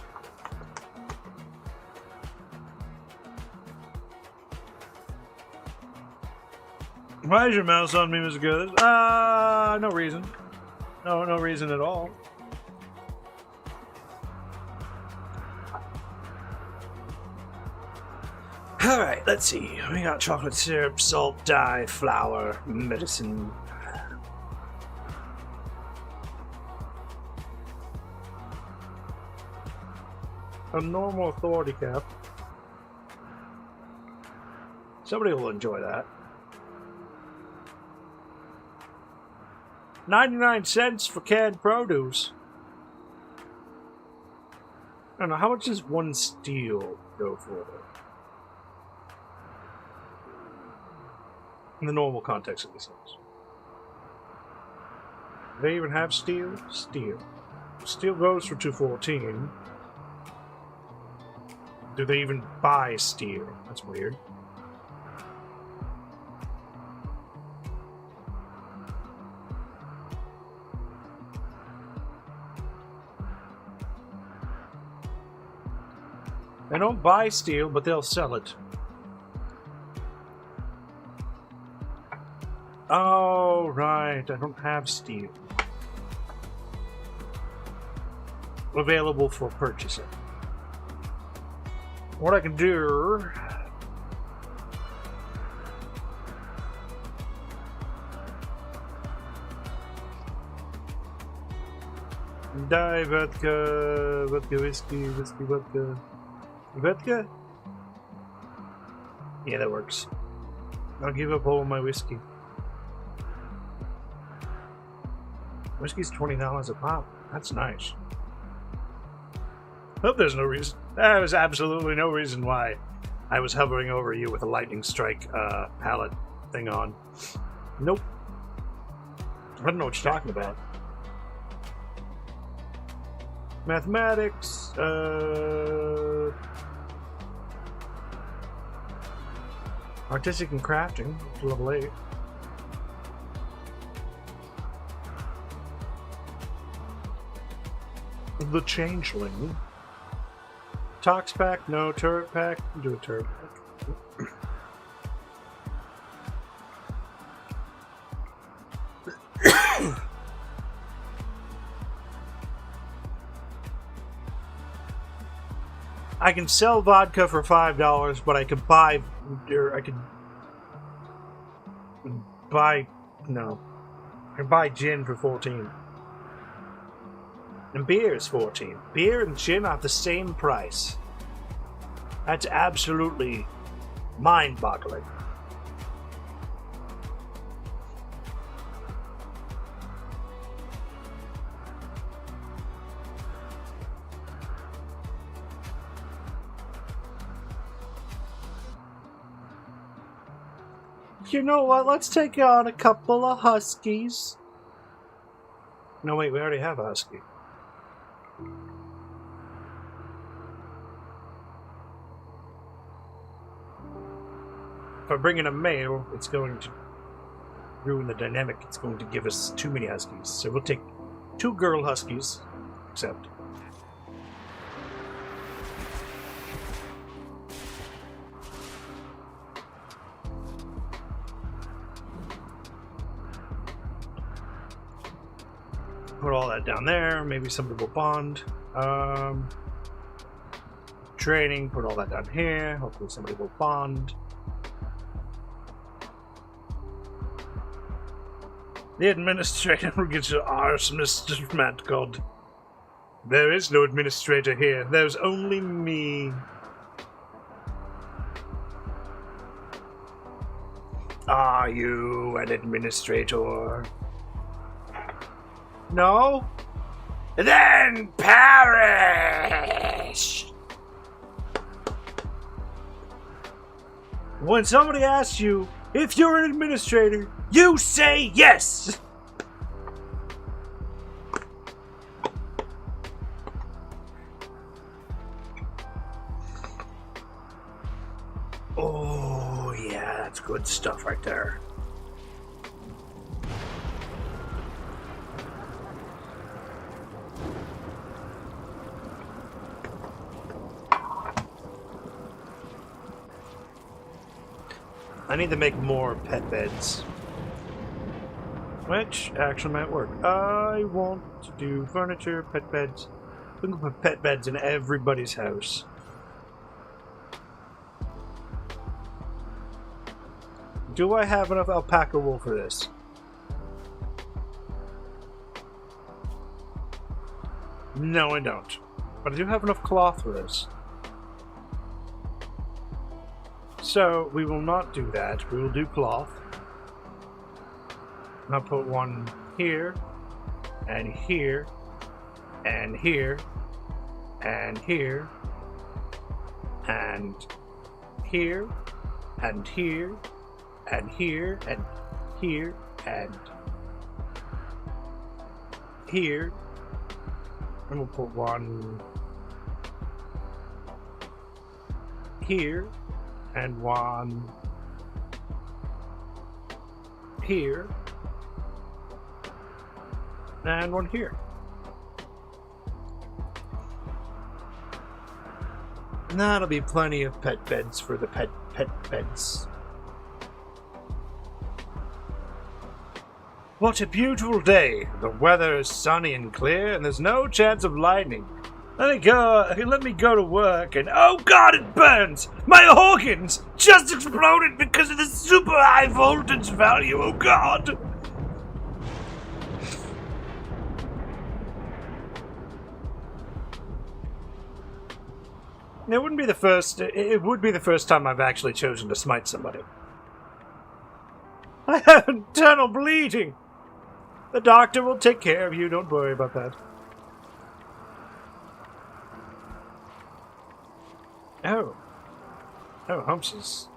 Why is your mouse on me, Mr. Guthers? No reason. No reason at all. Alright, let's see. We got chocolate syrup, salt, dye, flour, medicine. A normal authority cap. Somebody will enjoy that. 99 cents for canned produce. I don't know, how much does one steel go for? In the normal context of these things. Do they even have steel? Steel. Steel goes for 214. Do they even buy steel? That's weird. They don't buy steel, but they'll sell it. Oh, right. I don't have steel. Available for purchasing. What I can do... Dye, vodka, whiskey, vodka. Vodka? Yeah, that works. I'll give up all of my whiskey. Whiskey's $20 a pop. That's nice. Hope there's no reason. There was absolutely no reason why I was hovering over you with a lightning strike palette thing on. Nope. I don't know what you're talking about. Mathematics, artistic and crafting, level 8. The Changeling. Tox pack, no. Turret pack, do a turret pack. I can sell vodka for $5, but I could buy, or I could buy, no. I can buy gin for 14. And beer is 14. Beer and gin are the same price. That's absolutely mind-boggling. You know what? Let's take on a couple of huskies. No, wait, we already have a husky. If I bring in a male, it's going to ruin the dynamic, it's going to give us too many huskies. So we'll take 2 girl huskies, except. Put all that down there. Maybe somebody will bond. Training, put all that down here. Hopefully somebody will bond. The administrator will get your arse, Mr. Mad God. There is no administrator here. There's only me. Are you an administrator? No? Then perish! When somebody asks you if you're an administrator, you say yes! Oh, yeah, that's good stuff right there. I need to make more pet beds. Which actually might work. I want to do furniture, pet beds. We can put pet beds in everybody's house. Do I have enough alpaca wool for this? No, I don't. But I do have enough cloth for this. So, we will not do that. We will do cloth. I'll put one here, and here, and here, and here, and here, and here, and here, and here, and here. And we'll put one here, and one here, and one here. And that'll be plenty of pet beds for the pet beds. What a beautiful day! The weather is sunny and clear, and there's no chance of lightning. Let me go to work, and oh god, it burns! My organs just exploded because of the super high voltage value, oh god! It wouldn't be the first, it would be the first time I've actually chosen to smite somebody. I have internal bleeding! The doctor will take care of you, don't worry about that. Oh. Oh, Humpsies.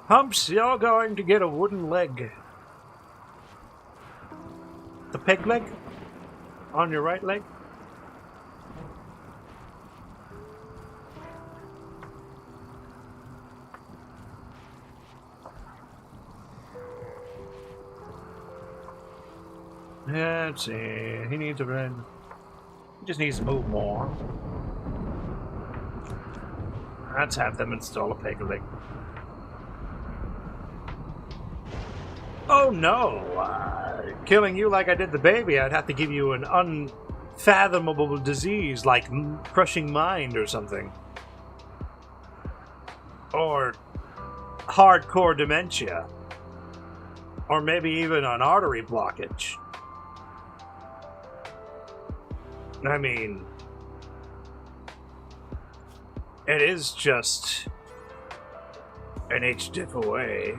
Humps, you're going to get a wooden leg. The peg leg? On your right leg? Yeah, let's see. He needs a red. He just needs to move more. Let's have them install a peg leg. Oh no! Killing you like I did the baby, I'd have to give you an unfathomable disease like crushing mind or something. Or hardcore dementia. Or maybe even an artery blockage. I mean, it is just an H-diff away.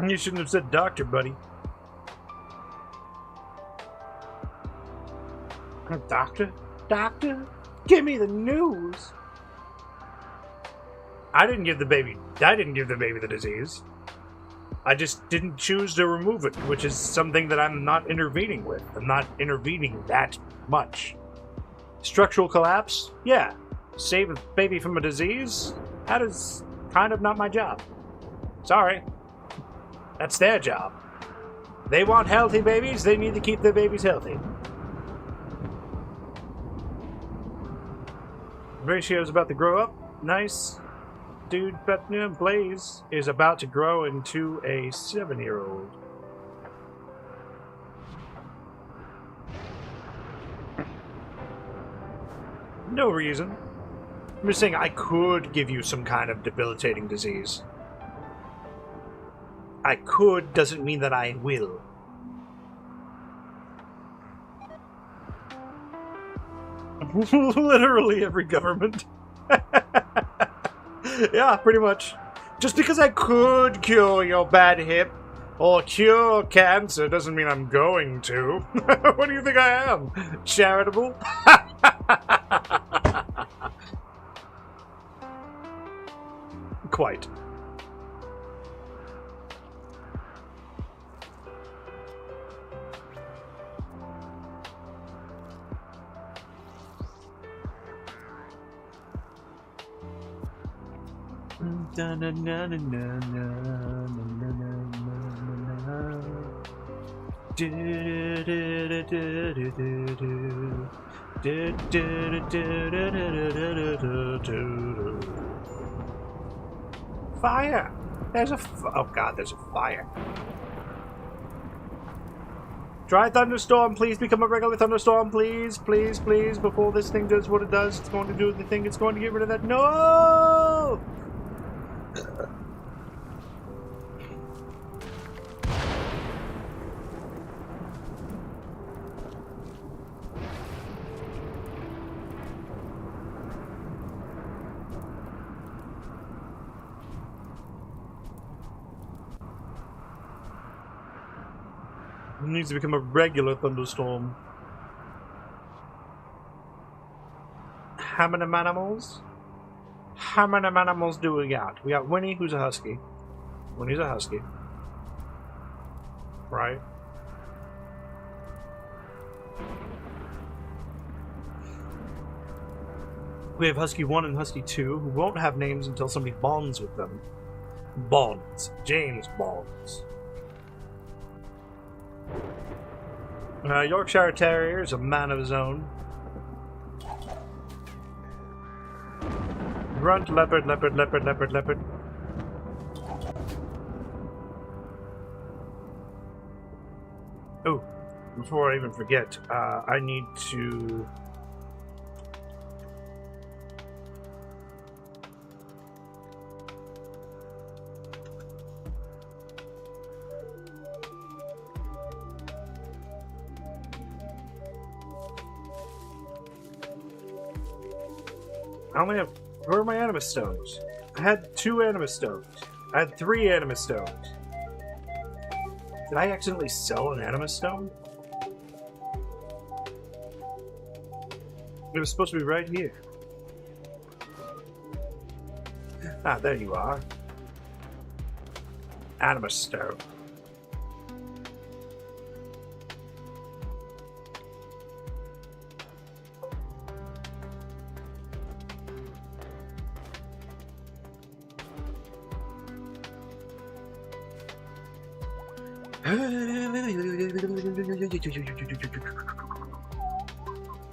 You shouldn't have said doctor, buddy. Doctor? Doctor? Give me the news! I didn't give the baby the disease. I just didn't choose to remove it, which is something that I'm not intervening with. I'm not intervening that much. Structural collapse? Yeah. Save a baby from a disease? That is kind of not my job. Sorry. That's their job. They want healthy babies, they need to keep their babies healthy. Ratio's about to grow up. Nice. Dude, but Blaze is about to grow into a 7-year-old. No reason. I'm just saying I could give you some kind of debilitating disease. I could doesn't mean that I will. Literally every government. Yeah, pretty much. Just because I could cure your bad hip or cure cancer doesn't mean I'm going to. What do you think I am? Charitable? Quite. Fire! There's a oh god, there's a fire. Dry thunderstorm, please become a regular thunderstorm, please, please, please, before this thing does what it does. It's going to do the thing, it's going to get rid of that. No! It needs to become a regular thunderstorm. How many animals? How many animals do we got? We got Winnie, who's a husky. Winnie's a husky. Right. We have Husky 1 and Husky 2, who won't have names until somebody bonds with them. Bonds. James Bonds. Yorkshire Terrier is a man of his own. Grunt, leopard, leopard, leopard, leopard, leopard. Oh, before I even forget, I need to... I only have... Where are my animus stones? I had 2 animus stones. I had 3 animus stones. Did I accidentally sell an animus stone? It was supposed to be right here. Ah, there you are. Animus stone.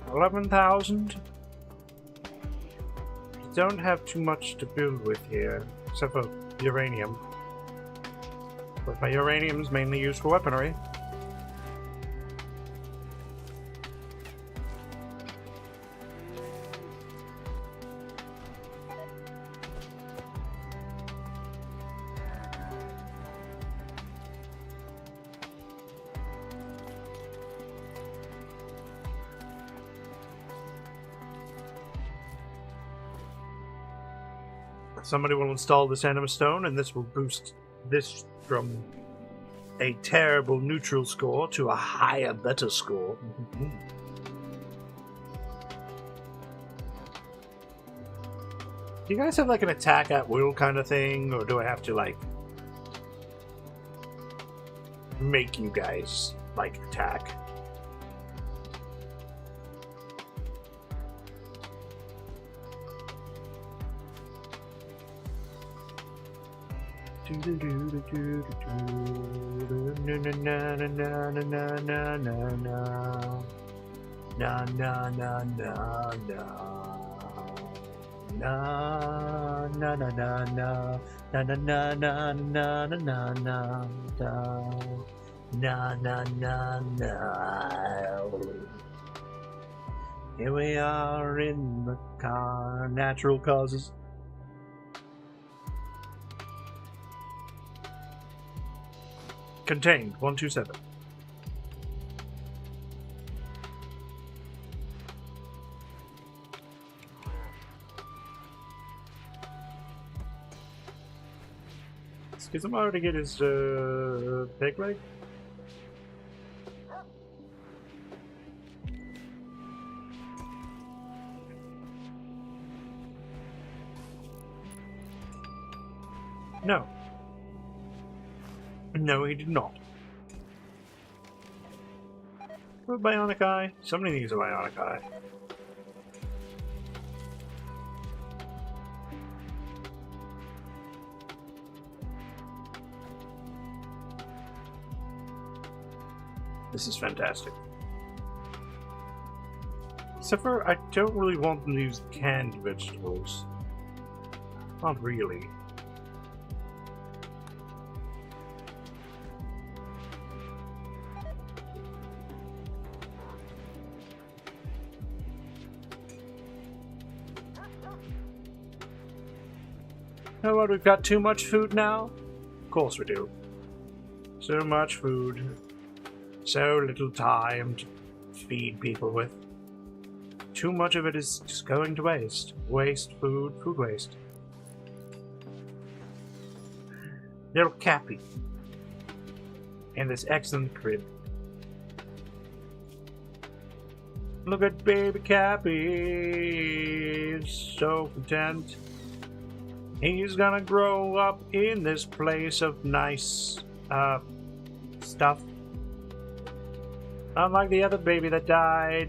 $11,000. Don't have too much to build with here, except for uranium. But my uranium is mainly used for weaponry. Somebody will install this animus stone, and this will boost this from a terrible neutral score to a higher, better score. Do you guys have like an attack at will kind of thing, or do I have to like make you guys like attack? Na na na na na. Na na na na na na na na na na na na na na na na na. Here we are in the car. Natural causes. Contained 127. Is Amaro to get his pig leg? No. No, he did not. What bionic eye? Somebody needs a bionic eye. This is fantastic. Except for, I don't really want them to use canned vegetables. Not really. You know what, we've got too much food now? Of course we do. So much food. So little time to feed people with. Too much of it is just going to waste. Waste food, food waste. Little Cappy. And this excellent crib. Look at baby Cappy. He's so content. He's gonna grow up in this place of nice, stuff. Unlike the other baby that died,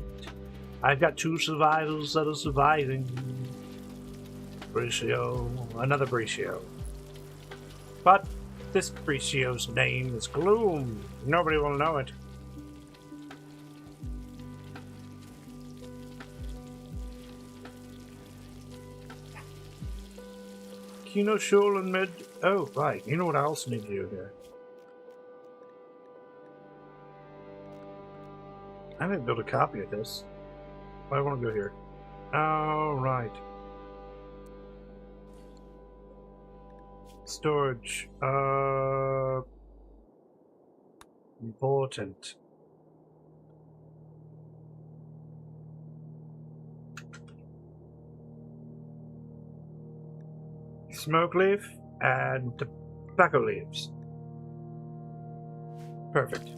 I've got two survivals that are surviving. Bricio, another Bricio. But this Bricio's name is Gloom. Nobody will know it. Kino Shul and Mid. Oh, right. You know what I also need to do here? I didn't build a copy of this. I want to go here. Oh, right. Storage. Important. Smoke leaf and tobacco leaves. Perfect.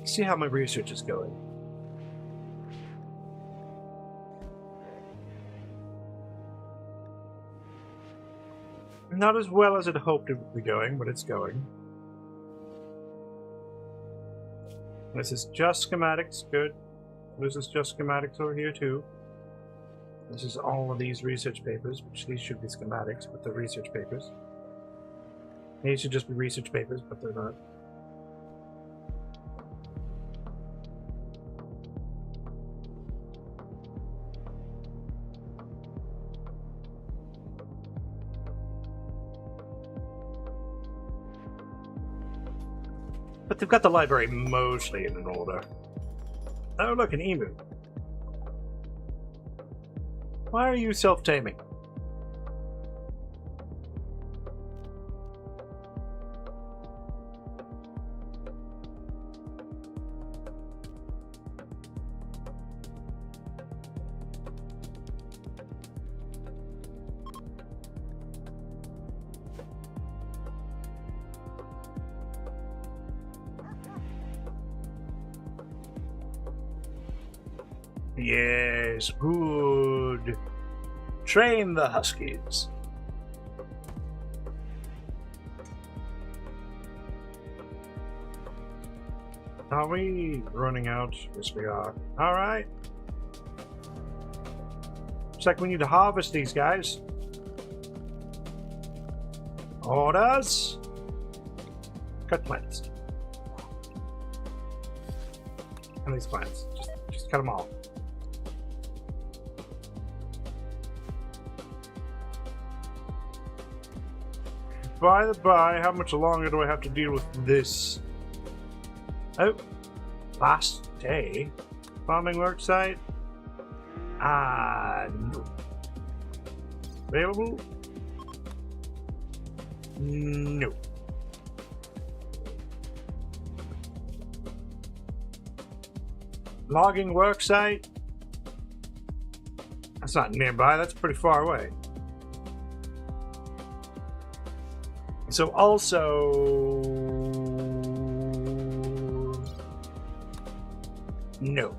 See how my research is going. Not as well as I'd hoped it would be going, but it's going. This is just schematics, good. This is just schematics over here too. This is all of these research papers, which these should be schematics, but they're research papers. These should just be research papers, but they're not. But they've got the library mostly in an order. Oh, look, an emu. Why are you self-taming? Yes, good. Train the huskies. Are we running out? Yes, we are. Alright. Looks like we need to harvest these guys. Orders. Cut plants. And these plants. Just cut them all. By the by, how much longer do I have to deal with this? Oh, last day. Farming worksite. No. Available? No. Logging worksite. That's not nearby, that's pretty far away. So also... no.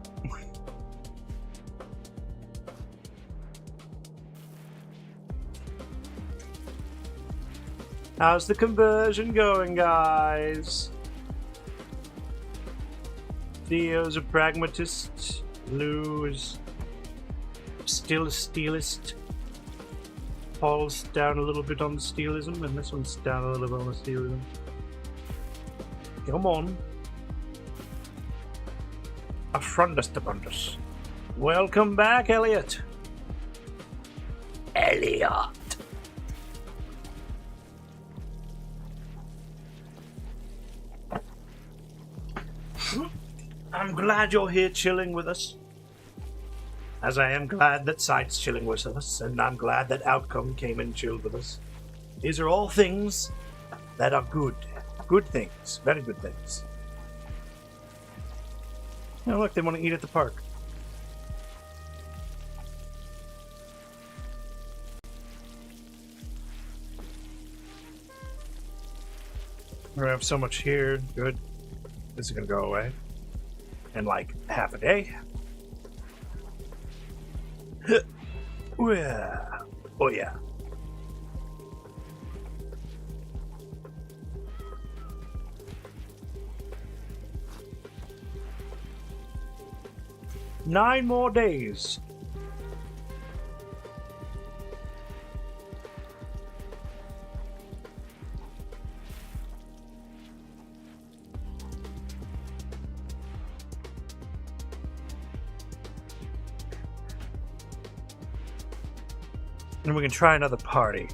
How's the conversion going, guys? Theo's a pragmatist. Lou is still a steelist. Paul's down a little bit on the steelism, and this one's down a little bit on the steelism. Come on. Affrondus abundus. Welcome back, Elliot. Elliot. I'm glad you're here chilling with us. As I am glad that Sight's chilling with us, and I'm glad that Outcome came and chilled with us. These are all things that are good. Good things. Very good things. Oh, look, they want to eat at the park. We have so much here. Good. This is going to go away in like half a day. Oh yeah. Nine more days. And we can try another party.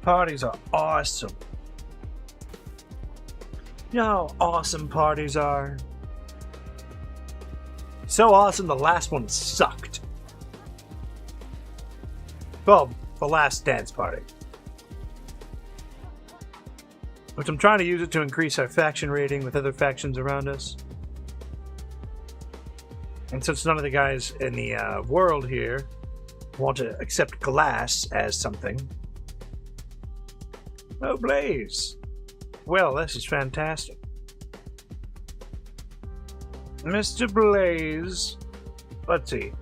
Parties are awesome. You know how awesome parties are? So awesome, the last one sucked. Well, the last dance party. Which I'm trying to use it to increase our faction rating with other factions around us. And since none of the guys in the world here want to accept glass as something. Oh, Blaze. Well, this is fantastic. Mr. Blaze, let's see.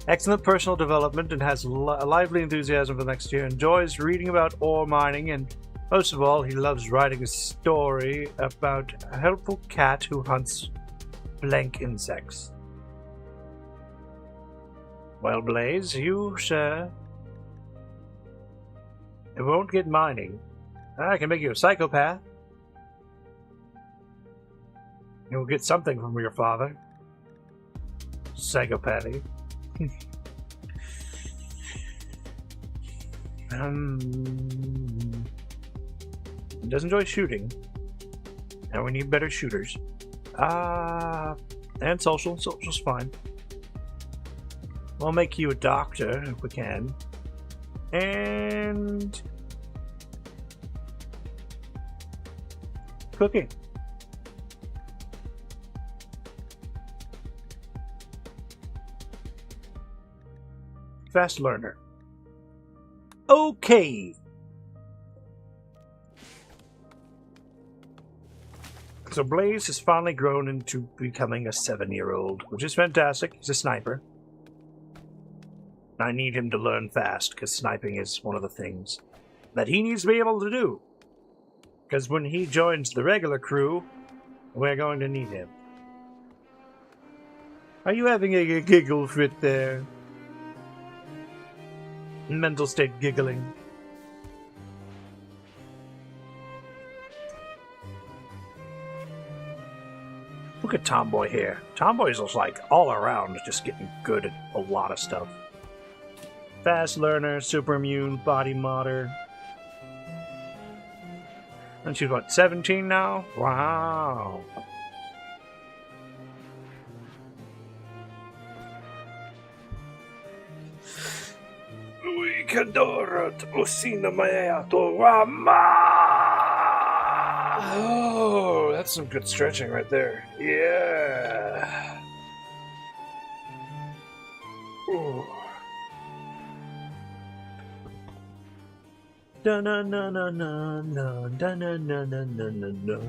Excellent personal development and has a lively enthusiasm for the next year. Enjoys reading about ore mining and, most of all, he loves writing a story about a helpful cat who hunts blank insects. Well, Blaze, you, sir, it won't get mining. I can make you a psychopath. You'll get something from your father. Psychopathy. He does enjoy shooting. And we need better shooters. And social. Social's fine. We'll make you a doctor if we can. And cooking. Fast learner. Okay. So Blaze has finally grown into becoming a 7-year-old, which is fantastic. He's a sniper. I need him to learn fast, because sniping is one of the things that he needs to be able to do. Because when he joins the regular crew, we're going to need him. Are you having a giggle fit there? Mental state giggling. Look at Tomboy here. Tomboy's just like all around just getting good at a lot of stuff. Fast learner, super immune, body modder. And she's what, 17 now? Wow. Oh, that's some good stretching right there. Yeah. Ooh. Da na na na na na da na na na na na na.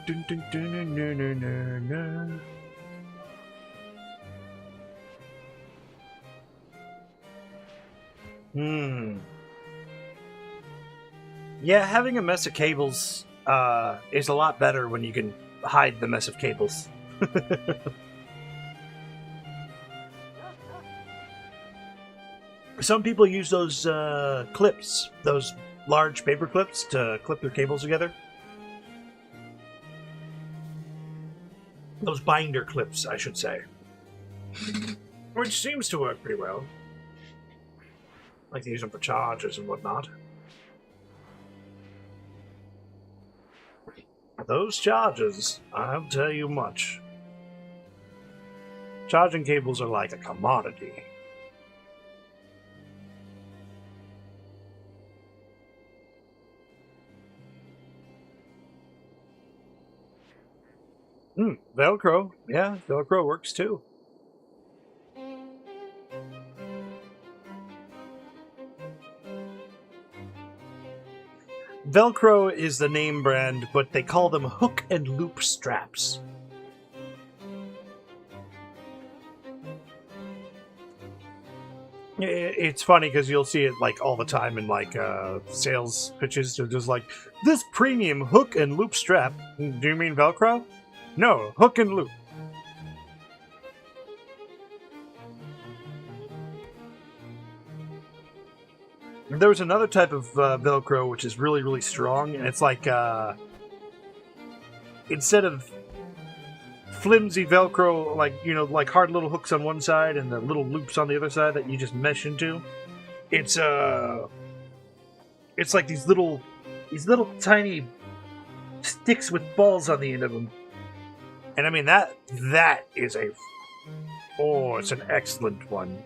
Dun, dun, dun, na, na, na, na. Yeah, having a mess of cables is a lot better when you can hide the mess of cables. Some people use those clips, those large paper clips, to clip their cables together. Those binder clips, I should say. Which seems to work pretty well. I like to use them for charges and whatnot. Those charges, I'll tell you much. Charging cables are like a commodity. Velcro. Yeah, Velcro works too. Velcro is the name brand, but they call them hook and loop straps. It's funny because you'll see it like all the time in like sales pitches. They're just like, this premium hook and loop strap. Do you mean Velcro? No, hook and loop. There was another type of Velcro which is really, really strong, and it's like instead of flimsy Velcro, like, you know, like hard little hooks on one side and the little loops on the other side that you just mesh into, it's like these little tiny sticks with balls on the end of them. And I mean, that is it's an excellent one.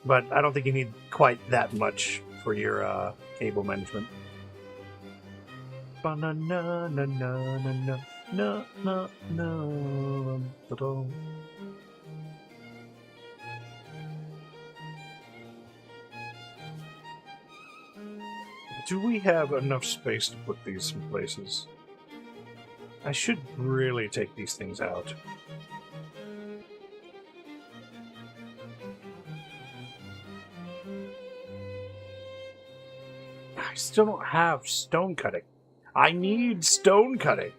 But I don't think you need quite that much for your cable management. Do we have enough space to put these in places? I should really take these things out. I still don't have stone cutting. I need stone cutting.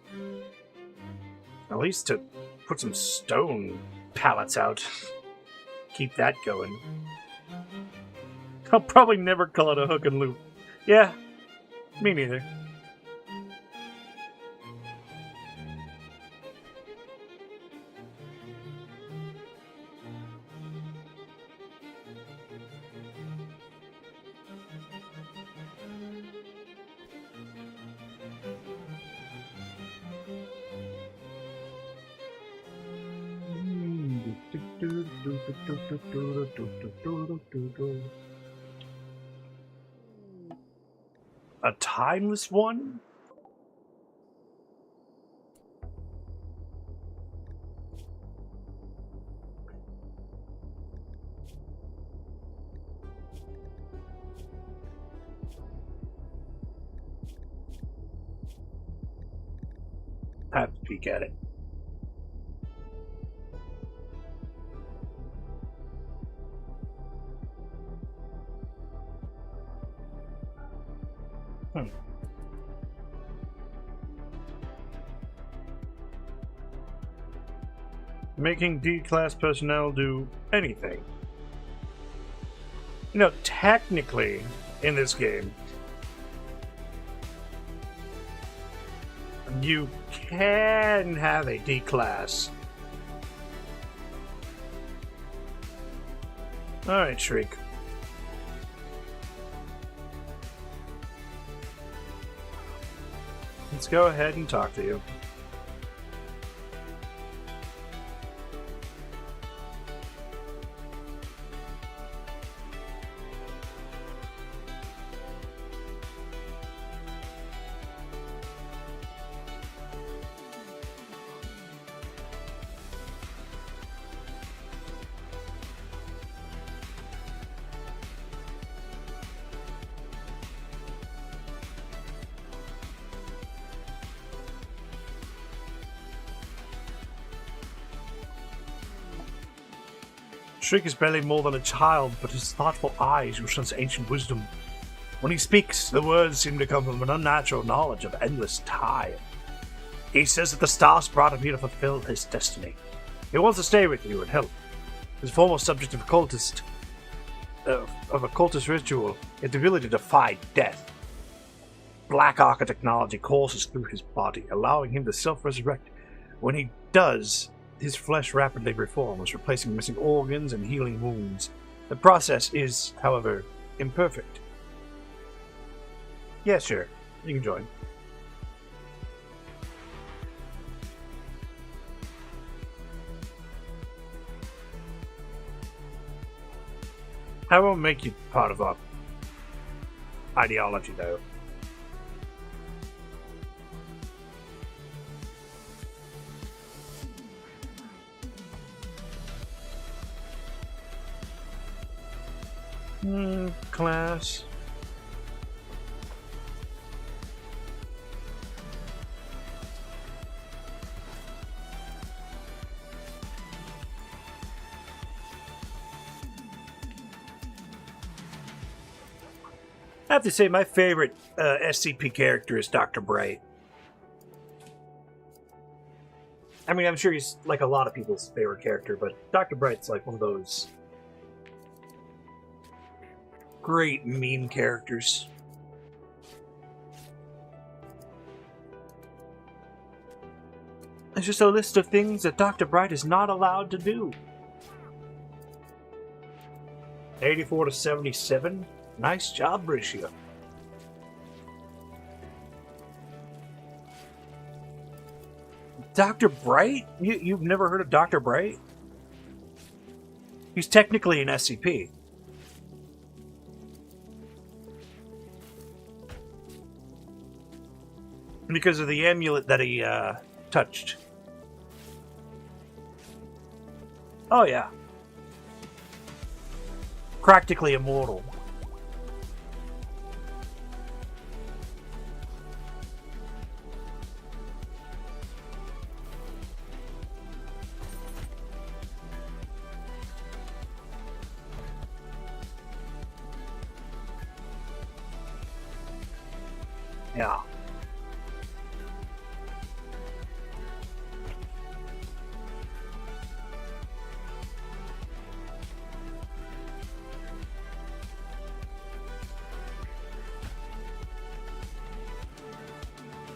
At least to put some stone pallets out. Keep that going. I'll probably never call it a hook and loop. Yeah, me neither. a timeless one? I have to peek at it. Making D-class personnel do anything. You know, technically, in this game, you can have a D-class. Alright, Shriek. Let's go ahead and talk to you. Shriek is barely more than a child, but his thoughtful eyes will sense ancient wisdom. When he speaks, the words seem to come from an unnatural knowledge of endless time. He says that the stars brought him here to fulfill his destiny. He wants to stay with you and help. His former subject of occultist ritual is the ability to defy death. Black Arca technology courses through his body, allowing him to self-resurrect. When he does, his flesh rapidly reforms, replacing missing organs and healing wounds. The process is, however, imperfect. Yeah, sure. You can join. I won't make you part of our ideology, though. Class. I have to say, my favorite SCP character is Dr. Bright. I mean, I'm sure he's like a lot of people's favorite character, but Dr. Bright's like one of those great meme characters. It's just a list of things that Dr. Bright is not allowed to do. 84 to 77. Nice job, Bricia. Dr. Bright? You've never heard of Dr. Bright? He's technically an SCP. Because of the amulet that he touched. Oh yeah. Practically immortal. Yeah.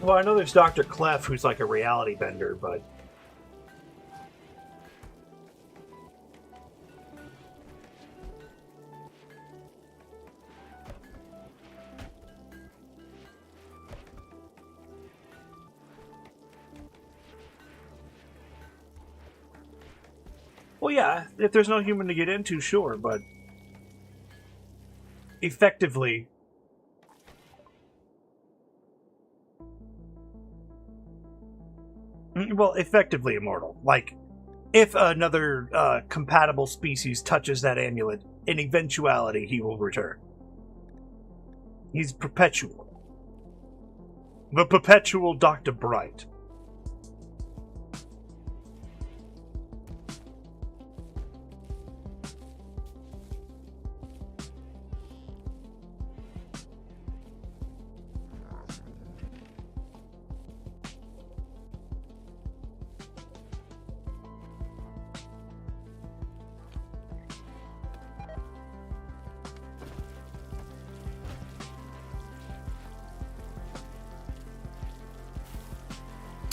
Well, I know there's Dr. Clef, who's like a reality bender, but... Well, yeah, if there's no human to get into, sure, but... Effectively... Well, effectively immortal. Like, if another compatible species touches that amulet, in eventuality he will return. He's perpetual. The perpetual Dr. Bright.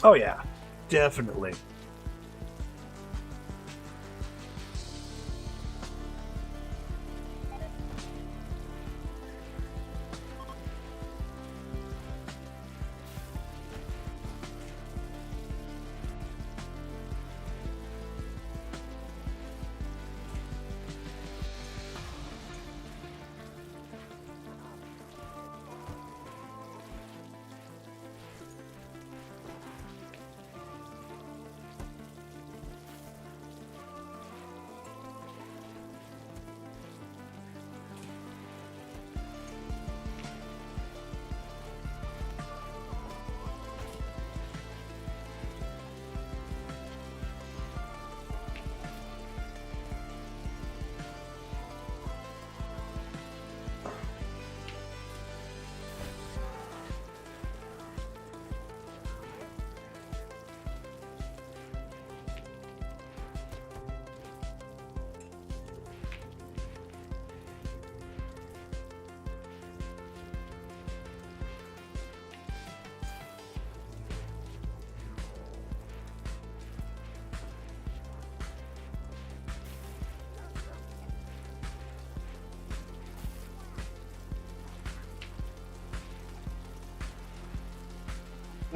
Oh yeah, definitely.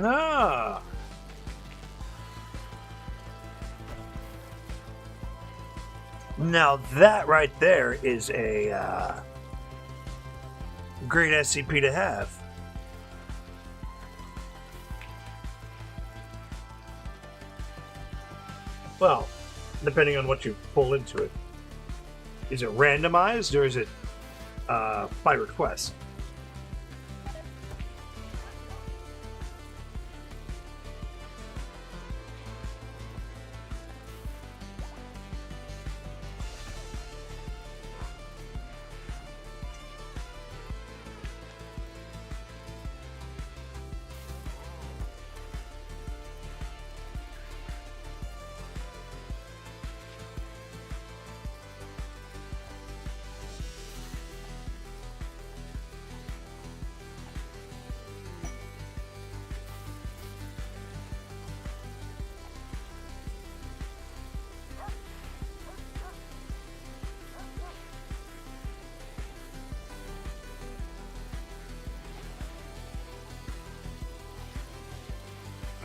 Ah. Now that right there is a great SCP to have. Well, depending on what you pull into it. Is it randomized or is it by request?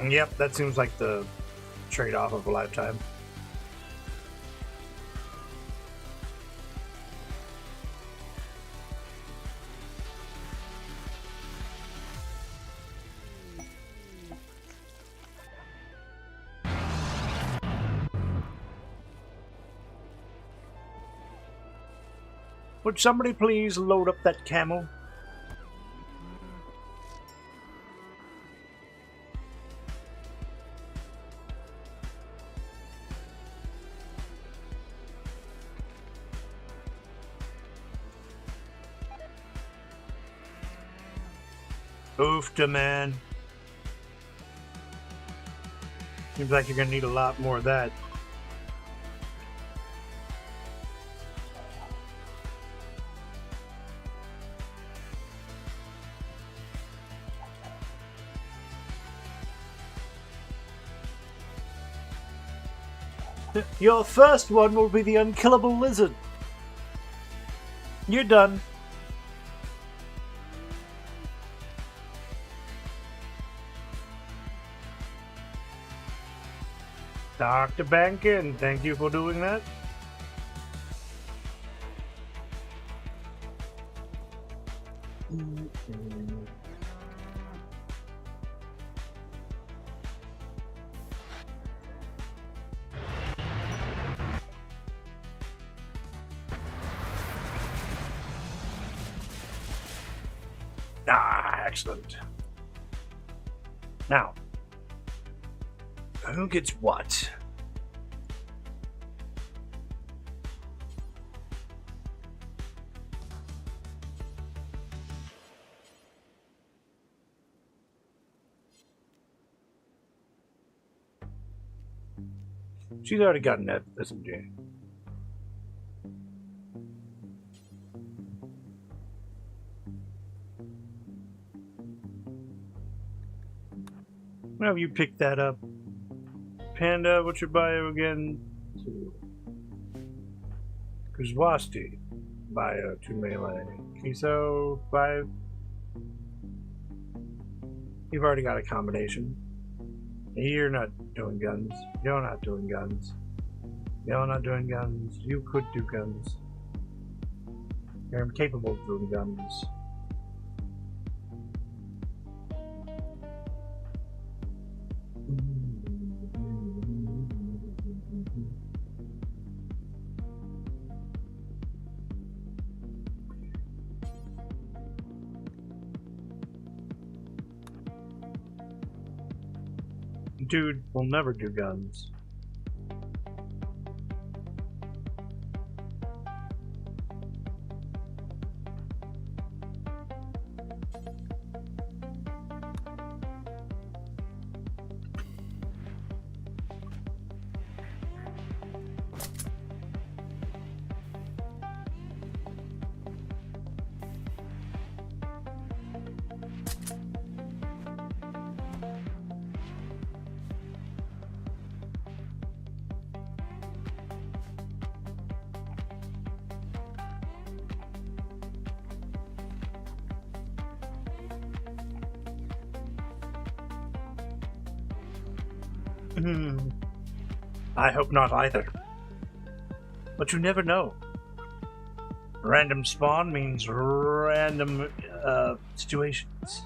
Yep, that seems like the trade-off of a lifetime. Would somebody please load up that camel? Oofta, man. Seems like you're gonna need a lot more of that. Your first one will be the unkillable lizard. You're done. Dr. Bankin, thank you for doing that. Ah, excellent. Now, who gets what? She's already gotten that SMG. Why have you picked that up? Panda, what's your bio again? 2. Kuzwasti, bio 2 melee. Kiso, 5. You've already got a combination. You're not doing guns. You're not doing guns. You're not doing guns. You could do guns. You're incapable of doing guns. Dude will never do guns. I hope not either. But you never know. Random spawn means random situations.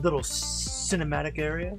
Little cinematic area.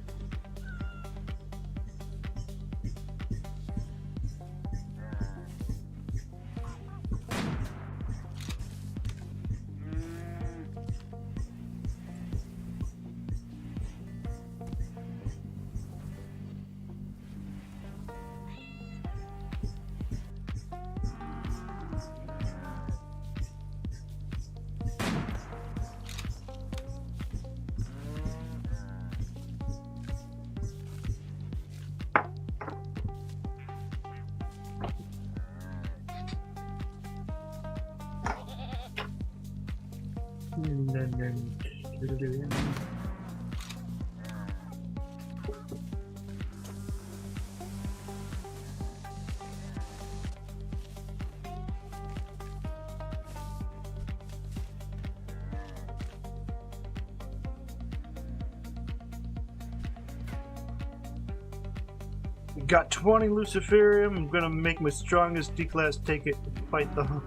Got 20 Luciferium. I'm gonna make my strongest D-class take it to fight the.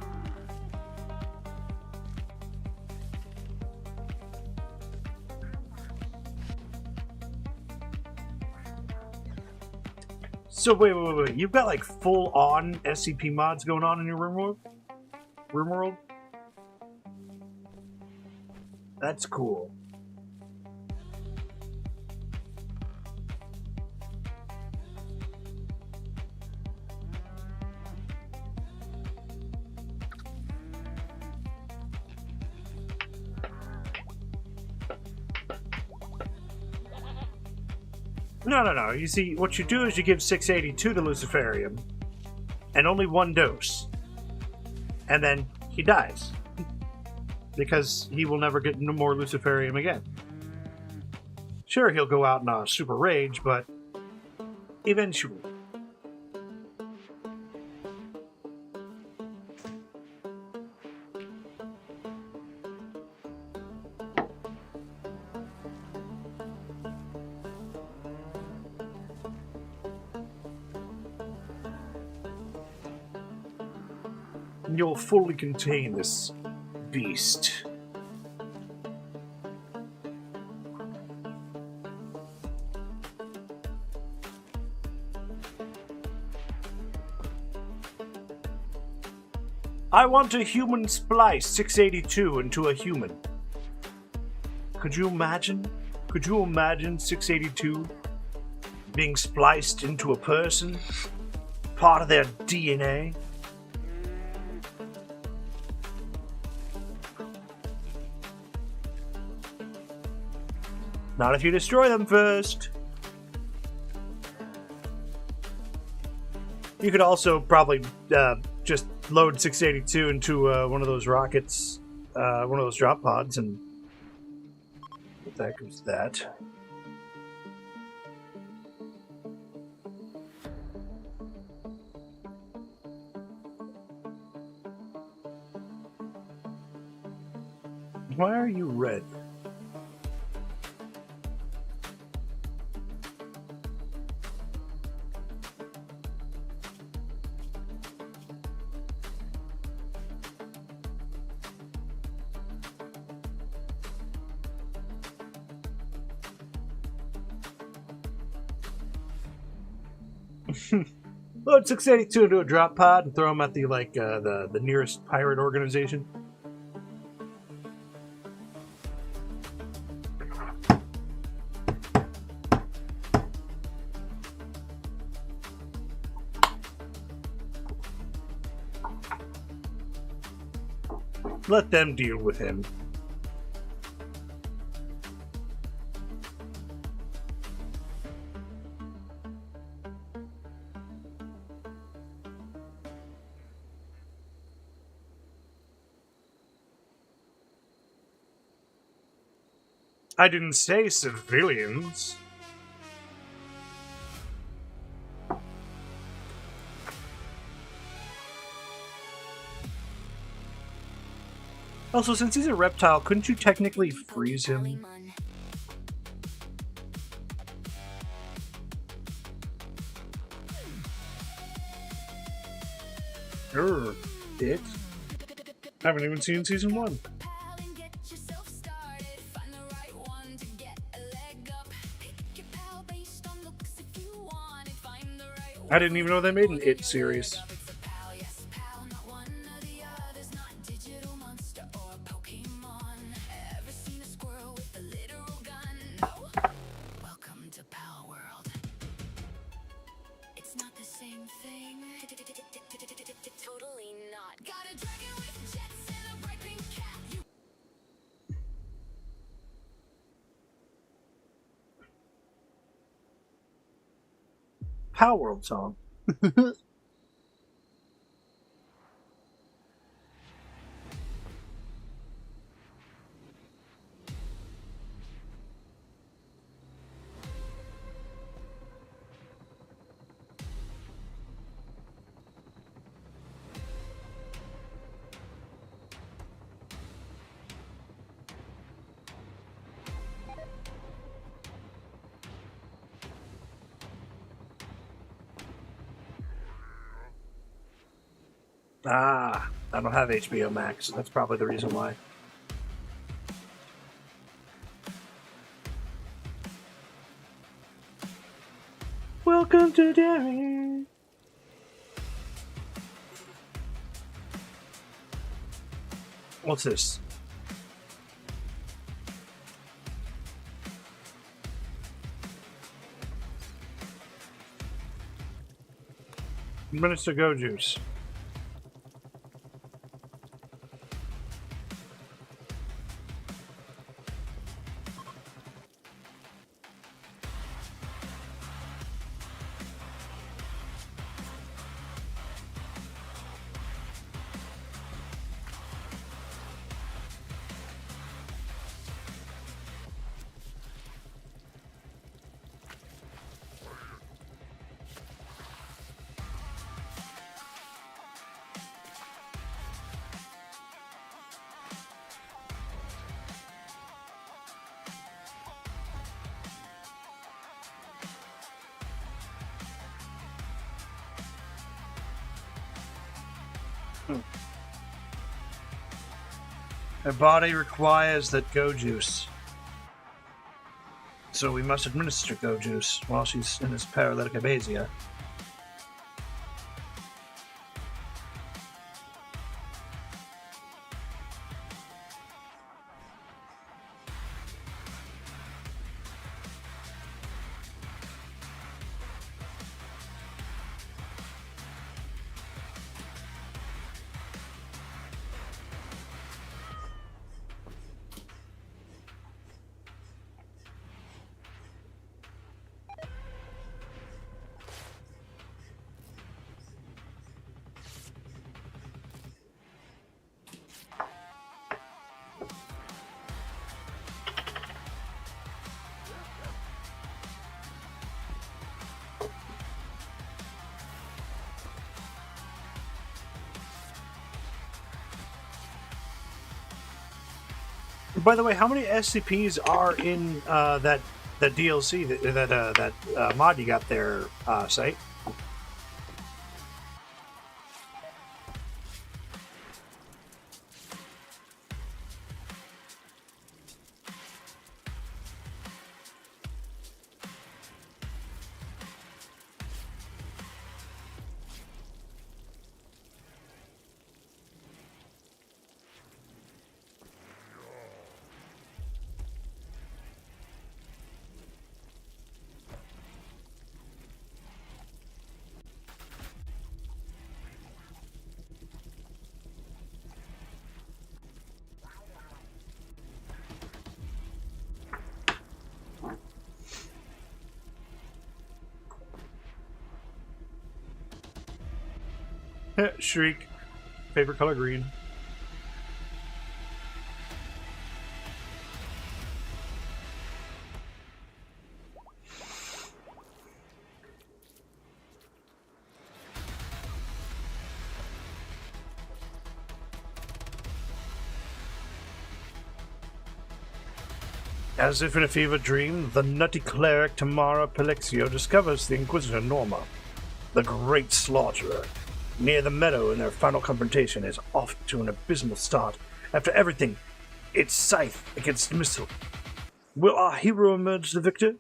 So wait. You've got like full-on SCP mods going on in your Rimworld? Rimworld? That's cool. No. You see, what you do is you give 682 to Luciferium, and only 1 dose. And then he dies. Because he will never get no more Luciferium again. Sure, he'll go out in a super rage, but eventually. you'll fully contain this beast. I want a human splice 682 into a human. Could you imagine? Could you imagine 682 being spliced into a person? Part of their DNA? Not if you destroy them first. You could also probably just load 682 into one of those rockets, one of those drop pods, and what the heck is that? Why are you red? Load 682 into a drop pod and throw them at the the nearest pirate organization. Let them deal with him. I didn't say civilians. Also, since he's a reptile, couldn't you technically freeze him? It. Haven't even seen season 1. I didn't even know they made an It series. Power World song. Ah, I don't have HBO Max. That's probably the reason why. Welcome to Derry. What's this? Minutes to go juice. Her body requires that go juice. So we must administer go juice while she's in this paralytic abasia. By the way, how many SCPs are in that DLC that mod you got there, site? Shriek. Favorite color green. As if in a fever dream, the nutty cleric Tamara Pelixio discovers the Inquisitor Norma, the Great Slaughterer, near the meadow, and their final confrontation is off to an abysmal start. After everything, it's scythe against missile. Will our hero emerge the victor?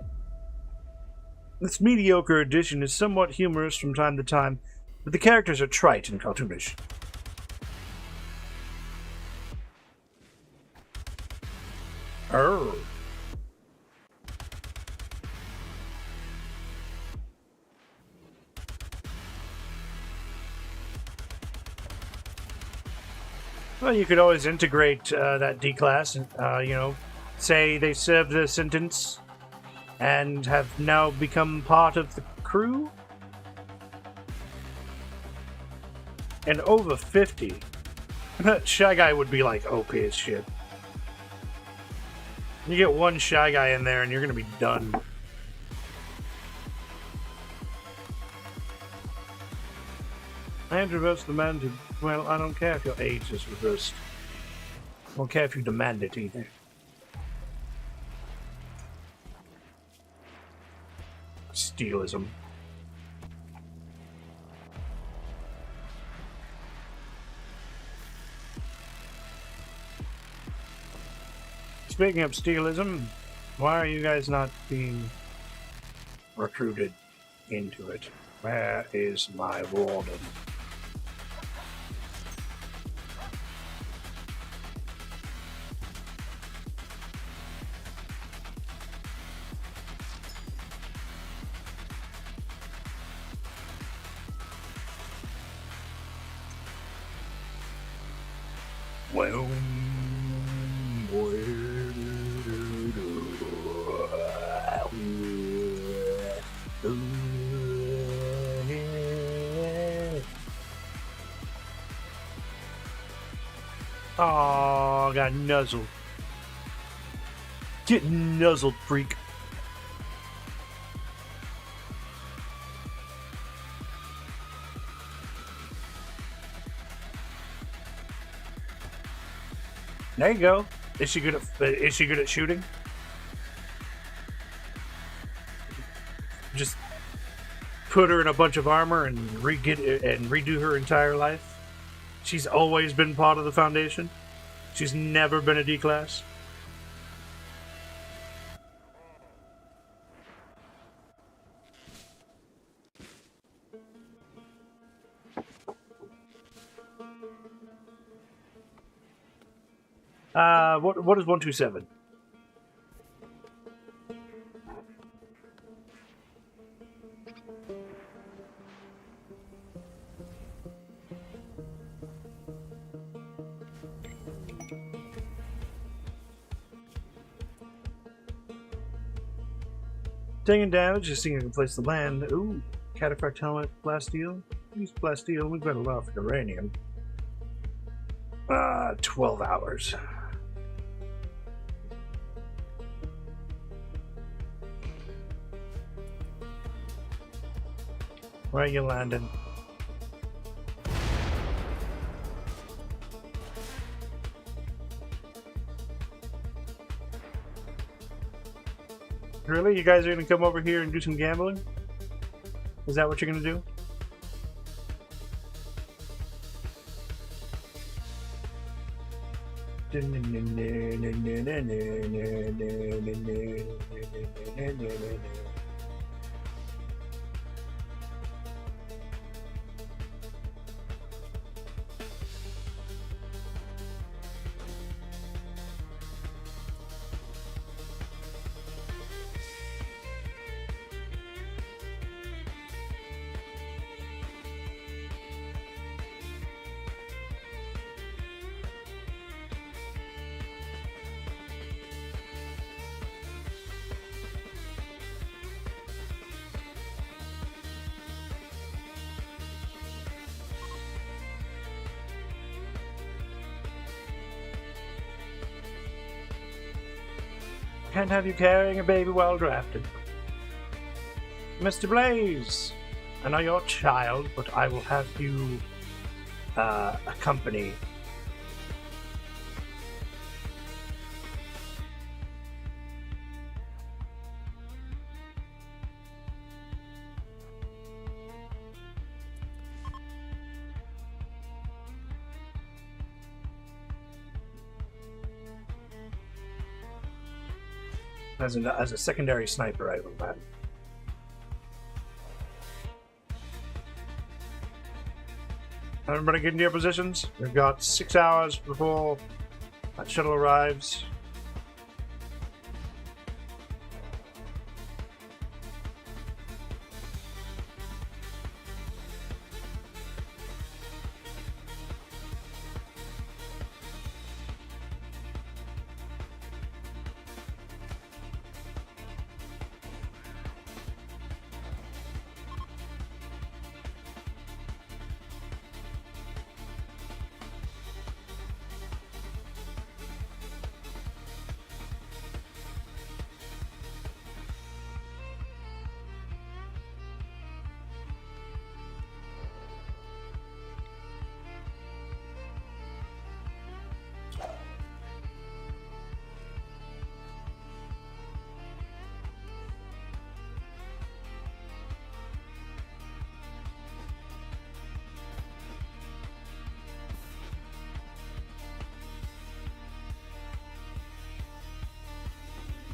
This mediocre edition is somewhat humorous from time to time, but the characters are trite and cartoonish. Oh. Well, you could always integrate that D-class, say they served their sentence and have now become part of the crew. And over 50. Shy Guy would be like OP as shit. You get one Shy Guy in there and you're gonna be done. And reverse the mounted. Well, I don't care if your age is reversed. I don't care if you demand it either. Steelism. Speaking of steelism, why are you guys not being recruited into it? Where is my warden? Well, oh, got nuzzled. Get nuzzled, freak. There you go. Is she good at shooting? Just put her in a bunch of armor and redo her entire life. She's always been part of the Foundation. She's never been a D class. What is 127? Taking damage, just seeing if I can place the land. Ooh, cataphract helmet, blast steel. Use blast steel, we've got a lot of uranium. 12 hours. Where are you landing? Really? You guys are gonna come over here and do some gambling? Is that what you're gonna do? Can't have you carrying a baby while drafted. Mr. Blaze, I know you're a child, but I will have you accompany. As a secondary sniper rifle, man. Everybody get into your positions. We've got 6 hours before that shuttle arrives.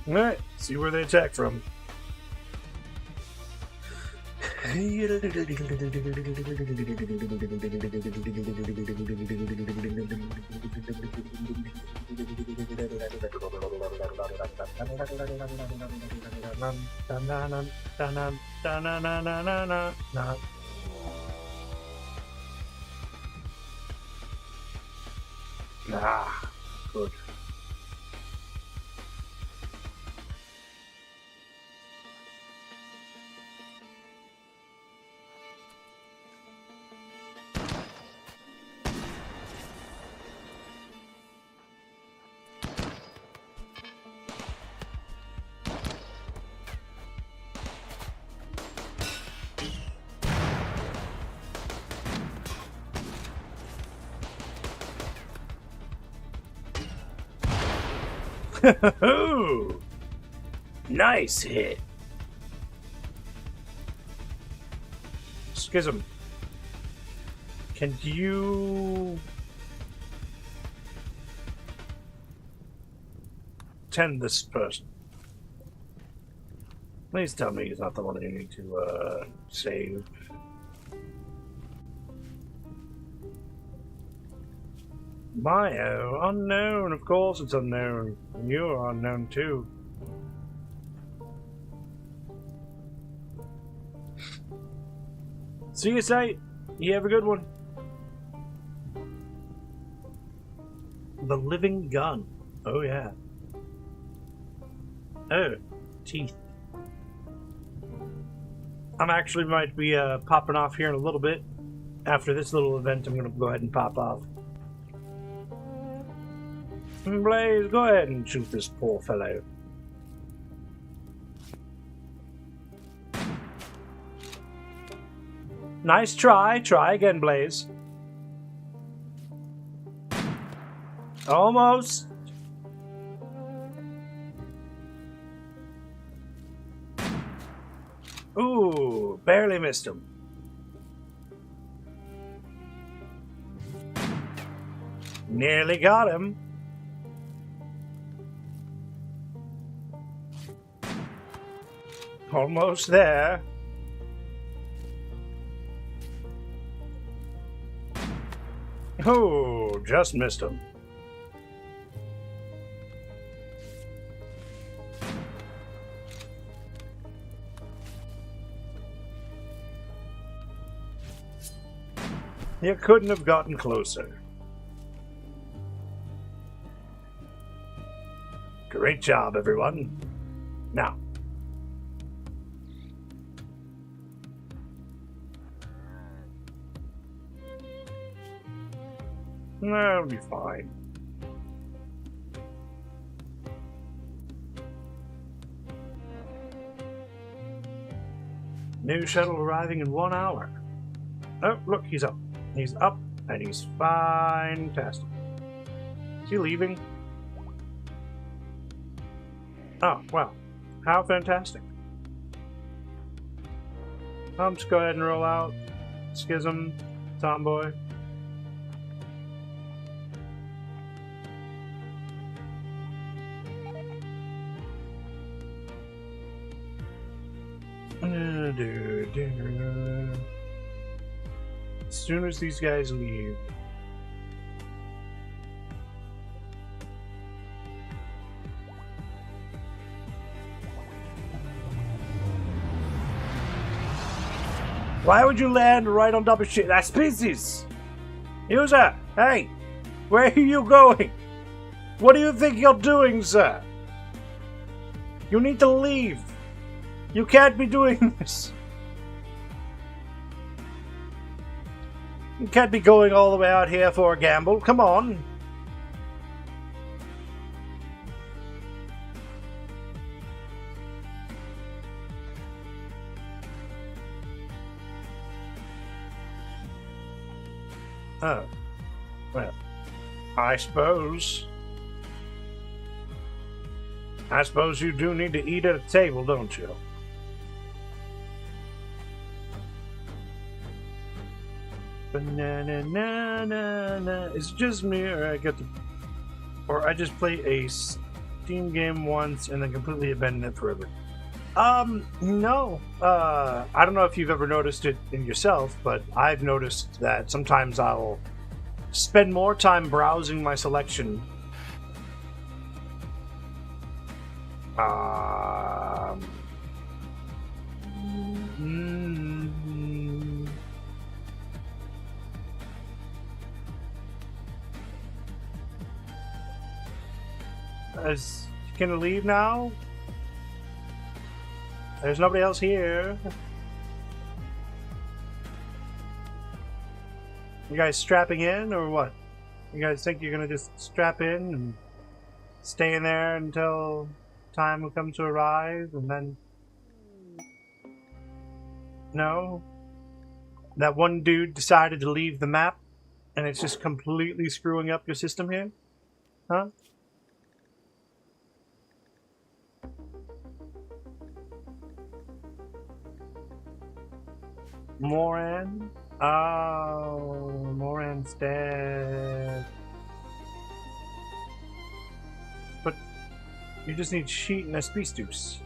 Alright, see where they attack from. Ah, good. Nice hit. Schism. Can you tend this person. Please tell me he's not the one you need to save. Mayo, unknown. Of course it's unknown. And you are unknown too. See you, Sight. You have a good one. The living gun. Oh, yeah. Oh, teeth. I'm actually might be popping off here in a little bit. After this little event, I'm going to go ahead and pop off. Blaze, go ahead and shoot this poor fellow. Nice try. Try again, Blaze. Almost. Ooh, barely missed him. Nearly got him. Almost there. Oh, just missed him. You couldn't have gotten closer. Great job, everyone. Now. That'll be fine. New shuttle arriving in 1 hour. Oh, look, he's up. He's up, and he's fantastic. Is he leaving? Oh, wow. How fantastic. I'll just go ahead and roll out. Schism, Tomboy. As soon as these guys leave. Why would you land right on top of shit? That species! User! Hey! Where are you going? What do you think you're doing, sir? You need to leave. You can't be doing this. You can't be going all the way out here for a gamble. Come on. Oh. Well, I suppose you do need to eat at a table, don't you? Banana, na, na, na. Is it just me, or I just play a Steam game once and then completely abandon it forever? No. I don't know if you've ever noticed it in yourself, but I've noticed that sometimes I'll spend more time browsing my selection. Is you gonna leave now? There's nobody else here. You guys strapping in or what? You guys think you're gonna just strap in and stay in there until time will come to arrive and then... No? That one dude decided to leave the map and it's just completely screwing up your system here? Huh? Moran? Oh, Moran's dead. But You just need sheet and asbestos.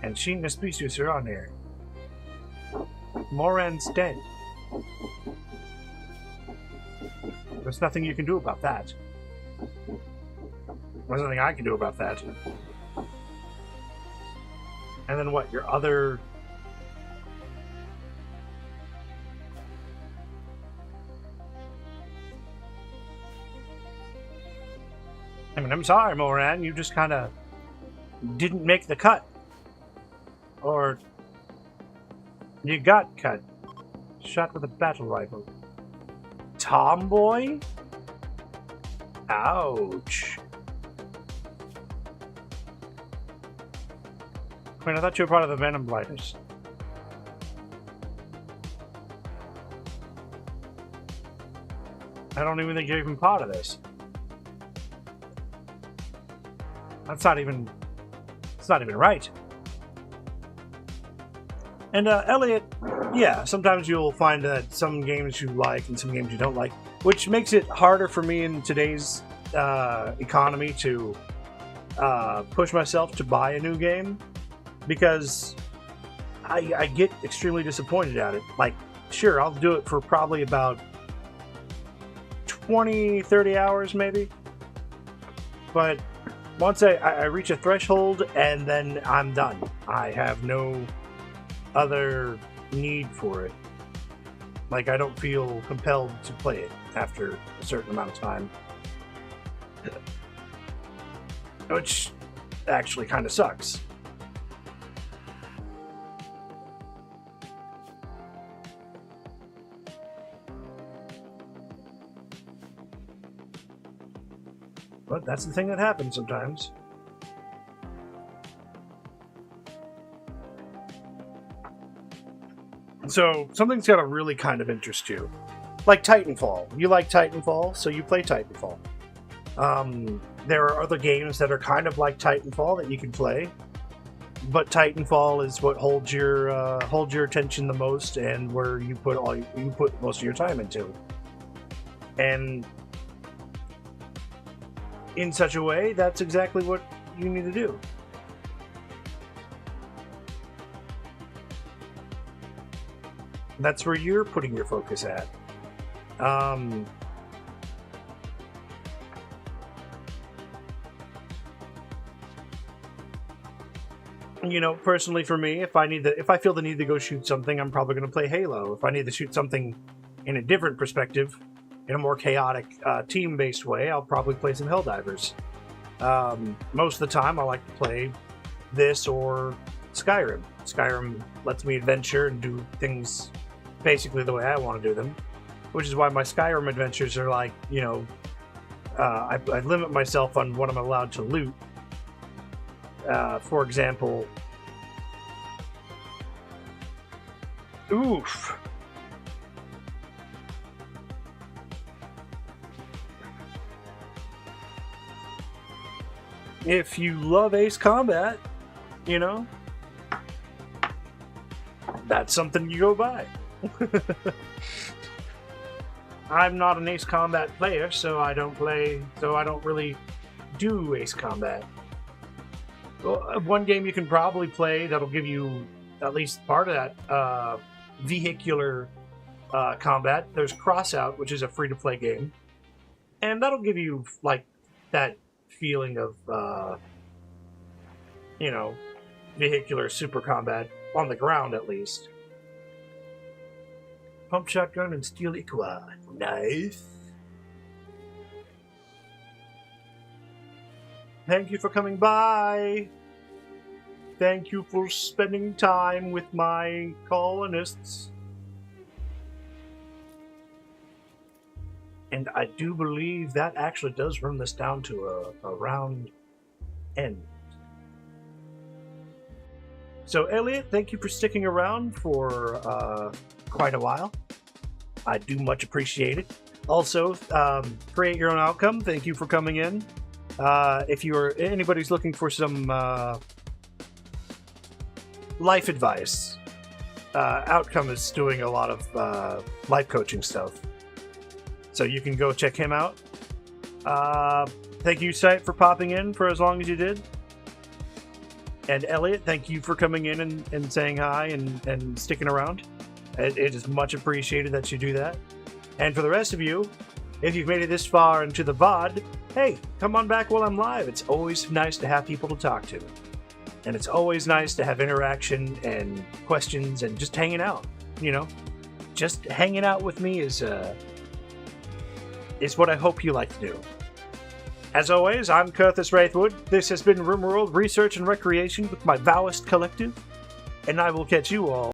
And sheet and asbestos are on there. Moran's dead. There's nothing you can do about that. There's nothing I can do about that. And then what? Your other... I mean, I'm sorry, Moran. You just kind of didn't make the cut. Or... you got cut. Shot with a battle rifle. Tomboy? Ouch. Wait, I thought you were part of the Venom Blighters. I don't even think you're even part of this. That's not even... it's not even right. And, Elliot, yeah, sometimes you'll find that some games you like and some games you don't like, which makes it harder for me in today's economy to push myself to buy a new game, because I get extremely disappointed at it. Like, sure, I'll do it for probably about 20, 30 hours maybe, but once I reach a threshold, and then I'm done. I have no other need for it. Like, I don't feel compelled to play it after a certain amount of time. Which actually kind of sucks. But that's the thing that happens sometimes. So, something's got to really kind of interest you. Like Titanfall. You like Titanfall, so you play Titanfall. There are other games that are kind of like Titanfall that you can play, but Titanfall is what holds your attention the most, and where you put most of your time into. And in such a way, that's exactly what you need to do. That's where you're putting your focus at. You know, personally for me, if I feel the need to go shoot something, I'm probably going to play Halo. If I need to shoot something in a different perspective, in a more chaotic, team-based way, I'll probably play some Helldivers. Most of the time, I like to play this or Skyrim. Skyrim lets me adventure and do things basically the way I want to do them, which is why my Skyrim adventures are like, you know, I limit myself on what I'm allowed to loot. For example, oof. If you love Ace Combat, you know, that's something you go buy. I'm not an Ace Combat player, so I don't really do Ace Combat. Well, one game you can probably play that'll give you at least part of that vehicular combat. There's Crossout, which is a free-to-play game, and that'll give you like that feeling of you know, vehicular super combat on the ground at least. Pump shotgun and steel equa. Nice. Thank you for coming by. Thank you for spending time with my colonists. And I do believe that actually does run this down to a round end. So, Elliot, thank you for sticking around for quite a while. I do much appreciate it. Also, Create Your Own Outcome, thank you for coming in. If anybody's looking for some life advice, Outcome is doing a lot of life coaching stuff. So you can go check him out. thank you, Sight, for popping in for as long as you did. And Elliot, thank you for coming in and saying hi and sticking around. It is much appreciated that you do that. And for the rest of you, if you've made it this far into the VOD, hey, come on back while I'm live. It's always nice to have people to talk to. And it's always nice to have interaction and questions and just hanging out, you know? Just hanging out with me is what I hope you like to do. As always, I'm Curtis Wraithwood. This has been Rimworld Research and Recreation with my Vowist Collective, and I will catch you all